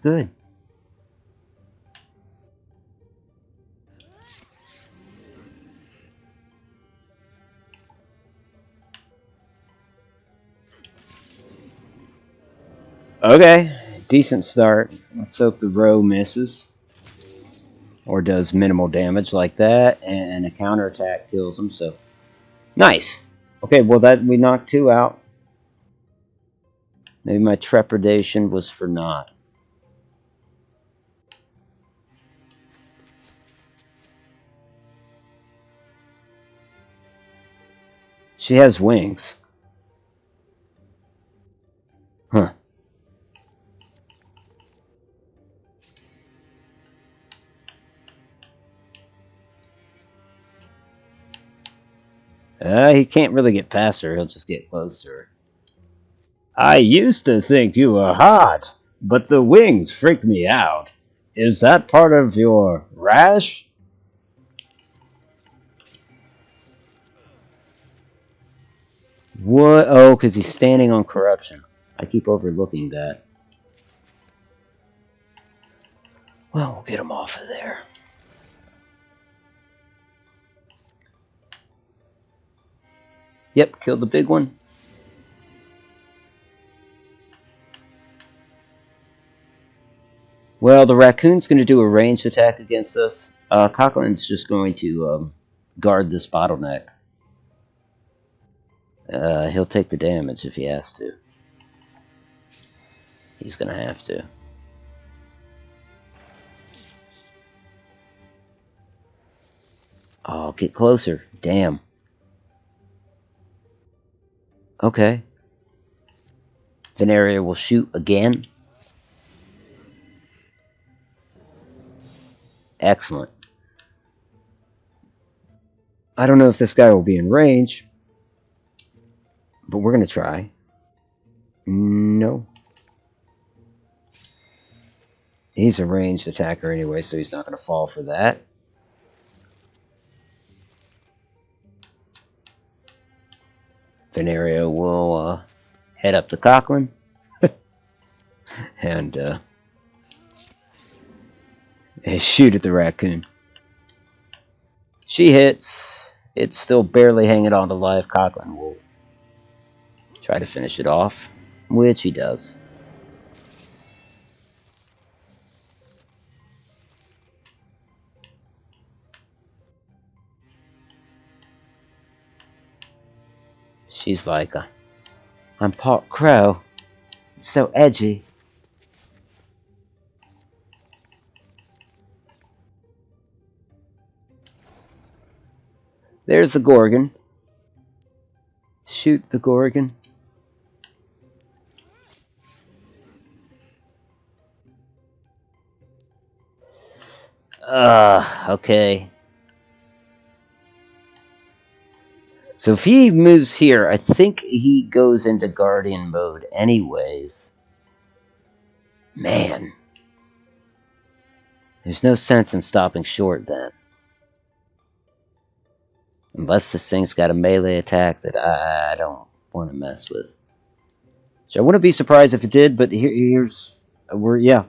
good. Okay, decent start. Let's hope the row misses. Or does minimal damage like that, and a counterattack kills him, so... Nice! Okay, well that we knocked two out. Maybe my trepidation was for naught. She has wings. Huh. He can't really get past her. He'll just get close to her. I used to think you were hot, but the wings freaked me out. Is that part of your rash? What? Oh, because he's standing on corruption. I keep overlooking that. Well, we'll get him off of there. Yep, killed the big one. Well, the raccoon's going to do a ranged attack against us. Cochran's just going to guard this bottleneck. He'll take the damage if he has to. He's going to have to. Oh, get closer. Damn. Okay. Veneria will shoot again. Excellent. I don't know if this guy will be in range, but we're going to try. No. He's a ranged attacker anyway, so he's not going to fall for that. Veneria will head up to Cochran and shoot at the raccoon. She hits. It's still barely hanging on to life. Cochran will try to finish it off, which he does. She's like, I'm part crow. It's so edgy. There's the Gorgon. Shoot the Gorgon. Okay. So if he moves here, I think he goes into Guardian mode anyways. Man. There's no sense in stopping short then. Unless this thing's got a melee attack that I don't want to mess with. So I wouldn't be surprised if it did, but yeah.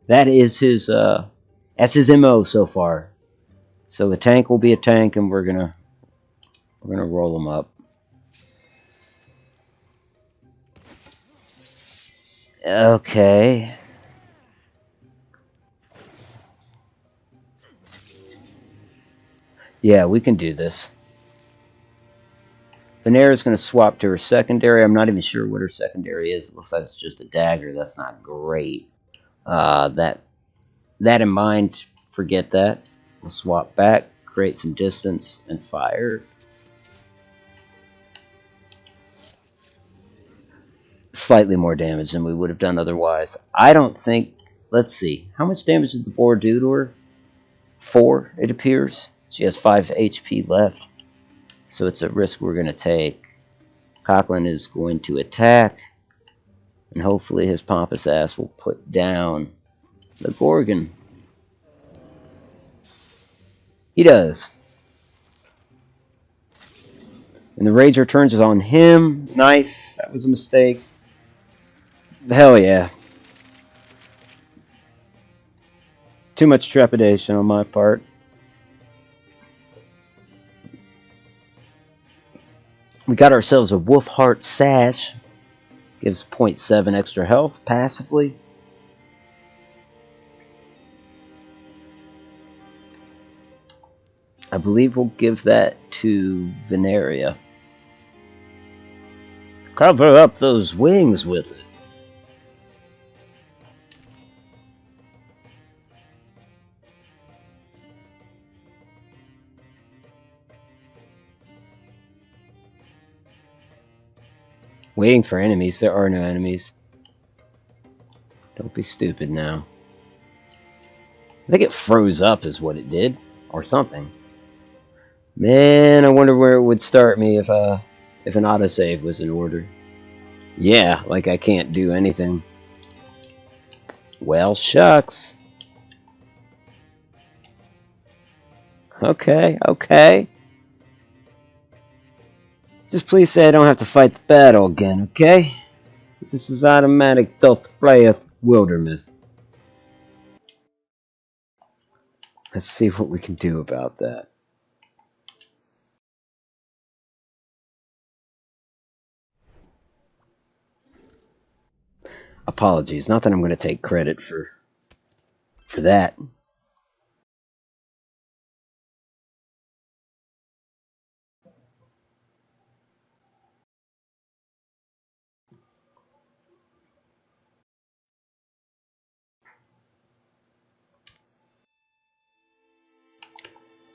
That is his that's his MO so far. So a tank will be a tank, and we're gonna roll him up. Okay. Yeah, we can do this. Venera's going to swap to her secondary. I'm not even sure what her secondary is. It looks like it's just a dagger. That's not great. That in mind, forget that. We'll swap back, create some distance, and fire. Slightly more damage than we would have done otherwise. I don't think... Let's see. How much damage did the boar do to her? 4, it appears. She has 5 HP left. So it's a risk we're going to take. Coughlin is going to attack. And hopefully his pompous ass will put down the Gorgon. He does. And the Rager turns on him. Nice. That was a mistake. Hell yeah. Too much trepidation on my part. We got ourselves a Wolf Heart Sash. Gives 0.7 extra health passively. I believe we'll give that to Veneria. Cover up those wings with it. Waiting for enemies. There are no enemies. Don't be stupid now. I think it froze up is what it did. Or something. Man, I wonder where it would start me if an autosave was in order. Yeah, like I can't do anything. Well, shucks. Okay, okay. Just please say I don't have to fight the battle again, okay? This is automatic Delta Play Wildermyth. Let's see what we can do about that. Apologies, not that I'm going to take credit for that.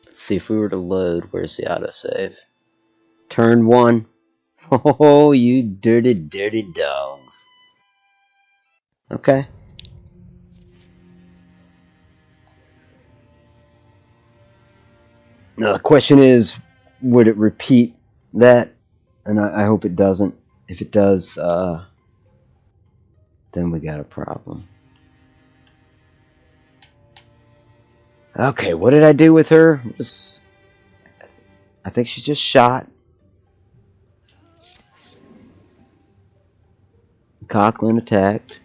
Let's see if we were to load. Where's the autosave? Turn 1. Oh, you dirty, dirty dogs. Okay. Now the question is, would it repeat that? And I hope it doesn't. If it does, then we got a problem. Okay, what did I do with her? I think she's just shot. Coughlin attacked.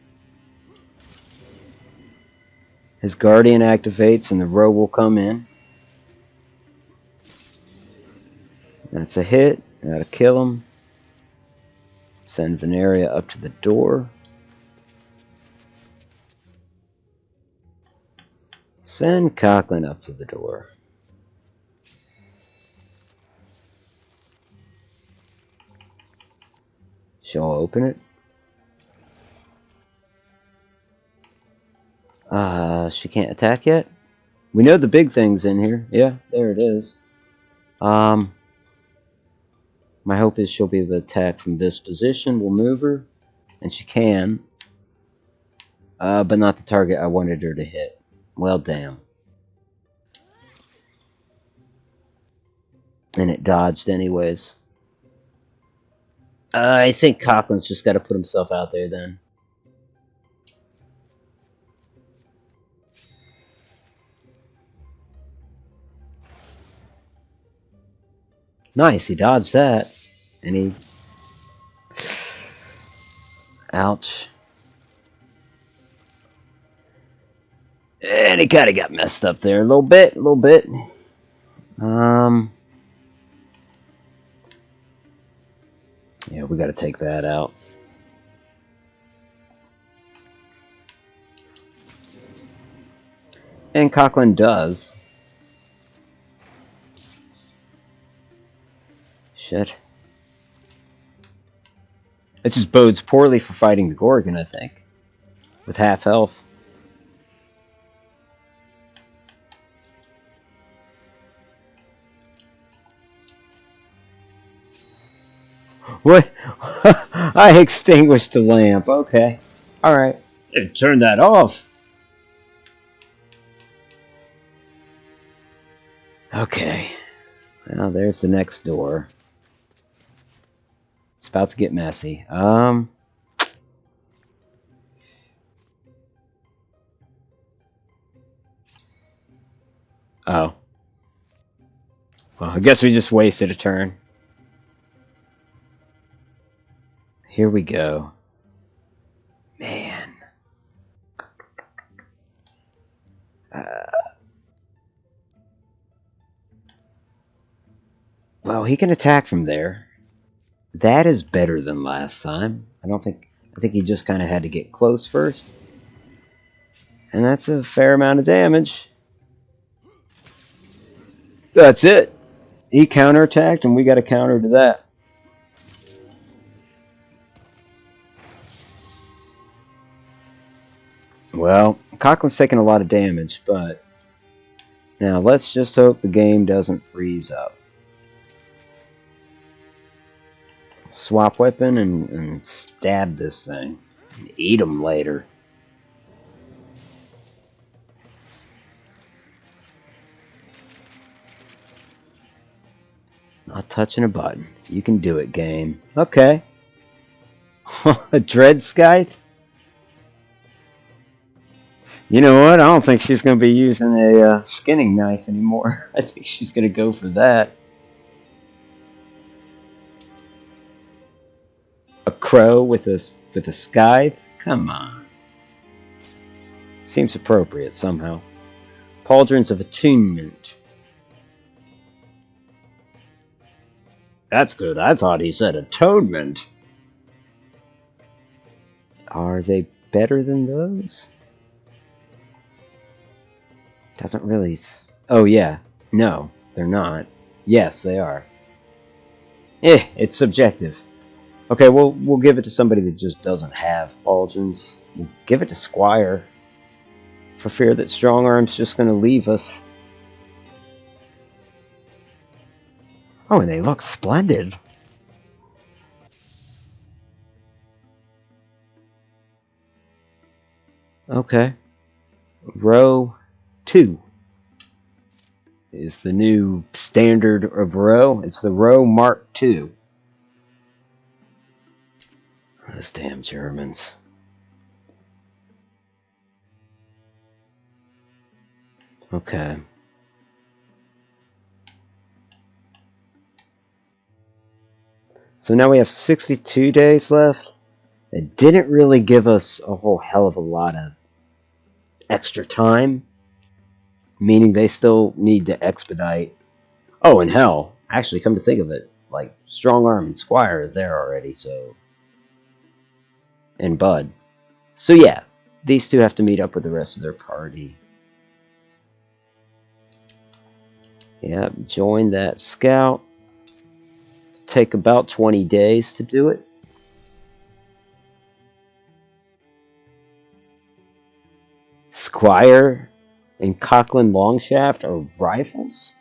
His Guardian activates and the row will come in. That's a hit. That'll kill him. Send Veneria up to the door. Send Coughlin up to the door. She'll open it. She can't attack yet? We know the big thing's in here. Yeah, there it is. My hope is she'll be able to attack from this position. We'll move her. And she can. But not the target I wanted her to hit. Well, damn. And it dodged anyways. I think Coughlin's just got to put himself out there then. Nice, he dodged that. And he... Ouch. And he kind of got messed up there a little bit, Yeah, we got to take that out. And Cochran does. Shit. It just bodes poorly for fighting the Gorgon, I think. With half health. What? I extinguished the lamp. Okay. Alright. Turn that off. Okay. Well, there's the next door. It's about to get messy. Oh. Well, I guess we just wasted a turn. Here we go. Man. Well, he can attack from there. That is better than last time. I think he just kind of had to get close first. And that's a fair amount of damage. That's it. He counterattacked, and we got a counter to that. Well, Cochran's taking a lot of damage, but now let's just hope the game doesn't freeze up. Swap weapon and stab this thing. And eat him later. Not touching a button. You can do it, game. Okay. A Dread Scythe? You know what? I don't think she's going to be using a skinning knife anymore. I think she's going to go for that. A crow with a scythe? Come on. Seems appropriate somehow. Pauldrons of Attunement. That's good. I thought he said atonement. Are they better than those? Doesn't really... Oh, yeah. No, they're not. Yes, they are. It's subjective. Okay, we'll give it to somebody that just doesn't have pauldrons. We'll give it to Squire. For fear that Strong Arm's just going to leave us. Oh, and they look splendid. Okay. Row 2 is the new standard of row. It's the row Mark II. Those damn Germans. Okay. So now we have 62 days left. It didn't really give us a whole hell of a lot of extra time. Meaning they still need to expedite. Oh, and hell, actually, come to think of it, like Strong Arm and Squire are there already, so. And Bud. So yeah, these two have to meet up with the rest of their party. Yep, join that scout. Take about 20 days to do it. Squire and Cochran Longshaft are rivals?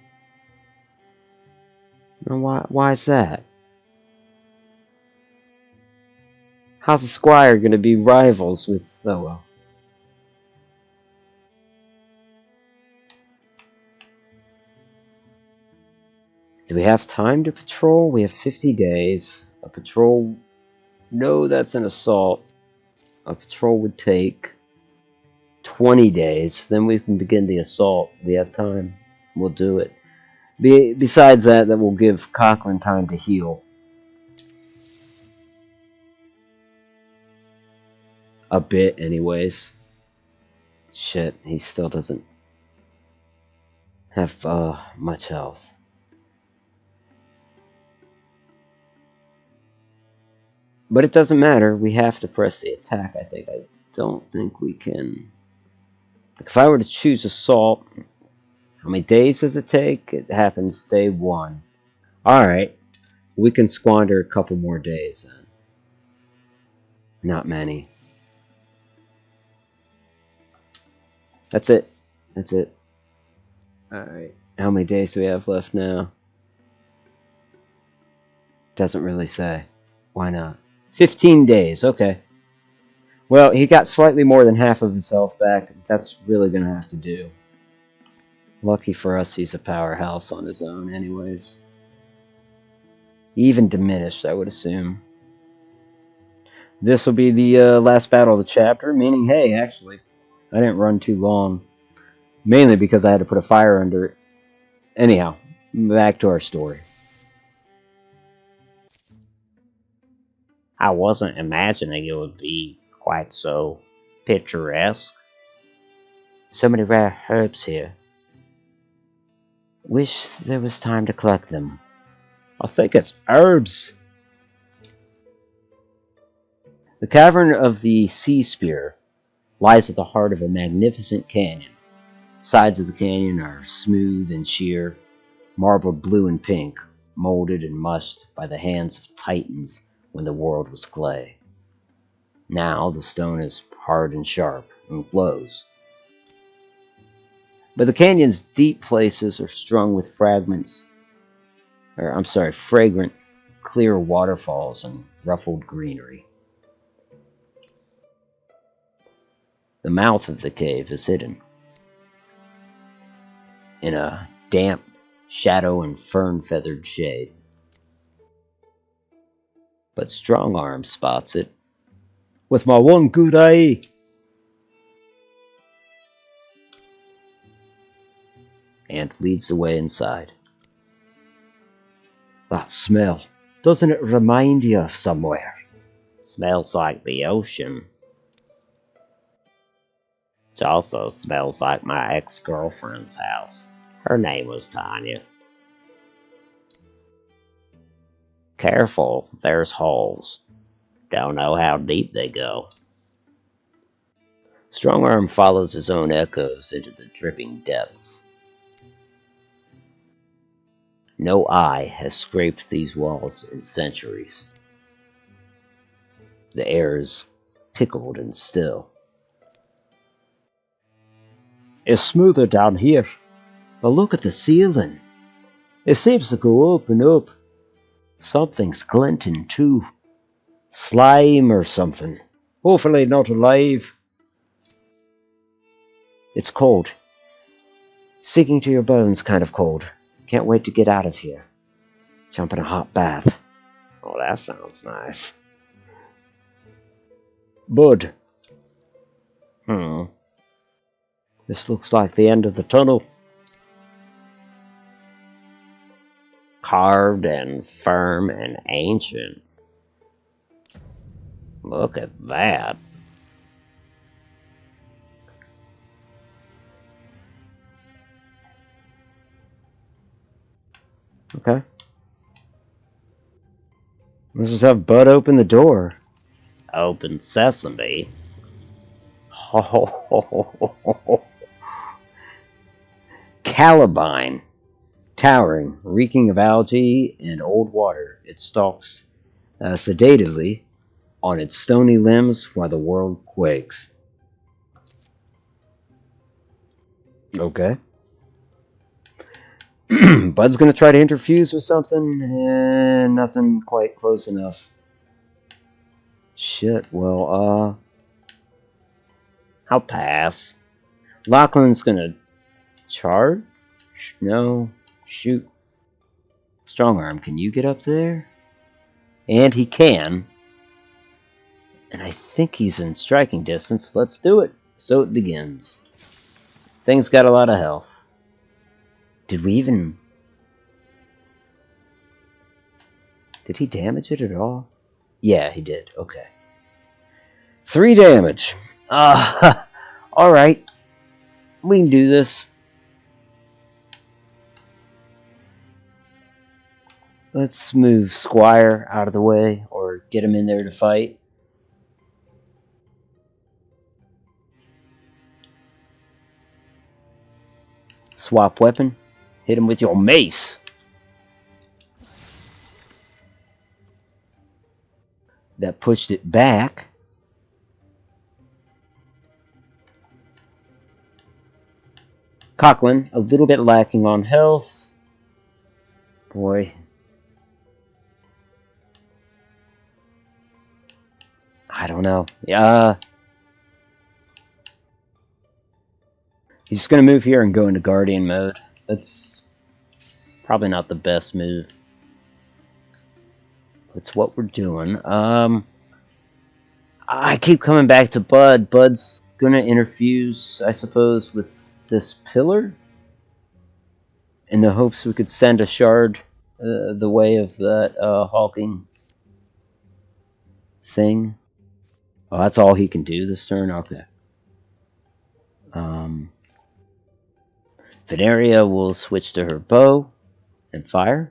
Why is that? How's the Squire going to be rivals with... Oh, well. Do we have time to patrol? We have 50 days. A patrol... No, that's an assault. A patrol would take 20 days. Then we can begin the assault. We have time. We'll do it. Besides that will give Cochran time to heal. A bit, anyways. Shit, he still doesn't have much health. But it doesn't matter. We have to press the attack, I think. I don't think we can... Like, if I were to choose assault, how many days does it take? It happens day 1. Alright. We can squander a couple more days then. Not many. That's it. That's it. Alright. How many days do we have left now? Doesn't really say. Why not? 15 days. Okay. Well, he got slightly more than half of his health back. That's really going to have to do. Lucky for us, he's a powerhouse on his own anyways. Even diminished, I would assume. This will be the last battle of the chapter, meaning, hey, actually, I didn't run too long. Mainly because I had to put a fire under it. Anyhow, back to our story.
I wasn't imagining it would be quite so picturesque. So many rare herbs here. Wish there was time to collect them.
I think it's herbs. The cavern of the Sea Spear lies at the heart of a magnificent canyon. Sides of the canyon are smooth and sheer, marbled blue and pink, molded and mushed by the hands of titans when the world was clay. Now the stone is hard and sharp and glows. But the canyon's deep places are strung with fragrant, clear waterfalls and ruffled greenery. The mouth of the cave is hidden in a damp shadow and fern-feathered shade. But Strong Arm spots it with my one good eye. And leads the way inside. That smell, doesn't it remind you of somewhere?
Smells like the ocean. It also smells like my ex-girlfriend's house. Her name was Tanya. Careful, there's holes. Don't know how deep they go.
Strongarm follows his own echoes into the dripping depths. No eye has scraped these walls in centuries. The air is pickled and still. It's smoother down here, but look at the ceiling. It seems to go up and up. Something's glinting too. Slime or something. Hopefully not alive. It's cold. Sinking to your bones kind of cold. Can't wait to get out of here. Jump in a hot bath.
Oh, that sounds nice.
Bud. This looks like the end of the tunnel.
Carved and firm and ancient. Look at that.
Okay. Let's just have Bud open the door.
Open sesame.
Calibine. Towering, reeking of algae and old water, it stalks sedatively on its stony limbs while the world quakes. Okay. Bud's gonna try to interfuse with something, and nothing quite close enough. Shit, well,
I'll pass.
Lachlan's gonna charge? No. Shoot. Strongarm, can you get up there? And he can. And I think he's in striking distance. Let's do it. So it begins. Thing's got a lot of health. Did we even... Did he damage it at all? Yeah, he did. Okay. 3 damage. Alright. We can do this. Let's move Squire out of the way, or get him in there to fight. Swap weapon. Hit him with your mace. That pushed it back. Coughlin, a little bit lacking on health. Boy. I don't know. He's going to move here and go into Guardian mode. That's probably not the best move. It's what we're doing. I keep coming back to Bud. Bud's going to interfuse, I suppose, with this pillar, in the hopes we could send a shard the way of that Hawking thing. Oh, that's all he can do this turn? Okay. Veneria will switch to her bow and fire.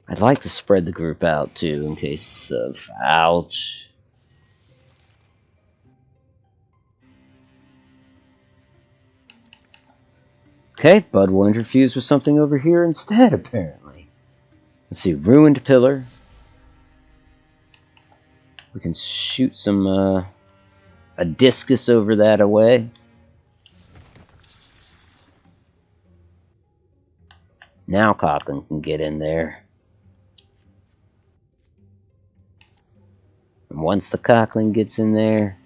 I'd like to spread the group out too, in case of ouch. Okay, Bud will interfuse with something over here instead, apparently. Let's see, Ruined Pillar. We can shoot some, a discus over that away. Now Coughlin can get in there. And once the Coughlin gets in there,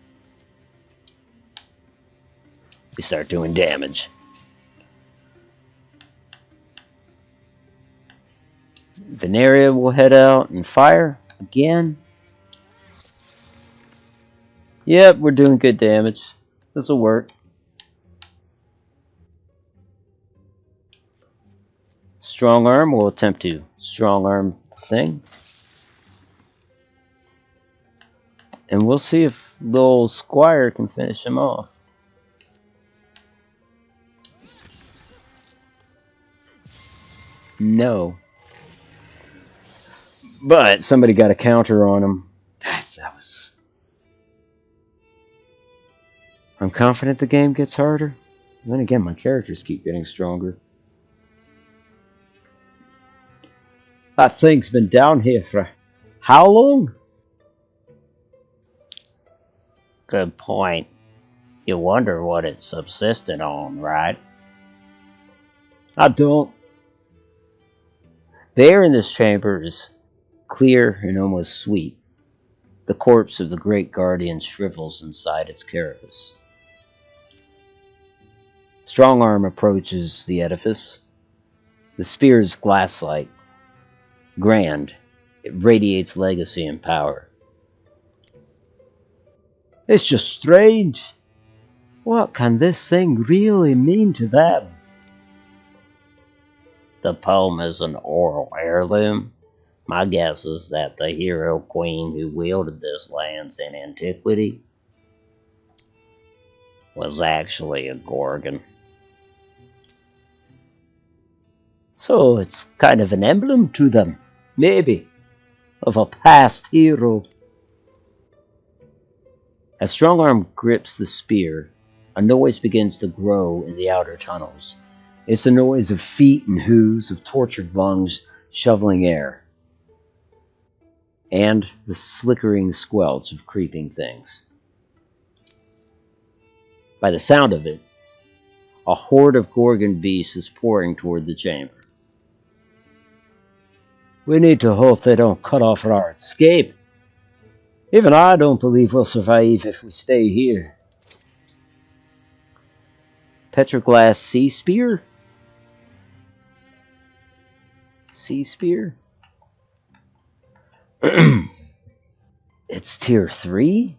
we start doing damage. Veneria will head out and fire again. Yep, we're doing good damage. This will work. Strong Arm will attempt to strong arm thing. And we'll see if little Squire can finish him off. No. But somebody got a counter on him. That was... I'm confident the game gets harder. And then again, my characters keep getting stronger. That thing's been down here for how long?
Good point. You wonder what it subsisted on, right?
I don't. The air in this chamber is clear and almost sweet. The corpse of the great guardian shrivels inside its carapace. Strong Arm approaches the edifice. The spear is glass-like, grand. It radiates legacy and power. It's just strange. What can this thing really mean to them?
The poem is an oral heirloom. My guess is that the hero queen who wielded this lance in antiquity was actually a Gorgon.
So it's kind of an emblem to them, maybe, of a past hero. As Strong Arm grips the spear, a noise begins to grow in the outer tunnels. It's the noise of feet and hooves of tortured lungs shoveling air, and the slickering squelch of creeping things. By the sound of it, a horde of Gorgon beasts is pouring toward the chamber. We need to hope they don't cut off our escape. Even I don't believe we'll survive if we stay here. Petroglass Sea Spear? Sea Spear? It's tier 3?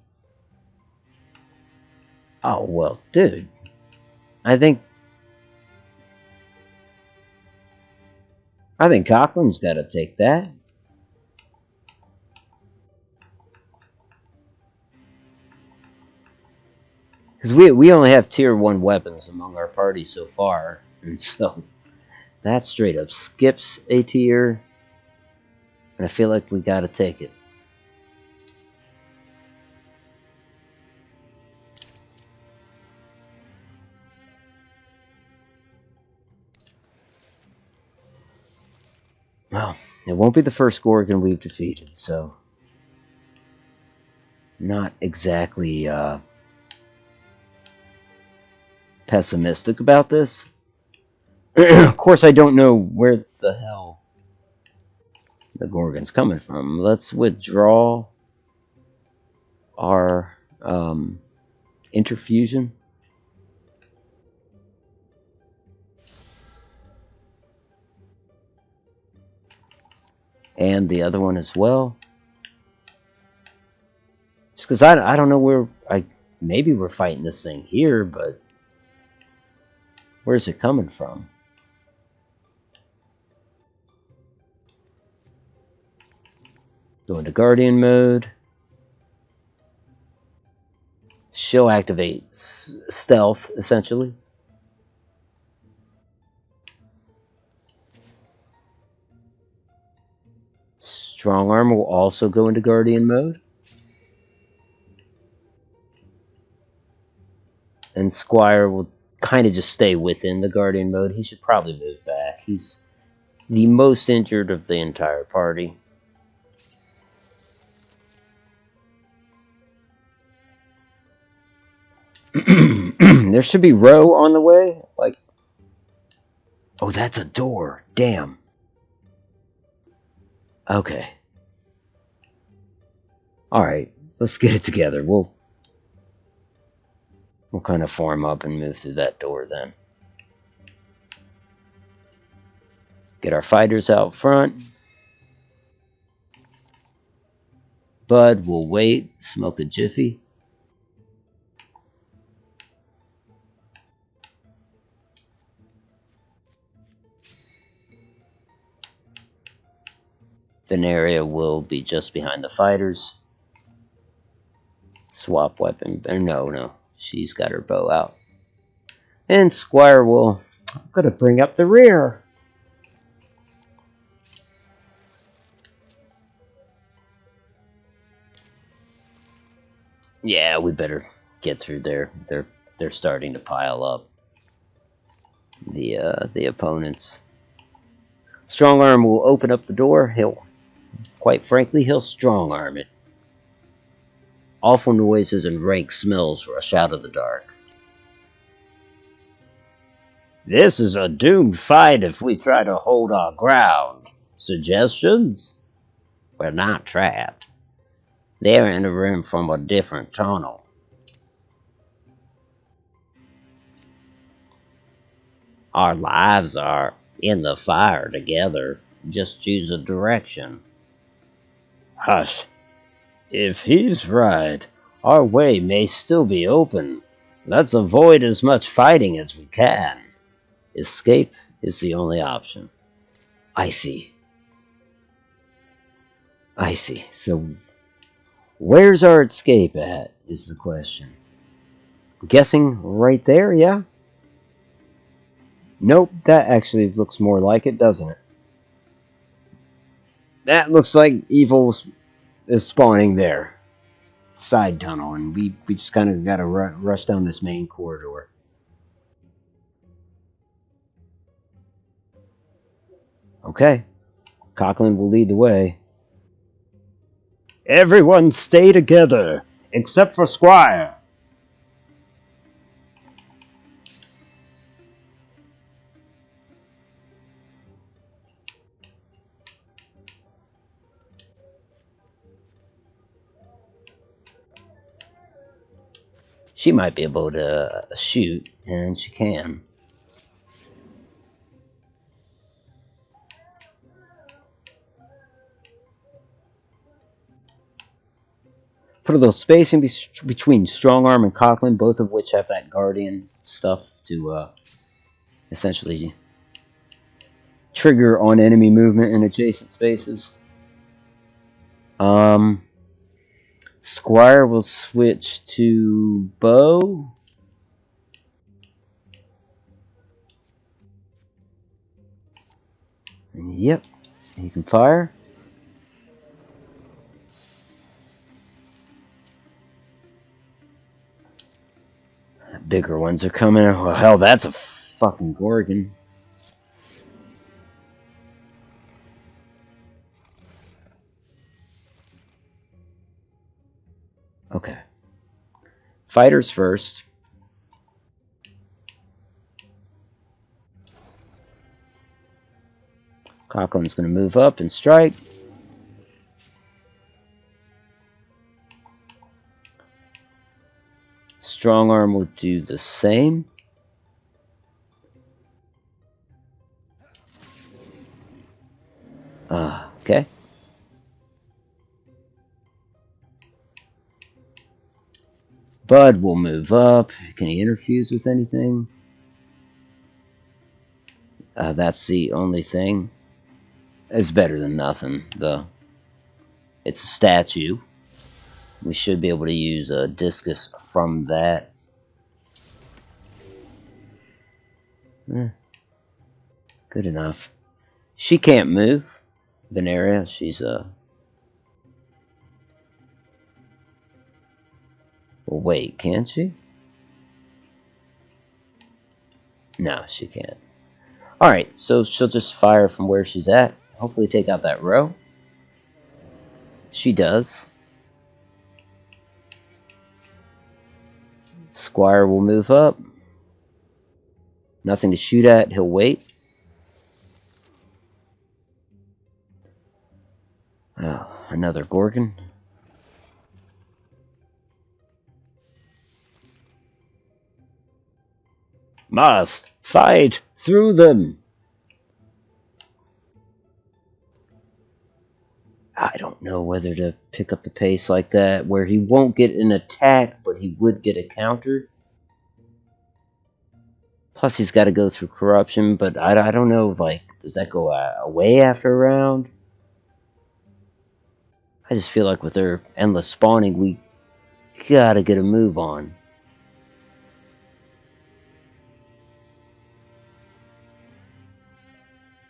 Oh, well, dude. I think Coughlin's got to take that. Because we only have tier 1 weapons among our party so far, and so that straight up skips a tier, and I feel like we gotta take it. Well, it won't be the first Gorgon we've defeated, so not exactly pessimistic about this. Of course, I don't know where the hell the Gorgon's coming from. Let's withdraw our interfusion. And the other one as well. Just because I don't know where... maybe we're fighting this thing here, but where's it coming from? Go into Guardian mode. She'll activate stealth, essentially. Strong Arm will also go into Guardian mode. And Squire will kind of just stay within the Guardian mode. He should probably move back. He's the most injured of the entire party. There should be Row on the way. Like, oh, that's a door. Damn. Okay. Alright, let's get it together. We'll kind of form up and move through that door then. Get our fighters out front. Bud will wait, smoke a jiffy. Veneria will be just behind the fighters. Swap weapon. No. She's got her bow out. And Squire will... I'm going to bring up the rear. Yeah, we better get through there. They're starting to pile up. The opponents. Strong Arm will open up the door. Quite frankly, he'll strong arm it. Awful noises and rank smells rush out of the dark. This is a doomed fight if we try to hold our ground. Suggestions? We're not trapped. They're in a room from a different tunnel. Our lives are in the fire together. Just choose a direction. Hush. If he's right, our way may still be open. Let's avoid as much fighting as we can. Escape is the only option. I see. So, where's our escape at, is the question. I'm guessing right there, yeah? Nope, that actually looks more like it, doesn't it? That looks like evil is spawning there. Side tunnel, and we just kind of got to rush down this main corridor. Okay. Coughlin will lead the way. Everyone stay together, except for Squire. She might be able to shoot, and she can. Put a little spacing between Strong Arm and Coughlin, both of which have that Guardian stuff to essentially trigger on enemy movement in adjacent spaces. Squire will switch to bow. And yep, he can fire. Bigger ones are coming. Well, hell, that's a fucking Gorgon. Okay. Fighters first. Cochran's going to move up and strike. Strong Arm will do the same. Okay. Bud will move up. Can he interfuse with anything? That's the only thing. It's better than nothing, though. It's a statue. We should be able to use a discus from that. Good enough. She can't move. Veneria, she's a... Well, wait, can she? No, she can't. Alright, so she'll just fire from where she's at. Hopefully take out that row. She does. Squire will move up. Nothing to shoot at. He'll wait. Oh, another Gorgon. Must fight through them. I don't know whether to pick up the pace like that, where he won't get an attack, but he would get a counter. Plus, he's got to go through corruption, but I don't know, like, does that go away after a round? I just feel like with their endless spawning, we gotta get a move on.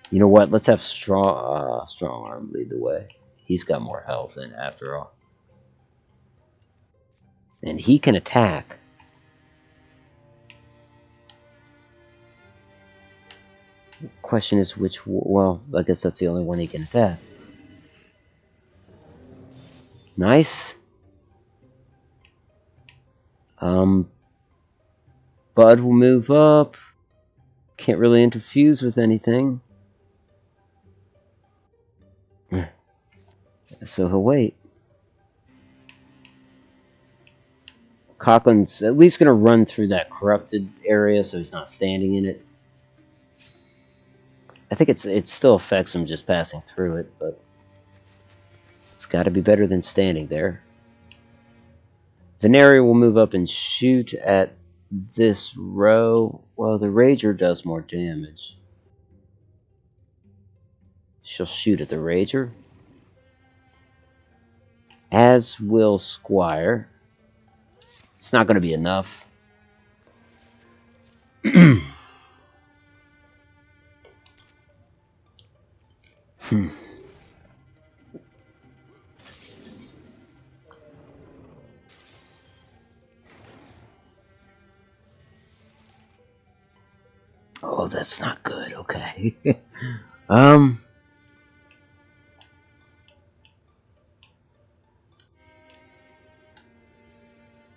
You know what? Let's have strong arm lead the way. He's got more health in after all. And he can attack. Question is which... Well, I guess that's the only one he can attack. Nice. Bud will move up. Can't really interfuse with anything. So he'll wait. Cochran's at least going to run through that corrupted area so he's not standing in it. I think it still affects him just passing through it, but it's got to be better than standing there. Veneria will move up and shoot at this row. Well, the Rager does more damage. She'll shoot at the Rager. As will Squire. It's not going to be enough. Oh, that's not good. Okay.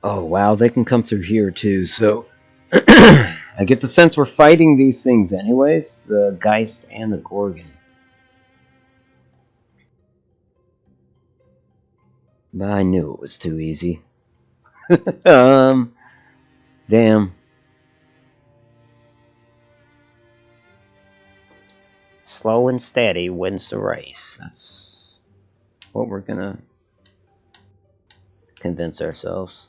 Oh, wow, they can come through here, too, so... I get the sense we're fighting these things anyways, the Geist and the Gorgon. But I knew it was too easy. Damn.
Slow and steady wins the race.
That's what we're gonna convince ourselves.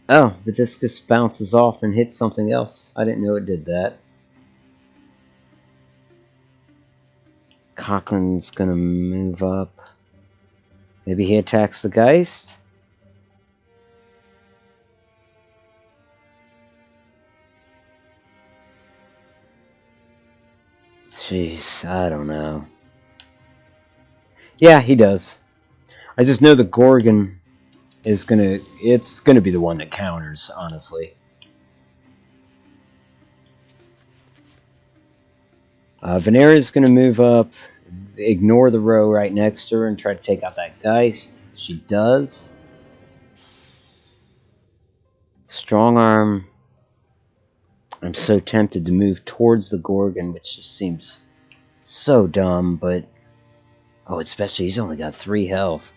Oh, the discus bounces off and hits something else. I didn't know it did that. Cochran's gonna move up. Maybe he attacks the Geist? Jeez, I don't know. Yeah, he does. I just know the Gorgon is it's gonna be the one that counters, honestly. Venera's gonna move up, ignore the row right next to her, and try to take out that Geist. She does. Strong arm. I'm so tempted to move towards the Gorgon, which just seems so dumb, but... Oh, especially he's only got 3 health.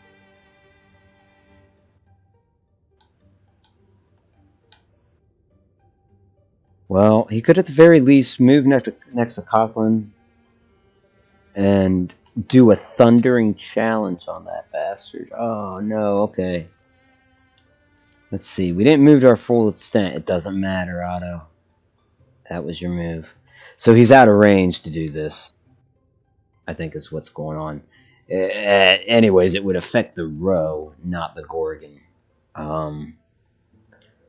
Well, he could at the very least move next to Coughlin and do a thundering challenge on that bastard. Oh, no, okay. Let's see. We didn't move to our full extent. It doesn't matter, Otto. That was your move. So he's out of range to do this, I think is what's going on. Anyways, it would affect the row, not the Gorgon.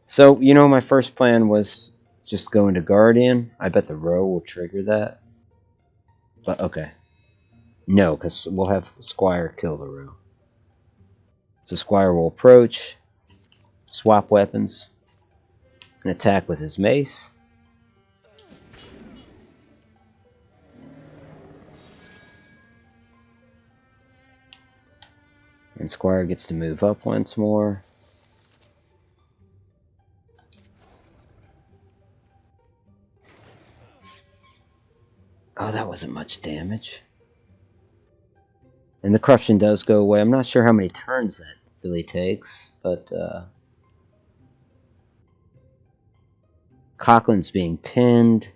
So, you know, my first plan was just go into Guardian. I bet the row will trigger that. But, okay. No, because we'll have Squire kill the row. So Squire will approach, swap weapons, and attack with his mace. And Squire gets to move up once more. Oh, that wasn't much damage. And the corruption does go away. I'm not sure how many turns that really takes, but Coughlin's being pinned.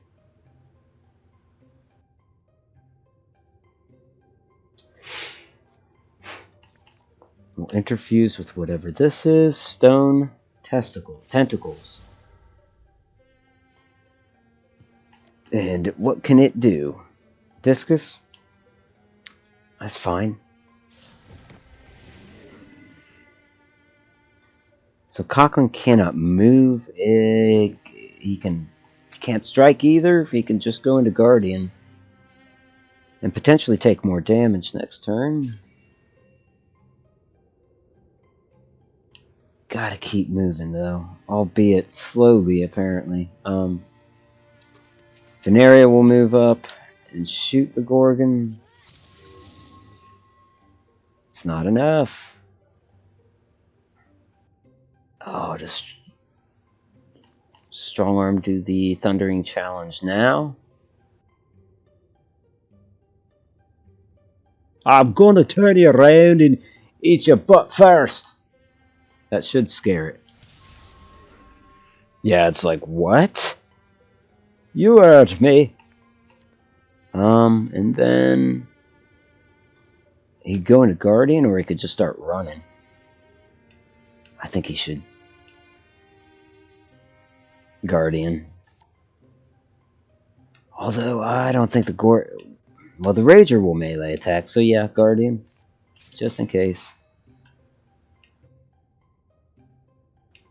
We'll interfuse with whatever this is. Stone tentacles. And what can it do? Discus? That's fine. So Coughlin cannot move. He can't strike either. He can just go into Guardian and potentially take more damage next turn. Gotta keep moving though, albeit slowly apparently. Veneria will move up and shoot the Gorgon. It's not enough. Oh, just strong arm do the thundering challenge now. I'm gonna turn you around and eat your butt first. That should scare it. Yeah, it's like, what? You heard me. And then he'd go into Guardian, or he could just start running. I think he should Guardian. Although I don't think the well, the Rager will melee attack, so yeah, Guardian, just in case.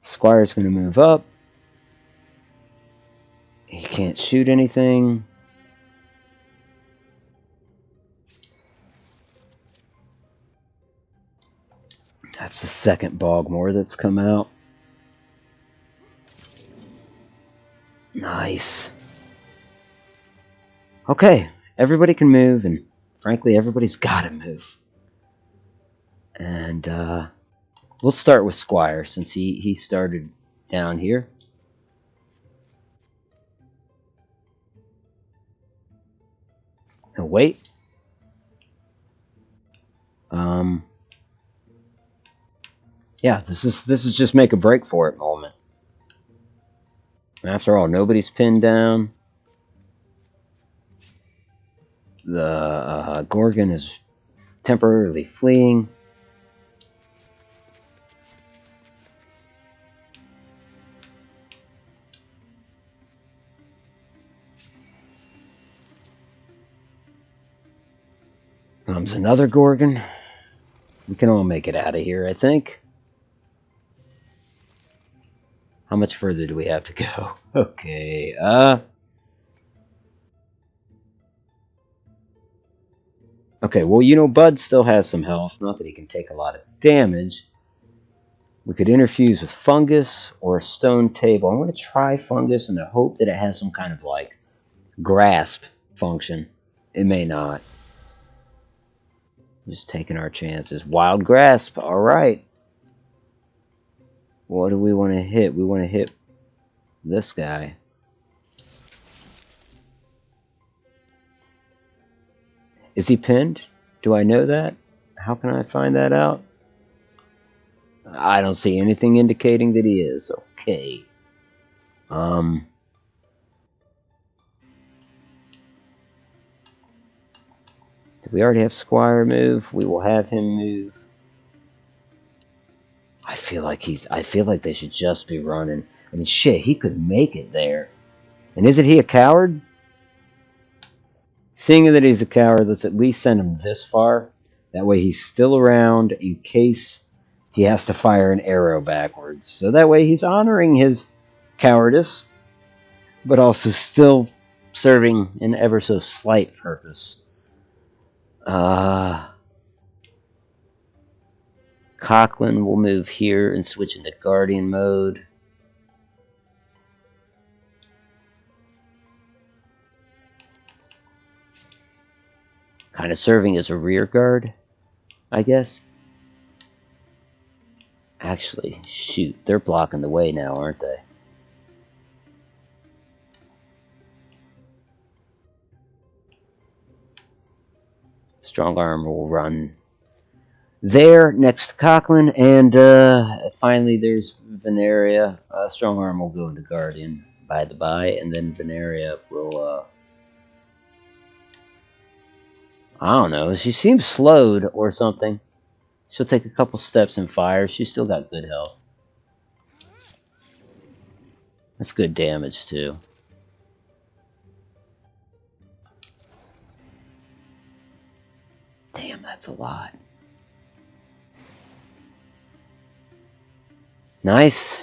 Squire's going to move up. He can't shoot anything. That's the second Bogmore that's come out. Nice. Okay, everybody can move, and frankly, everybody's got to move. And we'll start with Squire, since he started down here. He'll wait. Yeah, this is just make a break for it moment. After all, nobody's pinned down. The Gorgon is temporarily fleeing. Comes another Gorgon. We can all make it out of here, I think. How much further do we have to go? Okay, Okay, well, you know, Bud still has some health. Not that he can take a lot of damage. We could interfuse with fungus or a stone table. I'm going to try fungus in the hope that it has some kind of, like, grasp function. It may not. Just taking our chances. Wild grasp. All right. What do we want to hit? We want to hit this guy. Is he pinned? Do I know that? How can I find that out? I don't see anything indicating that he is. Okay. Did we already have Squire move? We will have him move. I feel like they should just be running. I mean, shit, he could make it there. And isn't he a coward? Seeing that he's a coward, let's at least send him this far. That way he's still around in case he has to fire an arrow backwards. So that way he's honoring his cowardice, but also still serving an ever so slight purpose. Coughlin will move here and switch into Guardian mode. Kind of serving as a rear guard, I guess. Actually, shoot, they're blocking the way now, aren't they? Strong Arm will run there next to Coughlin, and finally there's Veneria. Strong Arm will go into Guardian, by the by, and then Veneria will, I don't know, she seems slowed or something. She'll take a couple steps and fire. She's still got good health. That's good damage, too. Damn, that's a lot. Nice.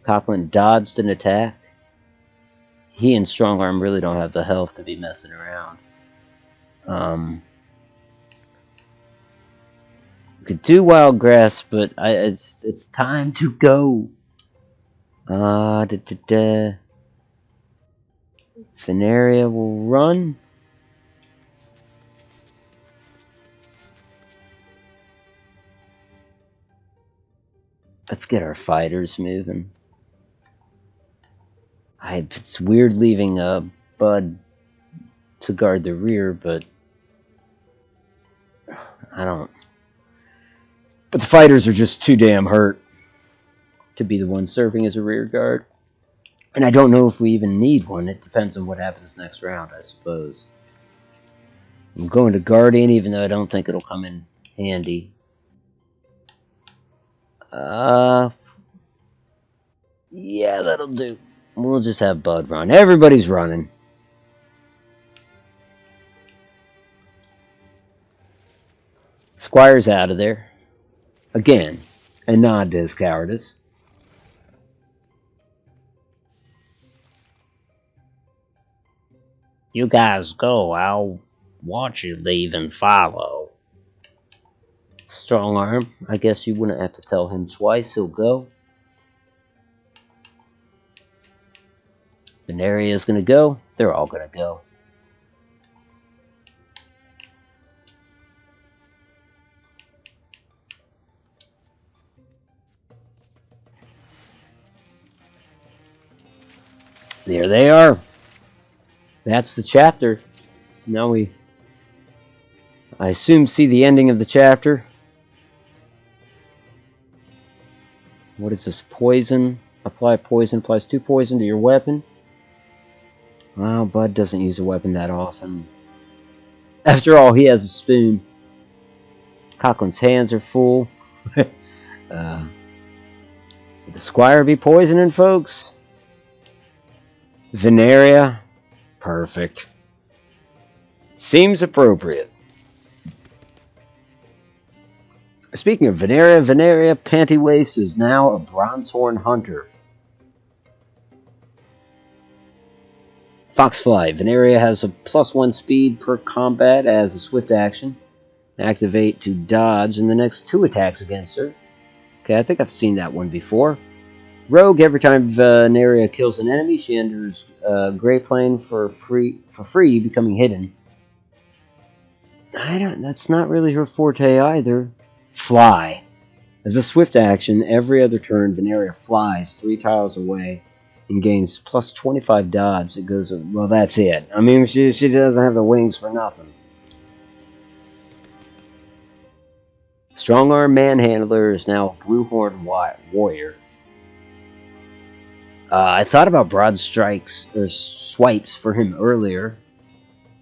Coughlin dodged an attack. He and Strong Arm really don't have the health to be messing around. Could do Wild Grass, but it's time to go. Veneria will run. Let's get our fighters moving. It's weird leaving Bud to guard the rear, but I don't. But the fighters are just too damn hurt to be the one serving as a rear guard. And I don't know if we even need one. It depends on what happens next round, I suppose. I'm going to Guardian, even though I don't think it'll come in handy. Yeah, that'll do. We'll just have Bud run. Everybody's running. Squire's out of there. Again, a nod to his cowardice.
You guys go. I'll watch you leave and follow.
Strong Arm. I guess you wouldn't have to tell him twice. He'll go. Veneria's going to go. They're all going to go. There they are. That's the chapter. Now we, I assume, see the ending of the chapter. What is this? Poison. Apply poison. Applies 2 poison to your weapon. Well, Bud doesn't use a weapon that often. After all, he has a spoon. Coughlin's hands are full. Would the Squire be poisoning folks? Veneria. Perfect. Seems appropriate. Speaking of Veneria Pantywaist is now a Bronzehorn Hunter. Foxfly. Veneria has a +1 speed per combat as a swift action. Activate to dodge in the next 2 attacks against her. Okay, I think I've seen that one before. Rogue, every time Veneria kills an enemy, she enters Gray Plane for free, becoming hidden. That's not really her forte either. Fly. As a swift action, every other turn, Veneria flies 3 tiles away and gains plus 25 dodge. It goes, well, that's it. I mean, she doesn't have the wings for nothing. Strong Arm Manhandler is now a Bluehorn Warrior. I thought about broad strikes or swipes for him earlier.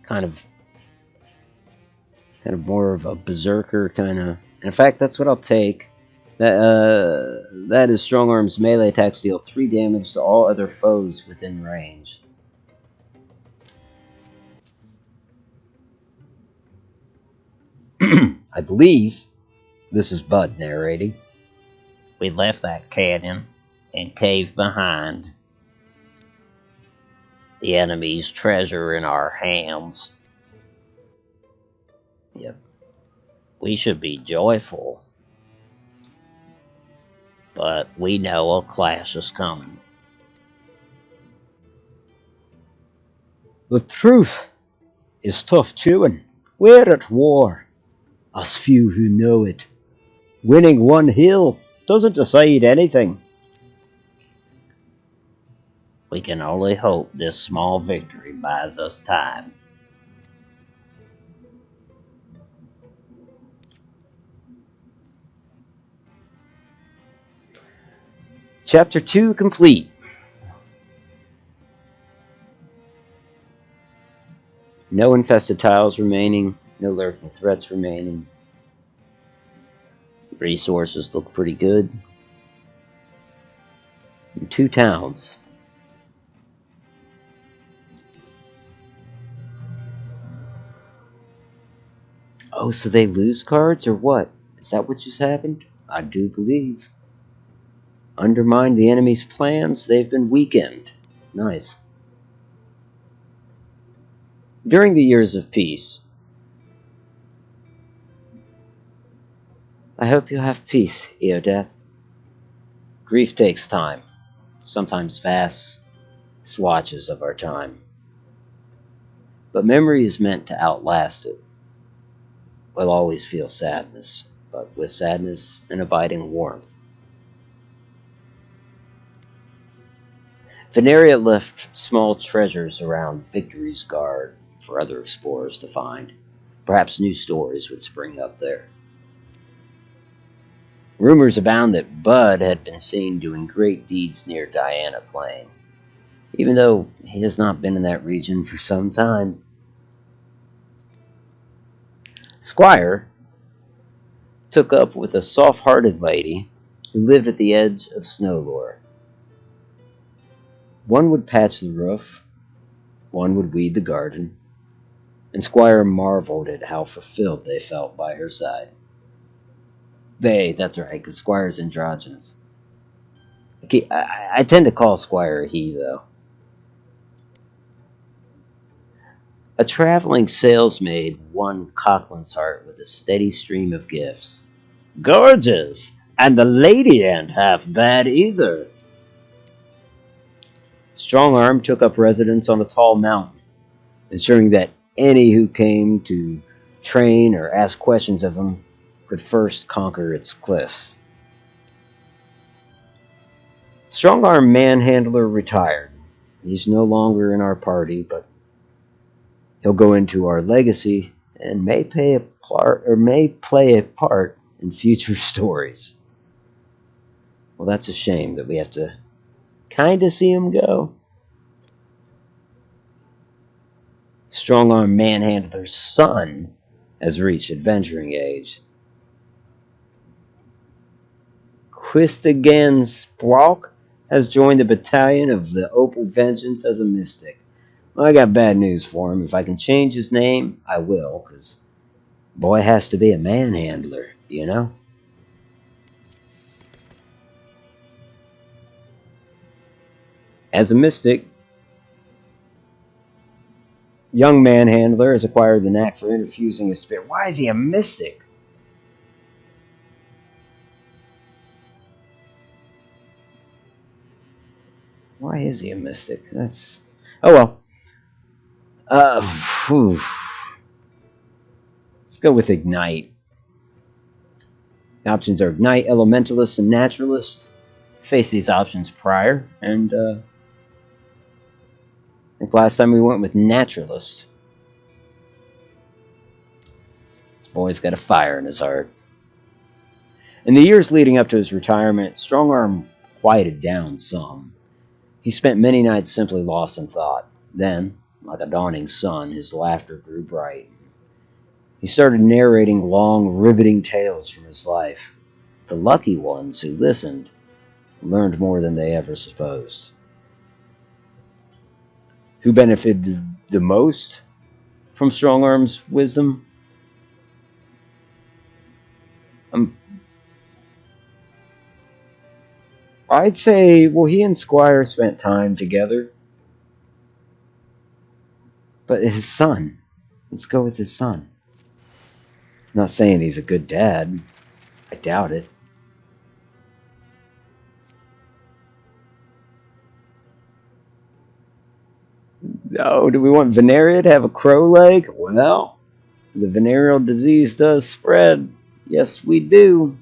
Kind of more of a berserker kind of. In fact, that's what I'll take. That is Strong Arm's melee attacks deal 3 damage to all other foes within range. I believe this is Bud narrating.
We left that canyon and cave behind. The enemy's treasure in our hands. Yep. We should be joyful. But we know a clash is coming.
The truth is tough chewing. We're at war. Us few who know it. Winning one hill doesn't decide anything.
We can only hope this small victory buys us time.
Chapter 2 complete. No infested tiles remaining. No lurking threats remaining. Resources look pretty good. And 2 towns. Oh, so they lose cards or what? Is that what just happened? I do believe. Undermine the enemy's plans. They've been weakened. Nice. During the years of peace. I hope you have peace, Eodeath. Grief takes time. Sometimes vast swatches of our time. But memory is meant to outlast it. We'll always feel sadness, but with sadness an abiding warmth. Veneria left small treasures around Victory's Guard for other explorers to find. Perhaps new stories would spring up there. Rumors abound that Bud had been seen doing great deeds near Diana Plain, even though he has not been in that region for some time. Squire took up with a soft-hearted lady who lived at the edge of Snowlore. One would patch the roof, one would weed the garden, and Squire marveled at how fulfilled they felt by her side. That's right, because Squire's androgynous. Okay, I tend to call Squire a he, though. A traveling salesmaid won Cochlin's heart with a steady stream of gifts. Gorgeous! And the lady ain't half bad either. Strong Arm took up residence on a tall mountain, ensuring that any who came to train or ask questions of him could first conquer its cliffs. Strong Arm Manhandler retired. He's no longer in our party, but he'll go into our legacy and may play a part in future stories. Well, that's a shame that we have to kind of see him go. Strong Arm Manhandler's son has reached adventuring age. Quistagan Sprock has joined the battalion of the Opal Vengeance as a mystic. Well, I got bad news for him. If I can change his name, I will, because boy has to be a manhandler, you know? As a mystic, Young manhandler has acquired the knack for infusing his spirit. Why is he a mystic? Why is he a mystic? That's... Oh well. Whew. Let's go with Ignite. The options are Ignite, Elementalist, and Naturalist. Faced these options prior, and I think last time we went with Naturalist. This boy's got a fire in his heart. In the years leading up to his retirement, Strongarm quieted down some. He spent many nights simply lost in thought. Then, like a dawning sun, his laughter grew bright. He started narrating long, riveting tales from his life. The lucky ones who listened learned more than they ever supposed. Who benefited the most from Strongarm's wisdom? I'd say, well, he and Squire spent time together. But his son. Let's go with his son. I'm not saying he's a good dad. I doubt it. No, do we want Veneria to have a crow leg? Well, the venereal disease does spread. Yes, we do.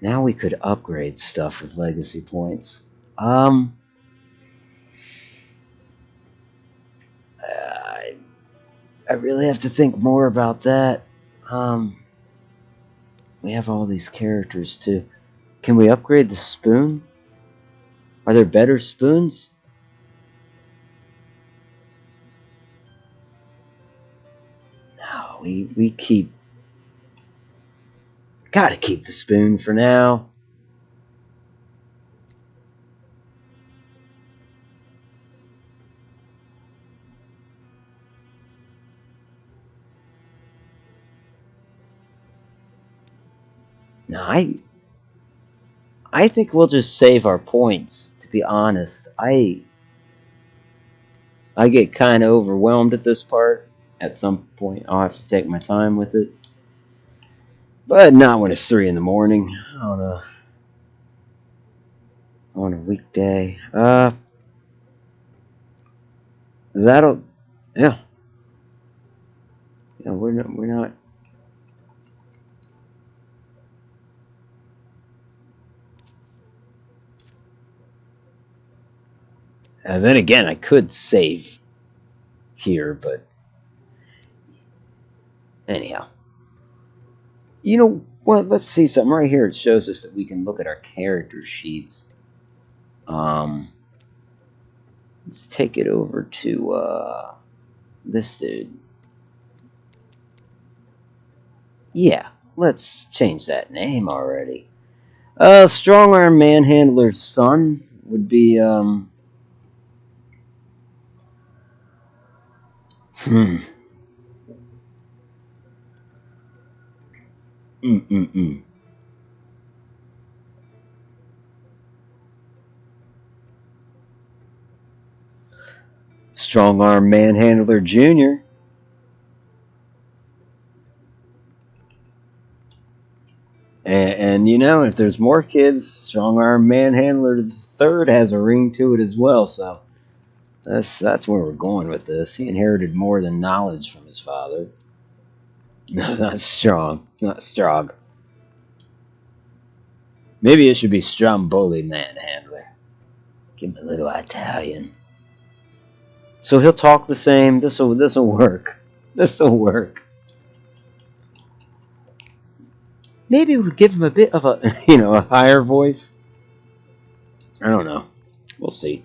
Now we could upgrade stuff with legacy points. I really have to think more about that. We have all these characters too. Can we upgrade the spoon? Are there better spoons? No, we keep... Gotta keep the spoon for now. No, I think we'll just save our points, to be honest. I get kind of overwhelmed at this part. At some point, I'll have to take my time with it. But not when it's 3 in the morning on a weekday. That'll... Yeah. Yeah, we're not... And then again, I could save here, but anyhow. You know what? Let's see something right here. It shows us that we can look at our character sheets. Let's take it over to this dude. Yeah, let's change that name already. Strongarm Manhandler's son would be Strongarm Manhandler Jr. And you know, if there's more kids, Strongarm Manhandler III has a ring to it as well. So that's where we're going with this. He inherited more than knowledge from his father. No, not strong. Not strong. Maybe it should be Stromboli Manhandler. Give him a little Italian. So he'll talk the same. This'll work. This'll work. Maybe we'll give him a bit of a, a higher voice. I don't know. We'll see.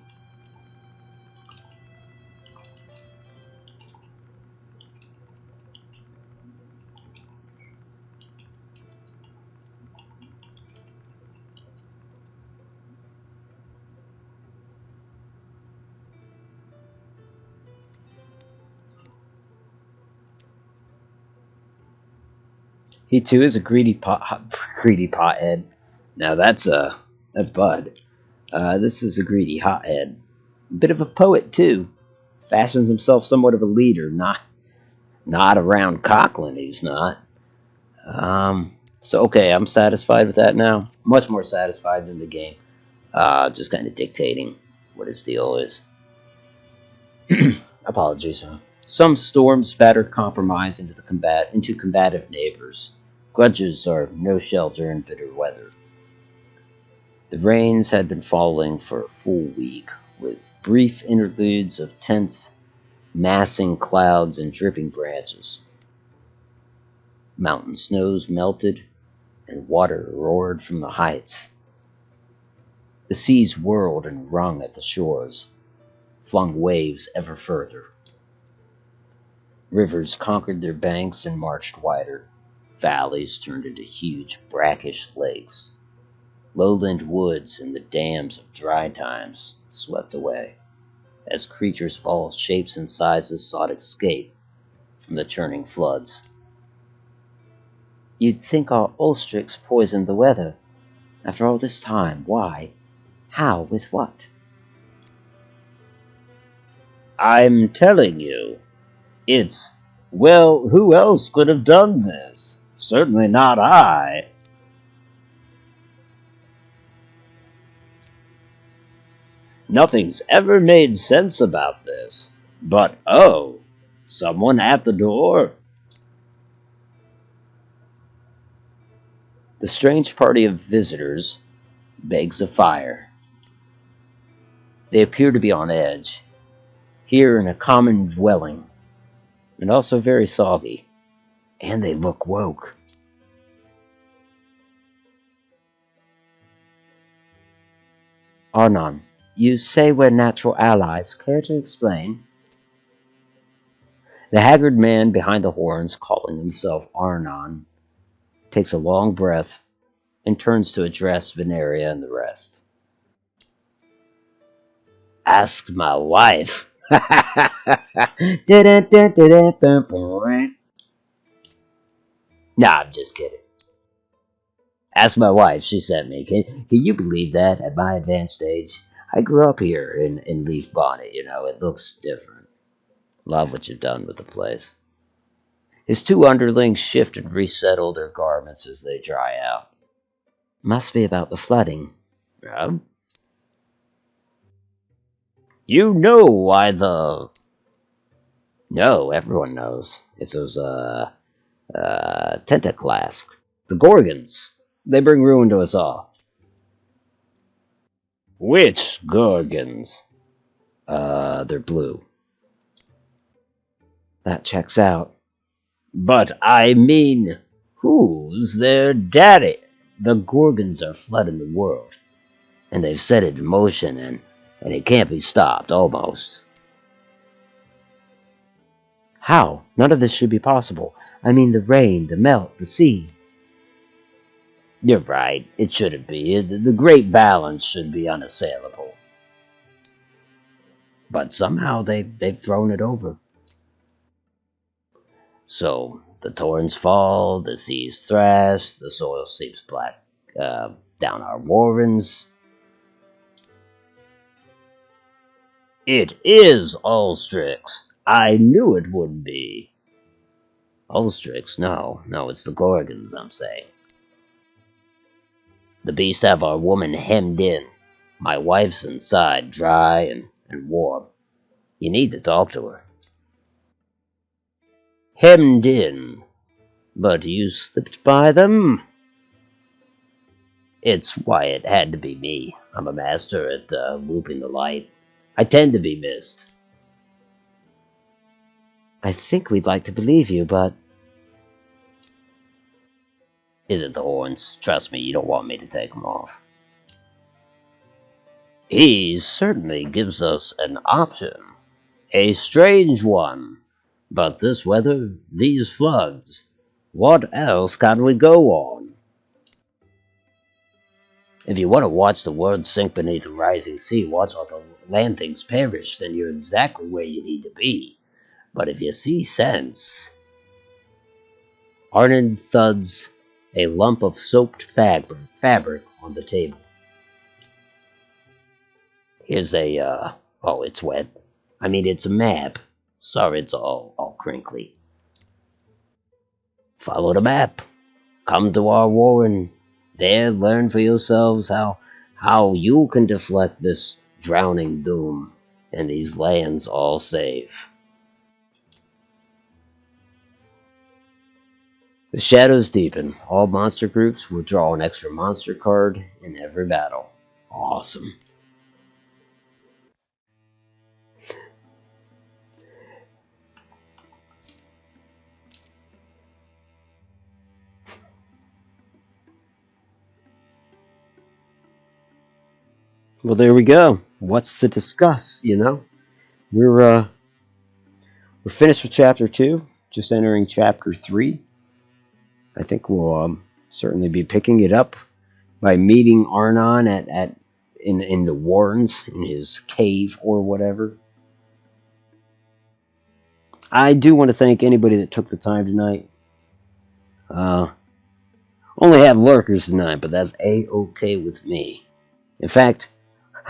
He too is a greedy pothead. Now that's a That's Bud. This is a greedy hothead. Bit of a poet, too. Fashions himself somewhat of a leader, not around Cochran, he's not. So okay, I'm satisfied with that now. Much more satisfied than the game. Just kind of dictating what his deal is. Apologies. Some storms batter compromise into combative neighbors. Grudges are no shelter in bitter weather. The rains had been falling for a full week, with brief interludes of tense, massing clouds and dripping branches. Mountain snows melted, and water roared from the heights. The seas whirled and wrung at the shores, flung waves ever further. Rivers conquered their banks and marched wider. Valleys turned into huge, brackish lakes. Lowland woods and the dams of dry times swept away, as creatures of all shapes and sizes sought escape from the churning floods. You'd think our ostrix poisoned the weather. After all this time, why? How? With what?
I'm telling you, it's, well, who else could have done this? Certainly not I. Nothing's ever made sense about this. But oh, someone at the door?
The strange party of visitors begs a fire. They appear to be on edge, here in a common dwelling, and also very soggy. And they look woke. Arnon, you say we're natural allies. Care to explain? The haggard man behind the horns, calling himself Arnon, takes a long breath and turns to address Veneria and the rest. Ask my wife. Nah, I'm just kidding. Ask my wife, she sent me. Can you believe that at my advanced age? I grew up here in Leaf Bonnet, it looks different. Love what you've done with the place. His two underlings shift and resettle their garments as they dry out. Must be about the flooding. Yeah.
You know why the...
No, everyone knows. It's those, Tentaclask. The Gorgons. They bring ruin to us all.
Which Gorgons?
They're blue. That checks out.
But I mean, who's their daddy?
The Gorgons are flooding the world. And they've set it in motion, and it can't be stopped, almost. How? None of this should be possible. I mean, the rain, the melt, the sea.
You're right, it shouldn't be. The great balance should be unassailable.
But somehow they've thrown it over. So, the torrents fall, the seas thrash, the soil seeps black down our warrens.
It is Ulstrix. I knew it would be.
Ulstrix? No, it's the Gorgons, I'm saying. The beasts have our woman hemmed in. My wife's inside, dry and warm. You need to talk to her.
Hemmed in? But you slipped by them?
It's why it had to be me. I'm a master at looping the light. I tend to be missed. I think we'd like to believe you, but... Is it the horns? Trust me, you don't want me to take them off.
He certainly gives us an option. A strange one. But this weather, these floods, what else can we go on?
If you want to watch the world sink beneath a rising sea, watch all the land things perish, then you're exactly where you need to be. But if you see sense... Arnon thuds a lump of soaked fabric on the table.
Here's a, oh, it's wet. I mean, it's a map. Sorry, it's all crinkly. Follow the map. Come to our warren. There, learn for yourselves how you can deflect this drowning doom, and these lands all safe. The shadows deepen. All monster groups will draw an extra monster card in every battle. Awesome.
Well, there we go. What's to discuss, you know? We're finished with chapter 2, just entering chapter 3. I think we'll certainly be picking it up by meeting Arnon in the Warrens, in his cave or whatever. I do want to thank anybody that took the time tonight. Only have lurkers tonight, but that's A-okay with me. In fact,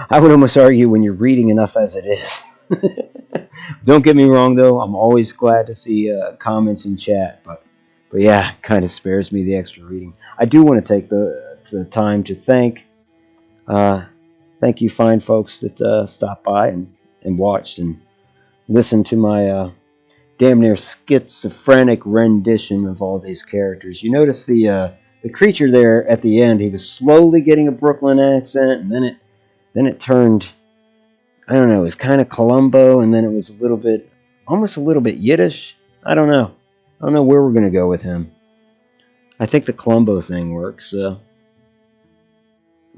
I would almost argue when you're reading enough as it is. Don't get me wrong, though. I'm always glad to see comments in chat, but yeah, it kind of spares me the extra reading. I do want to take the time to thank you fine folks that stopped by and watched and listened to my damn near schizophrenic rendition of all these characters. You notice the creature there at the end, he was slowly getting a Brooklyn accent, and then it turned, I don't know, it was kind of Columbo, and then it was almost a little bit Yiddish. I don't know where we're going to go with him. I think the Columbo thing works.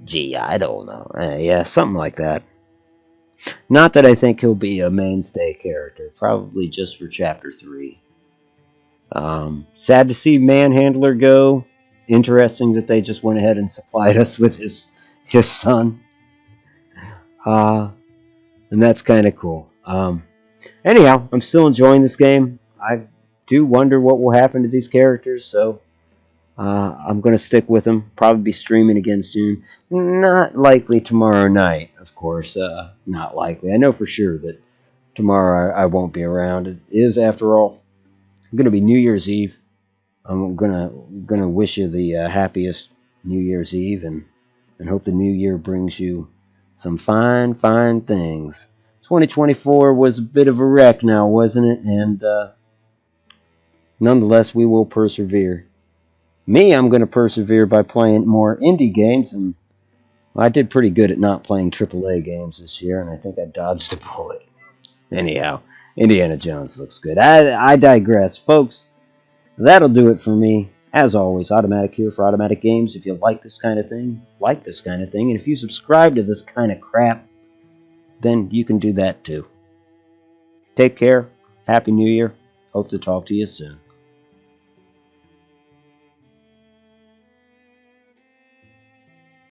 Gee, I don't know.
Yeah, something like that. Not that I think he'll be a mainstay character. Probably just for chapter 3. Sad to see Manhandler go. Interesting that they just went ahead and supplied us with his son. And that's kind of cool. Anyhow, I'm still enjoying this game. I do wonder what will happen to these characters, so I'm going to stick with them. Probably be streaming again soon. Not likely tomorrow night, of course. Not likely. I know for sure that tomorrow I won't be around. It is, after all, going to be New Year's Eve. I'm gonna wish you the happiest New Year's Eve and hope the new year brings you some fine things. 2024 was a bit of a wreck now, wasn't it? And nonetheless, we will persevere. I'm going to persevere by playing more indie games, and I did pretty good at not playing AAA games this year, and I think I dodged a bullet. Anyhow, Indiana Jones looks good. I digress, folks. That'll do it for me. As always, Automatic here for Automatic Games. If you like this kind of thing, and if you subscribe to this kind of crap, then you can do that too. Take care. Happy New Year. Hope to talk to you soon.